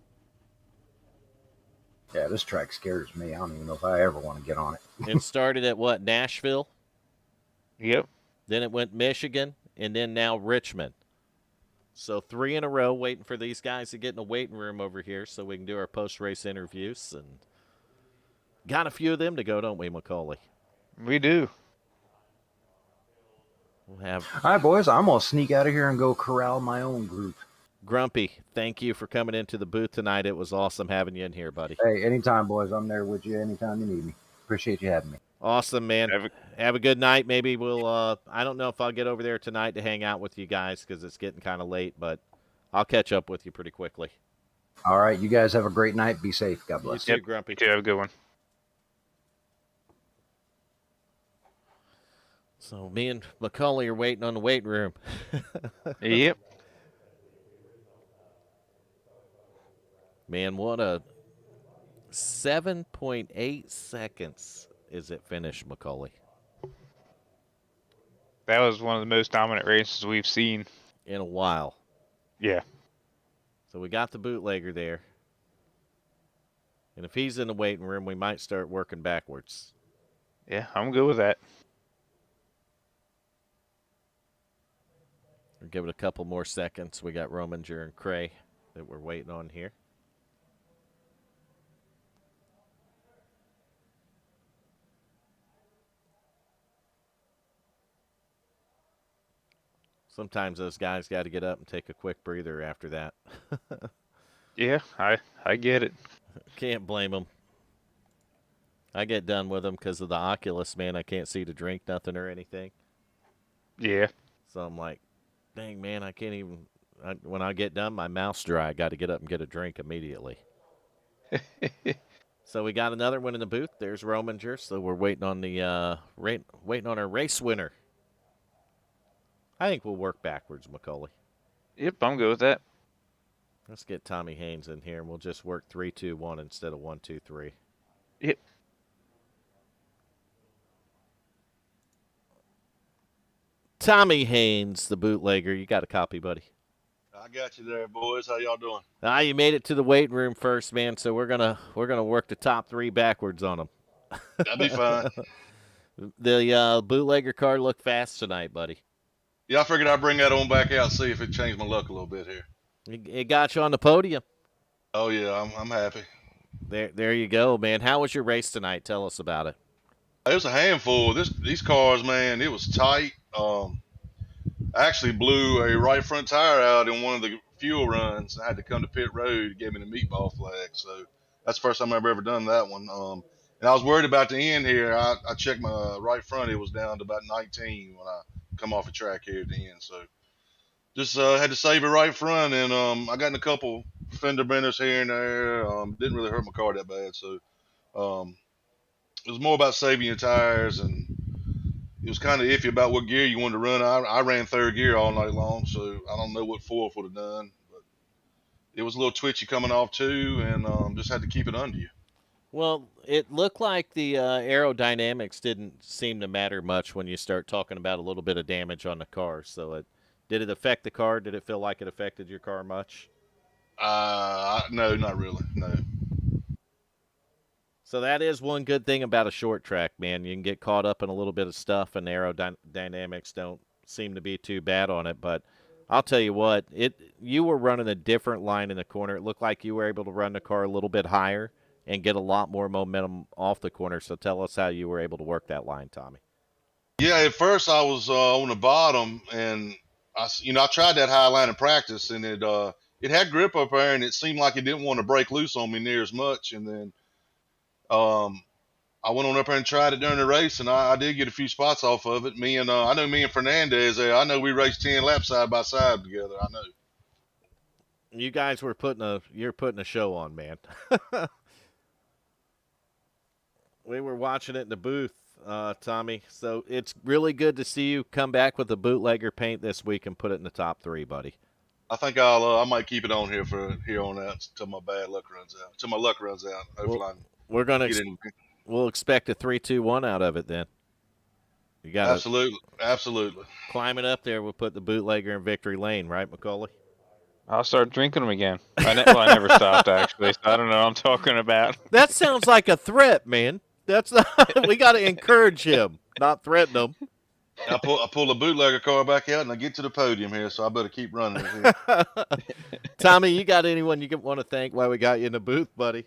Yeah, this track scares me. I don't even know if I ever want to get on it. It started at, what, Nashville? Yep. Then it went Michigan, and then now Richmond. So 3 in a row, waiting for these guys to get in the waiting room over here so we can do our post-race interviews. And got a few of them to go, don't we, Macaulay? We do. We'll have All right, boys, I'm going to sneak out of here and go corral my own group. Grumpy. Thank you for coming into the booth tonight. It was awesome having you in here, buddy. Hey, anytime, boys. I'm there with you anytime you need me. Appreciate you having me. Awesome, man. Have a good night. Maybe we'll, I don't know if I'll get over there tonight to hang out with you guys because it's getting kind of late, but I'll catch up with you pretty quickly. All right, you guys have a great night. Be safe. God bless. You too, Grumpy. You too. Have a good one. So me and Macaulay are waiting on the waiting room. Yep. Man, what a 7.8 seconds is it finished, Macaulay? That was one of the most dominant races we've seen. In a while. Yeah. So we got the bootlegger there. And if he's in the waiting room, we might start working backwards. Yeah, I'm good with that. We'll give it a couple more seconds. We got Rominger and Cray that we're waiting on here. Sometimes those guys got to get up and take a quick breather after that. Yeah, I get it. Can't blame them. I get done with them because of the Oculus, man. I can't see to drink nothing or anything. Yeah. So I'm like, dang, man, I can't even. When I get done, my mouth's dry. I got to get up and get a drink immediately. So we got another one in the booth. There's Rominger. So we're waiting on the waiting on our race winner. I think we'll work backwards, Macaulay. Yep, I'm good with that. Let's get Tommy Haynes in here, and we'll just work 3-2-1 instead of 1-2-3. Yep. Tommy Haynes, the bootlegger. You got a copy, buddy. I got you there, boys. How y'all doing? You made it to the waiting room first, man. So we're gonna work the top 3 backwards on them. That'd be fine. The bootlegger car looked fast tonight, buddy. Yeah, I figured I'd bring that on back out, see if it changed my luck a little bit here. It got you on the podium. Oh yeah, I'm happy. There you go, man. How was your race tonight? Tell us about it. It was a handful. These cars, man, it was tight. I actually blew a right front tire out in one of the fuel runs. I had to come to pit road to give me the meatball flag. So that's the first time I've ever done that one. And I was worried about the end here. I checked my right front. It was down to about 19 when I come off the track here at the end. So just had to save it right front. And I got in a couple fender benders here and there. Didn't really hurt my car that bad. So it was more about saving your tires, and it was kind of iffy about what gear you wanted to run. I ran third gear all night long, so I don't know what fourth would have done. But it was a little twitchy coming off too, and just had to keep it under you. Well, it looked like the aerodynamics didn't seem to matter much when you start talking about a little bit of damage on the car. So did it affect the car? Did it feel like it affected your car much? No, not really. No. So that is one good thing about a short track, man. You can get caught up in a little bit of stuff, and aerodynamics don't seem to be too bad on it. But I'll tell you what, you were running a different line in the corner. It looked like you were able to run the car a little bit higher and get a lot more momentum off the corner. So tell us how you were able to work that line, Tommy. Yeah, at first I was on the bottom, and I tried that high line in practice, and it it had grip up there, and it seemed like it didn't want to break loose on me near as much. And then um, I went on up there and tried it during the race, and I did get a few spots off of it. I know me and Fernandez there. I know we raced 10 laps side by side together. I know. You guys were putting a show on, man. We were watching it in the booth, Tommy. So it's really good to see you come back with the bootlegger paint this week and put it in the top 3, buddy. I think I might keep it on here for here on out until my bad luck runs out. Until my luck runs out. Hopefully, We're gonna get in. we'll expect a 3-2-1 out of it then. You got absolutely. Climb it up there. We'll put the bootlegger in victory lane, right, Macaulay? I'll start drinking them again. I never stopped, actually, so I don't know what I'm talking about. That sounds like a threat, man. That's we got to encourage him, not threaten him. I pull the bootlegger car back out, and I get to the podium here, so I better keep running it here. Tommy, you got anyone you want to thank while we got you in the booth, buddy?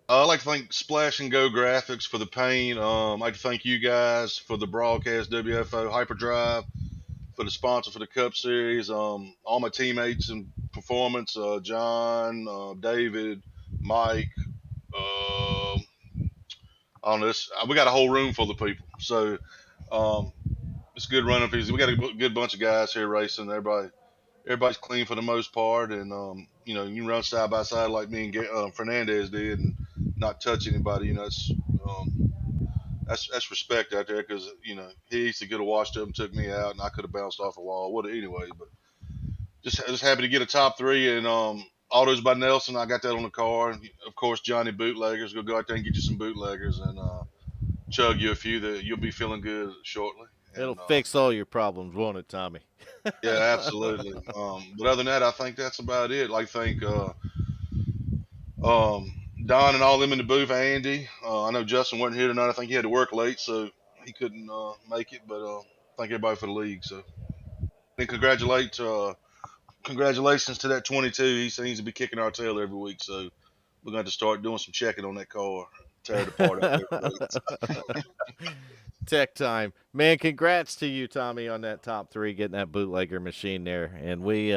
I'd like to thank Splash and Go Graphics for the paint. I'd like to thank you guys for the broadcast, WFO, Hyperdrive, for the sponsor for the Cup Series. All my teammates in performance, John, David, Mike. On this, we got a whole room full of people. So it's good running pieces. We got a good bunch of guys here racing. Everybody's clean for the most part, and you know, you can run side by side like me and Fernandez did, and not touch anybody. You know, that's respect out there, because you know he used to get a washed up and took me out, and I could have bounced off a wall. What anyway, but just happy to get a top 3, and autos by Nelson. I got that on the car, and of course Johnny Bootleggers. Go out there and get you some bootleggers, and chug you a few that you'll be feeling good shortly. It'll fix all your problems, won't it, Tommy? Yeah, absolutely. But other than that, I think that's about it. Like, thank Don and all them in the booth, Andy. I know Justin wasn't here tonight. I think he had to work late, so he couldn't make it. But thank everybody for the league. So, and congratulations to that 22. He seems to be kicking our tail every week. So we're going to start doing some checking on that car, tear it apart out there. Tech time, man. Congrats to you, Tommy, on that top 3, getting that bootlegger machine there. And we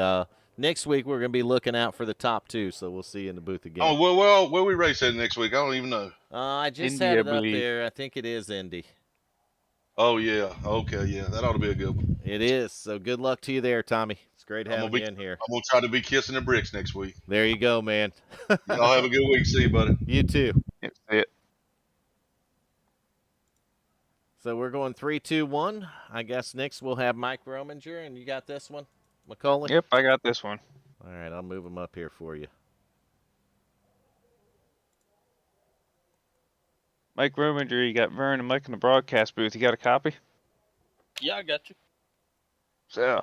next week we're gonna be looking out for the top 2, so we'll see you in the booth again. Oh, well, where we race at next week? I don't even know. I just Indy, had it I up believe. there. I think it is Indy. Oh yeah, okay, yeah, that ought to be a good one. It is. So good luck to you there, Tommy. It's great having you in here. I'm gonna try to be kissing the bricks next week. There you go, man. Y'all have a good week. See you, buddy. You too. Yep, see it. So we're going 3-2-1. I guess next we'll have Mike Rominger, and you got this one, Macaulay? Yep, I got this one. All right, I'll move him up here for you. Mike Rominger, you got Vern and Mike in the broadcast booth. You got a copy? Yeah, I got you. So,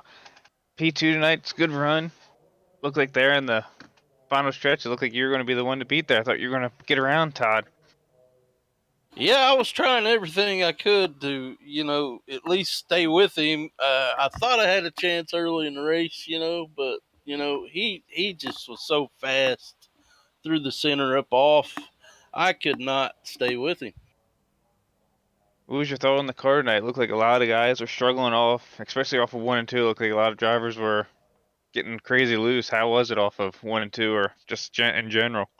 P2 tonight, it's a good run. Looked like they're in the final stretch. It looked like you were going to be the one to beat there. I thought you were going to get around Todd. Yeah, I was trying everything I could to, at least stay with him. I thought I had a chance early in the race, but, he just was so fast through the center up off. I could not stay with him. What was your thought on the car tonight? It looked like a lot of guys were struggling off, especially off of 1 and 2. It looked like a lot of drivers were getting crazy loose. How was it off of 1 and 2, or just in general?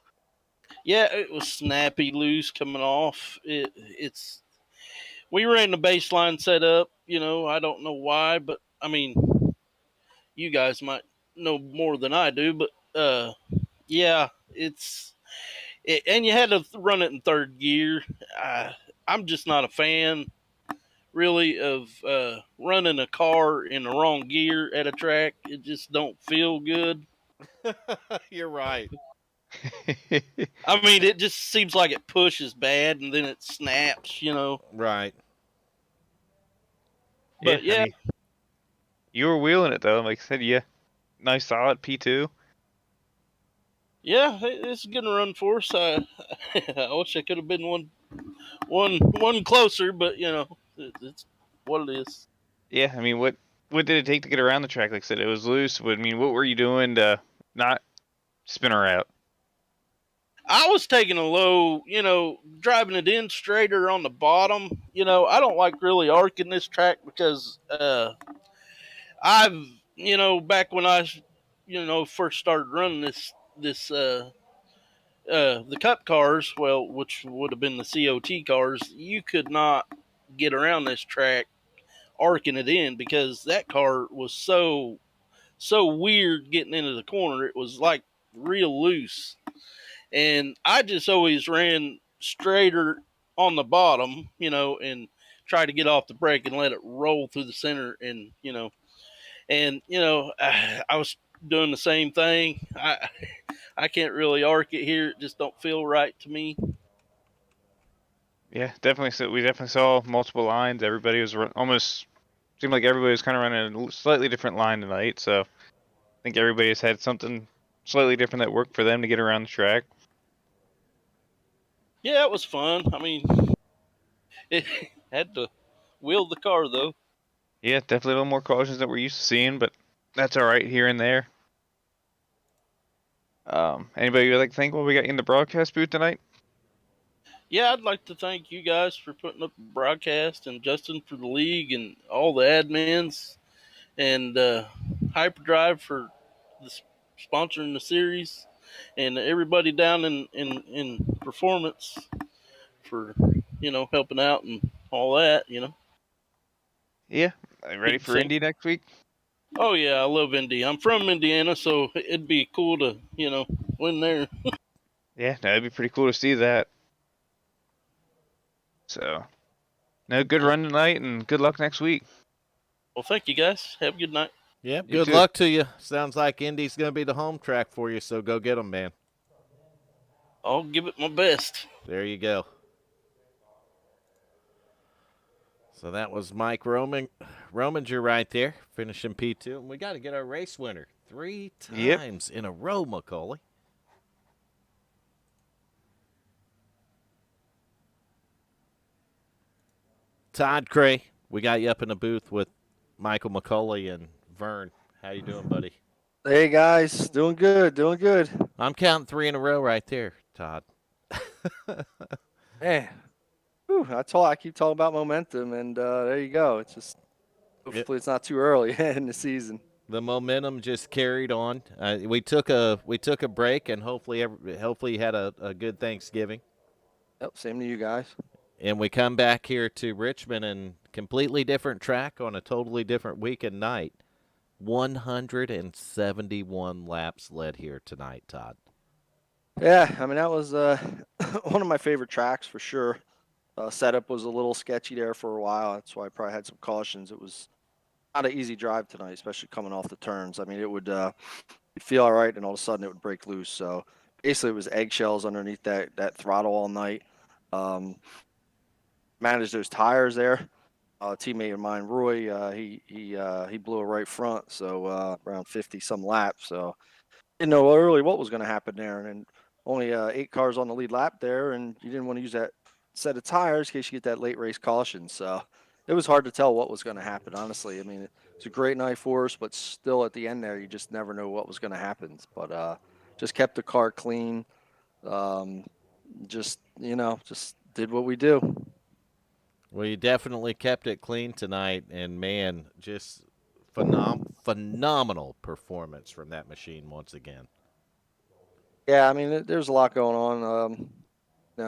Yeah, it was snappy loose coming off. We ran the baseline setup, I don't know why, but I mean, you guys might know more than I do, but yeah, and you had to run it in third gear. I'm just not a fan, really, of running a car in the wrong gear at a track. It just don't feel good. You're right. I mean, it just seems like it pushes bad and then it snaps, Right. But yeah. I mean, you were wheeling it though. Like I said, yeah, nice solid P2. Yeah, it's a good run for us. I wish I could have been one closer, but it's what it is. Yeah, I mean, what did it take to get around the track? Like I said, it was loose. I mean, what were you doing to not spin her out? I was taking a low, driving it in straighter on the bottom. I don't like really arcing this track because I've, back when I first started running this the Cup cars, well, which would have been the COT cars, you could not get around this track arcing it in because that car was so weird getting into the corner. It was like real loose, and I just always ran straighter on the bottom, and try to get off the brake and let it roll through the center, I was doing the same thing. I can't really arc it here; it just don't feel right to me. Yeah, definitely. So we definitely saw multiple lines. Everybody was almost seemed like everybody was kind of running a slightly different line tonight. So I think everybody's had something slightly different that worked for them to get around the track. Yeah, it was fun. I mean, it had to wheel the car though. Yeah, definitely a little more cautions than we're used to seeing, but that's all right here and there. Anybody would like to thank what we got in the broadcast booth tonight? Yeah, I'd like to thank you guys for putting up the broadcast, and Justin for the league, and all the admins, and Hyperdrive for sponsoring the series, and everybody down in performance for helping out and all that. Yeah, ready Big for thing. Indy next week? Oh yeah, I love Indy. I'm from Indiana, so it'd be cool to win there. Yeah, that'd be pretty cool to see that. So, no, good run tonight, and good luck next week. Well, thank you guys. Have a good night. Yep. You Good too. luck to you. Sounds like Indy's going to be the home track for you, so go get them, man. I'll give it my best. There you go. So that was Mike Rominger right there, finishing P2. And we got to get our race winner 3 times in a row, Macaulay. Todd Cray, we got you up in the booth with Michael McCauley and Vern. How you doing, buddy? Hey guys, doing good, doing good. I'm counting 3 in a row right there, Todd. Man, I keep talking about momentum, and there you go. It's just hopefully it's not too early in the season. The momentum just carried on. We took a break, and hopefully you had a good Thanksgiving. Yep, same to you guys. And we come back here to Richmond and completely different track on a totally different week and night. 171 laps led here tonight, Todd. Yeah, I mean that was one of my favorite tracks for sure. Setup was a little sketchy there for a while. That's why I probably had some cautions. It was not an easy drive tonight, especially coming off the turns. I mean, it would you'd feel all right, and all of a sudden it would break loose. So basically, it was eggshells underneath that throttle all night. Managed those tires there. A teammate of mine, Roy, he blew a right front, so around 50 some laps. So didn't know early what was going to happen there, and then only 8 cars on the lead lap there, and you didn't want to use that set of tires in case you get that late race caution. So it was hard to tell what was going to happen, honestly. I mean, it's a great night for us, but still at the end there, you just never know what was going to happen. But just kept the car clean. Just did what we do. Well, you definitely kept it clean tonight, and man, just phenomenal performance from that machine once again. Yeah, I mean, there's a lot going on.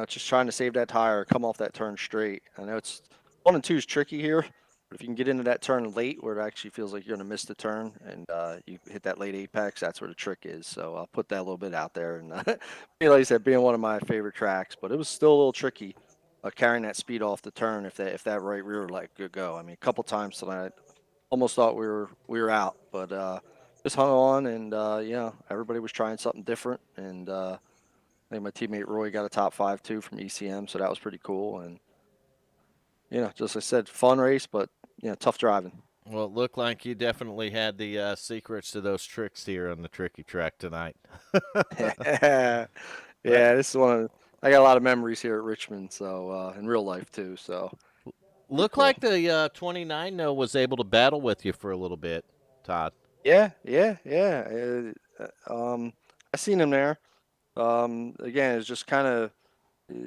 Just trying to save that tire, come off that turn straight. I know it's 1 and 2 is tricky here, but if you can get into that turn late where it actually feels like you're going to miss the turn and you hit that late apex, that's where the trick is. So I'll put that a little bit out there. And like I said, being one of my favorite tracks, but it was still a little tricky carrying that speed off the turn if that right rear leg could go. I mean, a couple times tonight, almost thought we were out, but just hung on, and everybody was trying something different, and I think my teammate Roy got a top 5 too from ECM, so that was pretty cool. And just like I said, fun race, but tough driving. Well, it looked like you definitely had the secrets to those tricks here on the tricky track tonight. Yeah, this is I got a lot of memories here at Richmond, so in real life too. So looked cool. like the 29 was able to battle with you for a little bit, Todd. Yeah. I seen him there. Again, it's just kind of,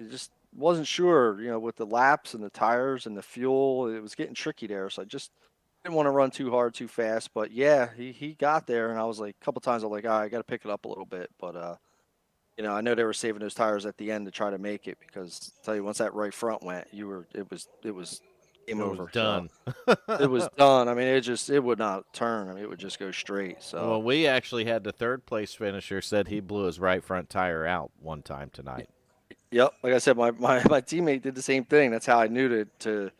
just wasn't sure, with the laps and the tires and the fuel. It was getting tricky there, so I just didn't want to run too hard, too fast. But yeah, he got there, and I was like, a couple times, I'm like, all right, I got to pick it up a little bit. But you know, I know they were saving those tires at the end to try to make it because I tell you, once that right front went, it was game It over. was done. So it was done. I mean, it would not turn. I mean, it would just go straight. So Well, we actually had the third place finisher said he blew his right front tire out one time tonight. yep, like I said, my teammate did the same thing. That's how I knew to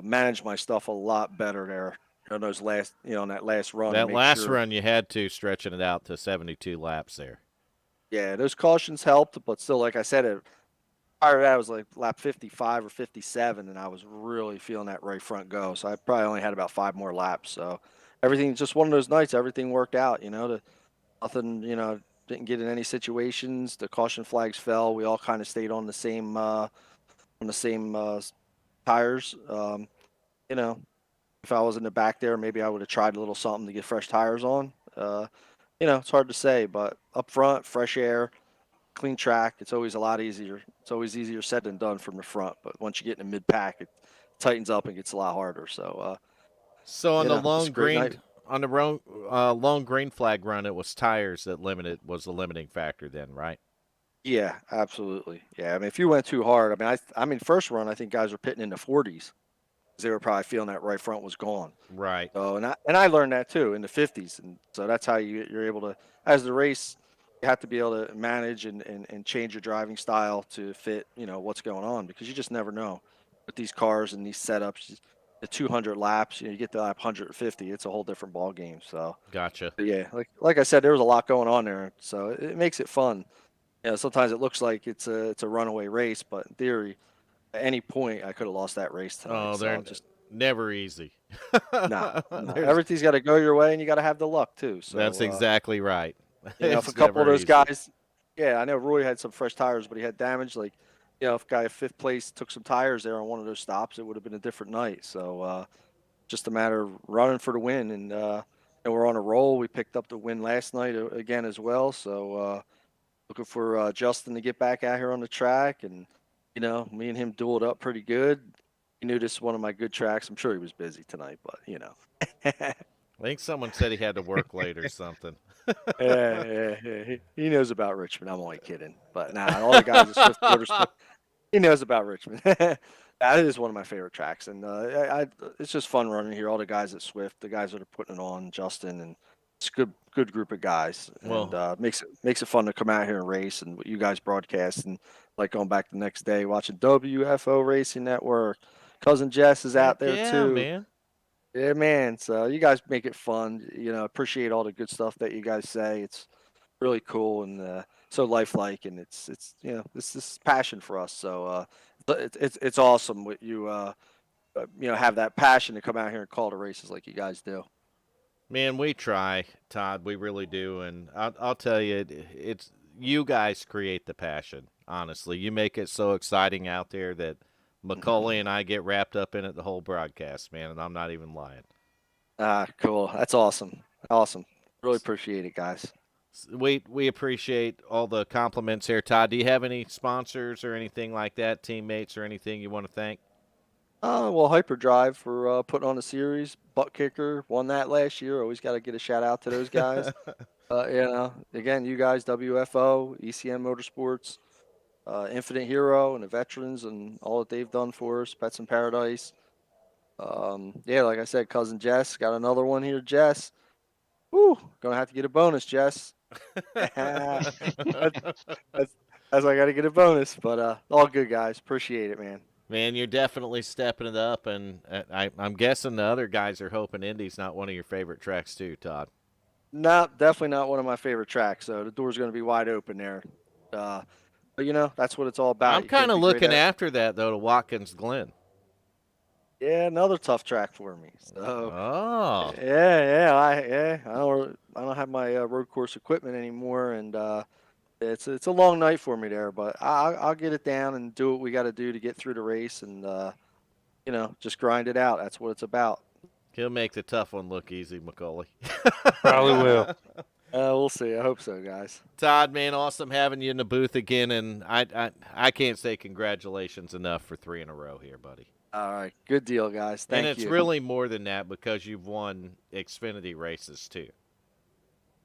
manage my stuff a lot better there. On those last, on that last run. That make last sure, run you had to stretching it out to 72 laps there. Yeah, those cautions helped, but still, like I said, prior to that, I was like lap 55 or 57, and I was really feeling that right front go. So I probably only had about 5 more laps. So everything, just one of those nights, everything worked out. Nothing, didn't get in any situations. The caution flags fell. We all kind of stayed on the same tires. If I was in the back there, maybe I would have tried a little something to get fresh tires on. It's hard to say, but up front, fresh air, clean track, it's always a lot easier. It's always easier said than done from the front, but once you get in the mid pack, it tightens up and gets a lot harder. So, So on the it's a long great green night. on the long green flag run, it was tires that was the limiting factor then, right? Yeah, absolutely. Yeah, I mean, if you went too hard, I mean, first run, I think guys were pitting in the 40s. They were probably feeling that right front was gone. Right. So, and I learned that too in the 50s, and so that's how you're able to, as the race, you have to be able to manage and change your driving style to fit what's going on, because you just never know with these cars and these setups. The 200 laps, you get to lap 150, it's a whole different ball game. So Gotcha. but yeah, like I said, there was a lot going on there, so it makes it fun. Sometimes it looks like it's a runaway race, but in theory, at any point, I could have lost that race tonight. Oh, they're So just never easy. no. There's- Everything's got to go your way, and you got to have the luck too. So That's exactly right. if It's a couple of never those easy. guys, yeah, I know Roy had some fresh tires, but he had damage. Like, if a guy at 5th place took some tires there on one of those stops, it would have been a different night. So just a matter of running for the win, and we're on a roll. We picked up the win last night again as well. So looking for Justin to get back out here on the track, and me and him dueled up pretty good. He knew this is one of my good tracks. I'm sure he was busy tonight, but I think someone said he had to work late or something. yeah. He knows about Richmond. I'm only kidding, but nah, all the guys at Swift Motorsports, he knows about Richmond. That is one of my favorite tracks, and it's just fun running here. All the guys at Swift, the guys that are putting it on, Justin, and it's a good group of guys, Well- and makes it fun to come out here and race, and what you guys broadcast, and like going back the next day watching WFO Racing Network. Cousin Jess is out there Yeah, too. man. Yeah, man. So you guys make it fun. Appreciate all the good stuff that you guys say. It's really cool and so lifelike, and it's this passion for us. So it's awesome what you have that passion to come out here and call the races like you guys do. Man, we try, Todd. We really do, and I'll tell you, it's you guys create the passion. Honestly, you make it so exciting out there that Macaulay and I get wrapped up in it the whole broadcast, man, and I'm not even lying. Cool. That's awesome. Awesome. Really appreciate it, guys. We appreciate all the compliments here, Todd. Do you have any sponsors or anything like that, teammates or anything you want to thank? Well, Hyperdrive for putting on the series. Butt Kicker won that last year. Always got to get a shout out to those guys. Again, you guys, WFO, ECM Motorsports, Infinite Hero, and the veterans, and all that they've done for us. Pets in Paradise. Like I said, cousin Jess got another one here. Jess, gonna have to get a bonus, Jess. That's why I got to get a bonus. But all good, guys. Appreciate it, man. Man, you're definitely stepping it up, and I'm guessing the other guys are hoping Indy's not one of your favorite tracks too, Todd. No, definitely not one of my favorite tracks. So the door's going to be wide open there. But that's what it's all about. I'm You can't kind of be great looking at- after that though to Watkins Glen. Yeah, another tough track for me. So Oh, I don't have my road course equipment anymore, and it's a long night for me there. But I'll get it down and do what we got to do to get through the race, and just grind it out. That's what it's about. he'll make the tough one look easy, Macaulay. Probably will. We'll see. I hope so, guys. Todd, man, awesome having you in the booth again, and I can't say congratulations enough for 3 in a row here, buddy. All right, good deal, guys. Thank and it's you. really more than that because you've won Xfinity races too.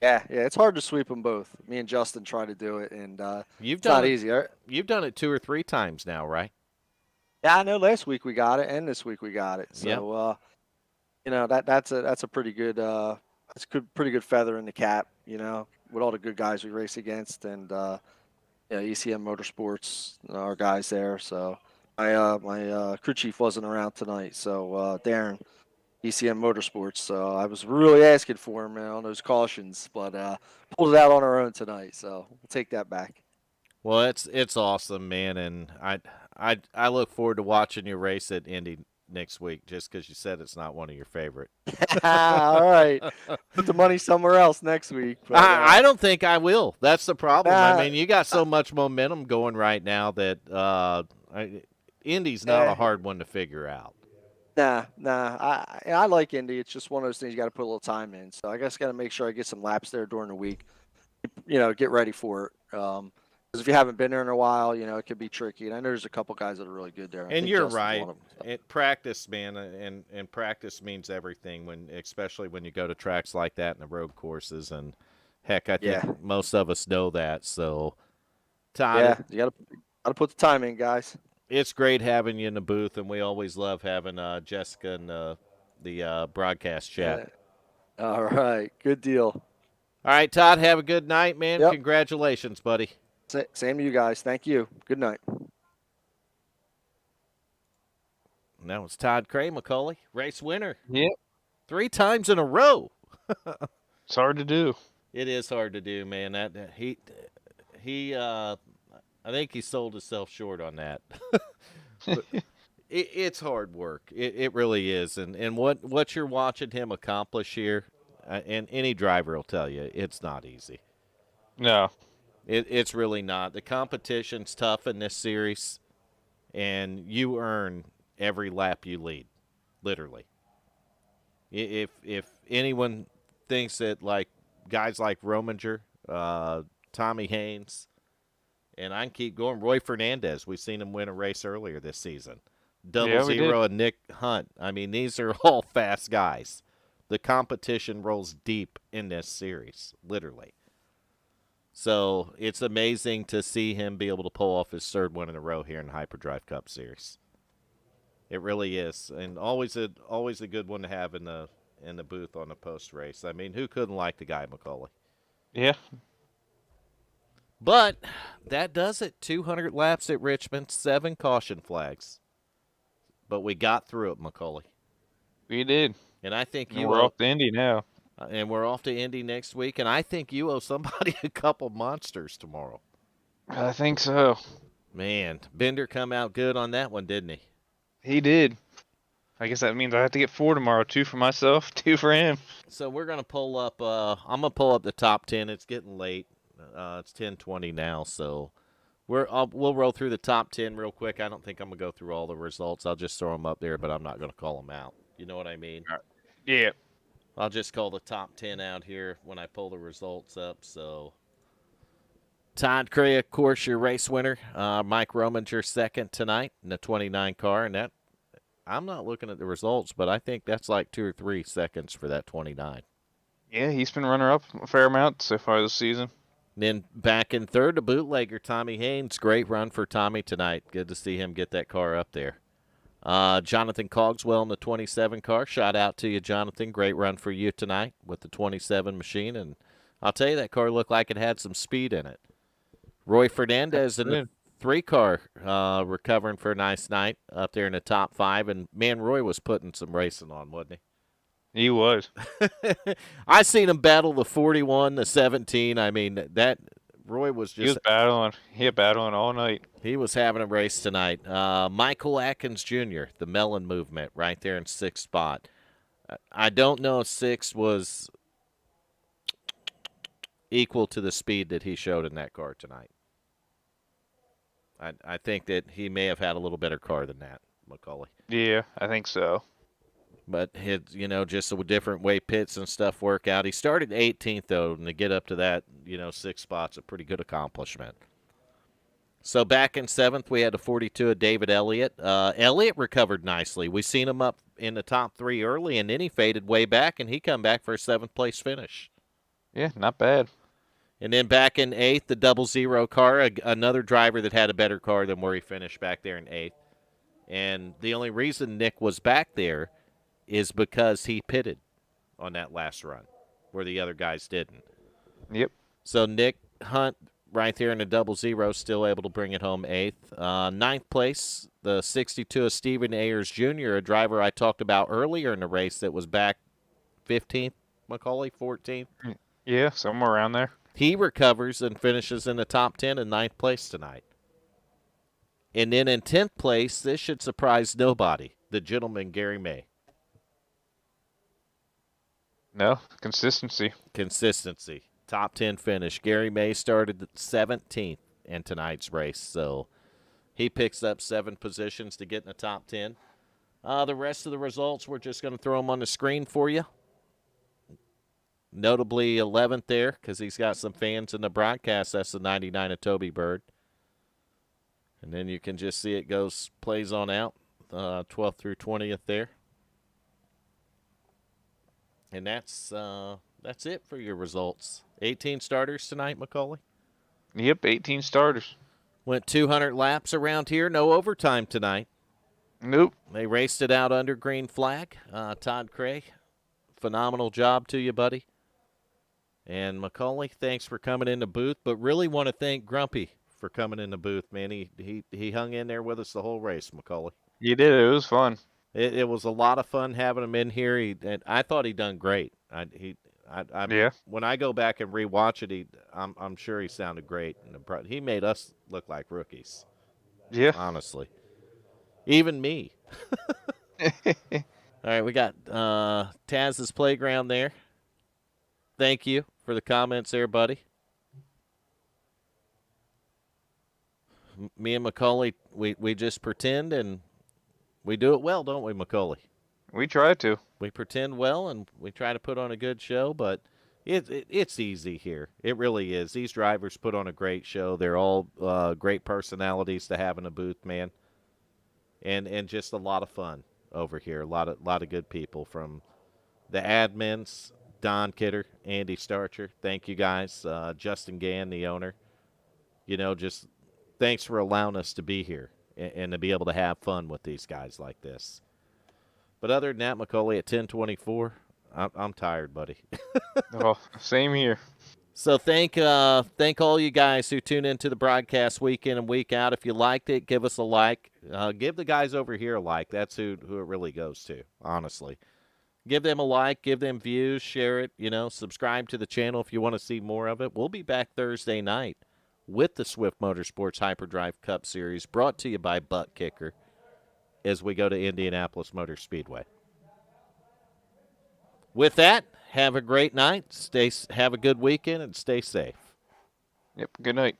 Yeah, it's hard to sweep them both. Me and Justin try to do it, and You've it's not done it. easy. You've done it 2 or 3 times now, right? Yeah, I know. Last week we got it, and this week we got it. Yep. So, that's a pretty good pretty good feather in the cap. With all the good guys we race against, and ECM Motorsports, our guys there. So my crew chief wasn't around tonight, so Darren, ECM Motorsports. So I was really asking for him on those cautions, but pulled it out on our own tonight. So we'll take that back. Well, it's awesome, man, and I look forward to watching you race at Indy next week. Just because you said it's not one of your favorite. All right, put the money somewhere else next week. But, I don't think I will. That's the problem. Nah, I mean, you got so much momentum going right now that Indy's not a hard one to figure out. Nah. I like Indy. It's just one of those things you got to put a little time in. So I guess got to make sure I get some laps there during the week. Get ready for it. Because if you haven't been there in a while, it could be tricky. And I know there's a couple guys that are really good there. And you're right. Practice, man, and practice means everything. Especially when you go to tracks like that and the road courses. And heck, I think most of us know that. So, Todd, you got to put the time in, guys. It's great having you in the booth, and we always love having Jessica in the broadcast chat. All right. Good deal. All right, Todd, have a good night, man. Yep. Congratulations, buddy. Same to you guys. Thank you. Good night. Now it's Todd Cray, McCauley, race winner. Yep. 3 times in a row. It's hard to do. It is hard to do, man. I think he sold himself short on that. But it's hard work. It really is. And what you're watching him accomplish here, and any driver will tell you, it's not easy. No. It's really not. The competition's tough in this series, and you earn every lap you lead, literally. If anyone thinks that, like, guys like Rominger, Tommy Haynes, and I can keep going. Roy Fernandez, we've seen him win a race earlier this season. Double Zero and Nick Hunt. I mean, these are all fast guys. The competition rolls deep in this series, literally. So it's amazing to see him be able to pull off his 3rd win in a row here in the Hyperdrive Cup Series. It really is, and always a good one to have in the booth on the post race. I mean, who couldn't like the guy, McCauley? Yeah. But that does it. 200 laps at Richmond, 7 caution flags. But we got through it, McCauley. We did. And I think we're off to Indy now. And we're off to Indy next week. And I think you owe somebody a couple monsters tomorrow. I think so. Man, Bender come out good on that one, didn't he? He did. I guess that means I have to get 4 tomorrow. 2 for myself, 2 for him. So we're going to pull up. I'm going to pull up the top 10. It's getting late. It's 10:20 now, so we'll roll through the top 10 real quick. I don't think I'm going to go through all the results. I'll just throw them up there, but I'm not going to call them out. You know what I mean? Right. Yeah. I'll just call the top 10 out here when I pull the results up. So, Todd Cray, of course, your race winner. Mike Rominger second tonight in the 29 car, and that I'm not looking at the results, but I think that's like 2 or 3 seconds for that 29. Yeah, he's been runner-up a fair amount so far this season. Then back in third, the bootlegger, Tommy Haynes. Great run for Tommy tonight. Good to see him get that car up there. Jonathan Cogswell in the 27 car. Shout out to you, Jonathan. Great run for you tonight with the 27 machine. And I'll tell you, that car looked like it had some speed in it. Roy Fernandez in the 3 car recovering for a nice night up there in the top 5. And, man, Roy was putting some racing on, wasn't he? He was. I seen him battle the 41, the 17. I mean, that Roy was just. He was battling. He was battling all night. He was having a race tonight. Michael Atkins Jr., the Melon Movement, right there in 6th spot. I don't know if 6 was equal to the speed that he showed in that car tonight. I think that he may have had a little better car than that, McCauley. Yeah, I think so. But his, just a different way pits and stuff work out. He started 18th, though, and to get up to that, 6 spots, a pretty good accomplishment. So back in 7th, we had a 42 of David Elliott. Elliott recovered nicely. We seen him up in the top 3 early, and then he faded way back, and he come back for a 7th-place finish. Yeah, not bad. And then back in 8th, the 00 car, another driver that had a better car than where he finished back there in 8th. And the only reason Nick was back there is because he pitted on that last run where the other guys didn't. Yep. So Nick Hunt right there in the 00 still able to bring it home 8th. 9th place, the 62 of Stephen Ayers Jr., a driver I talked about earlier in the race that was back 15th, Macaulay, 14th. Yeah, somewhere around there. He recovers and finishes in the top 10 in 9th place tonight. And then in 10th place, this should surprise nobody, the gentleman Gary May. No, consistency. Consistency. Top 10 finish. Gary May started 17th in tonight's race, so he picks up 7 positions to get in the top 10. The rest of the results, we're just going to throw them on the screen for you. Notably 11th there, because he's got some fans in the broadcast. That's the 99 of Toby Bird. And then you can just see it plays on out, 12th through 20th there. And that's it for your results. 18 starters tonight, Macaulay. Yep, 18 starters. Went 200 laps around here. No overtime tonight. Nope. They raced it out under green flag. Todd Craig, phenomenal job to you, buddy. And Macaulay, thanks for coming in the booth, but really want to thank Grumpy for coming in the booth, man. He hung in there with us the whole race, Macaulay. You did. It was fun. It was a lot of fun having him in here. And I thought he done great. Yeah. When I go back and rewatch it, I'm sure he sounded great. He made us look like rookies. Yeah. Honestly, even me. All right, we got Taz's Playground there. Thank you for the comments there, buddy. Me and Macaulay, we just pretend and we do it well, don't we, Macaulay? We try to. We pretend well and we try to put on a good show, but it's easy here. It really is. These drivers put on a great show. They're all great personalities to have in a booth, man, and just a lot of fun over here. A lot of good people from the admins. Don Kidder, Andy Starcher, thank you guys. Justin Gann, the owner. Just thanks for allowing us to be here and to be able to have fun with these guys like this. But other than that, Macaulay, at 10:24, I'm tired, buddy. Oh, same here. So thank all you guys who tune into the broadcast week in and week out. If you liked it, give us a like. Give the guys over here a like. That's who it really goes to, honestly. Give them a like, give them views, share it, subscribe to the channel if you want to see more of it. We'll be back Thursday night with the Swift Motorsports Hyperdrive Cup Series, brought to you by Butt Kicker, as we go to Indianapolis Motor Speedway. With that, have a great night, have a good weekend, and stay safe. Yep, good night.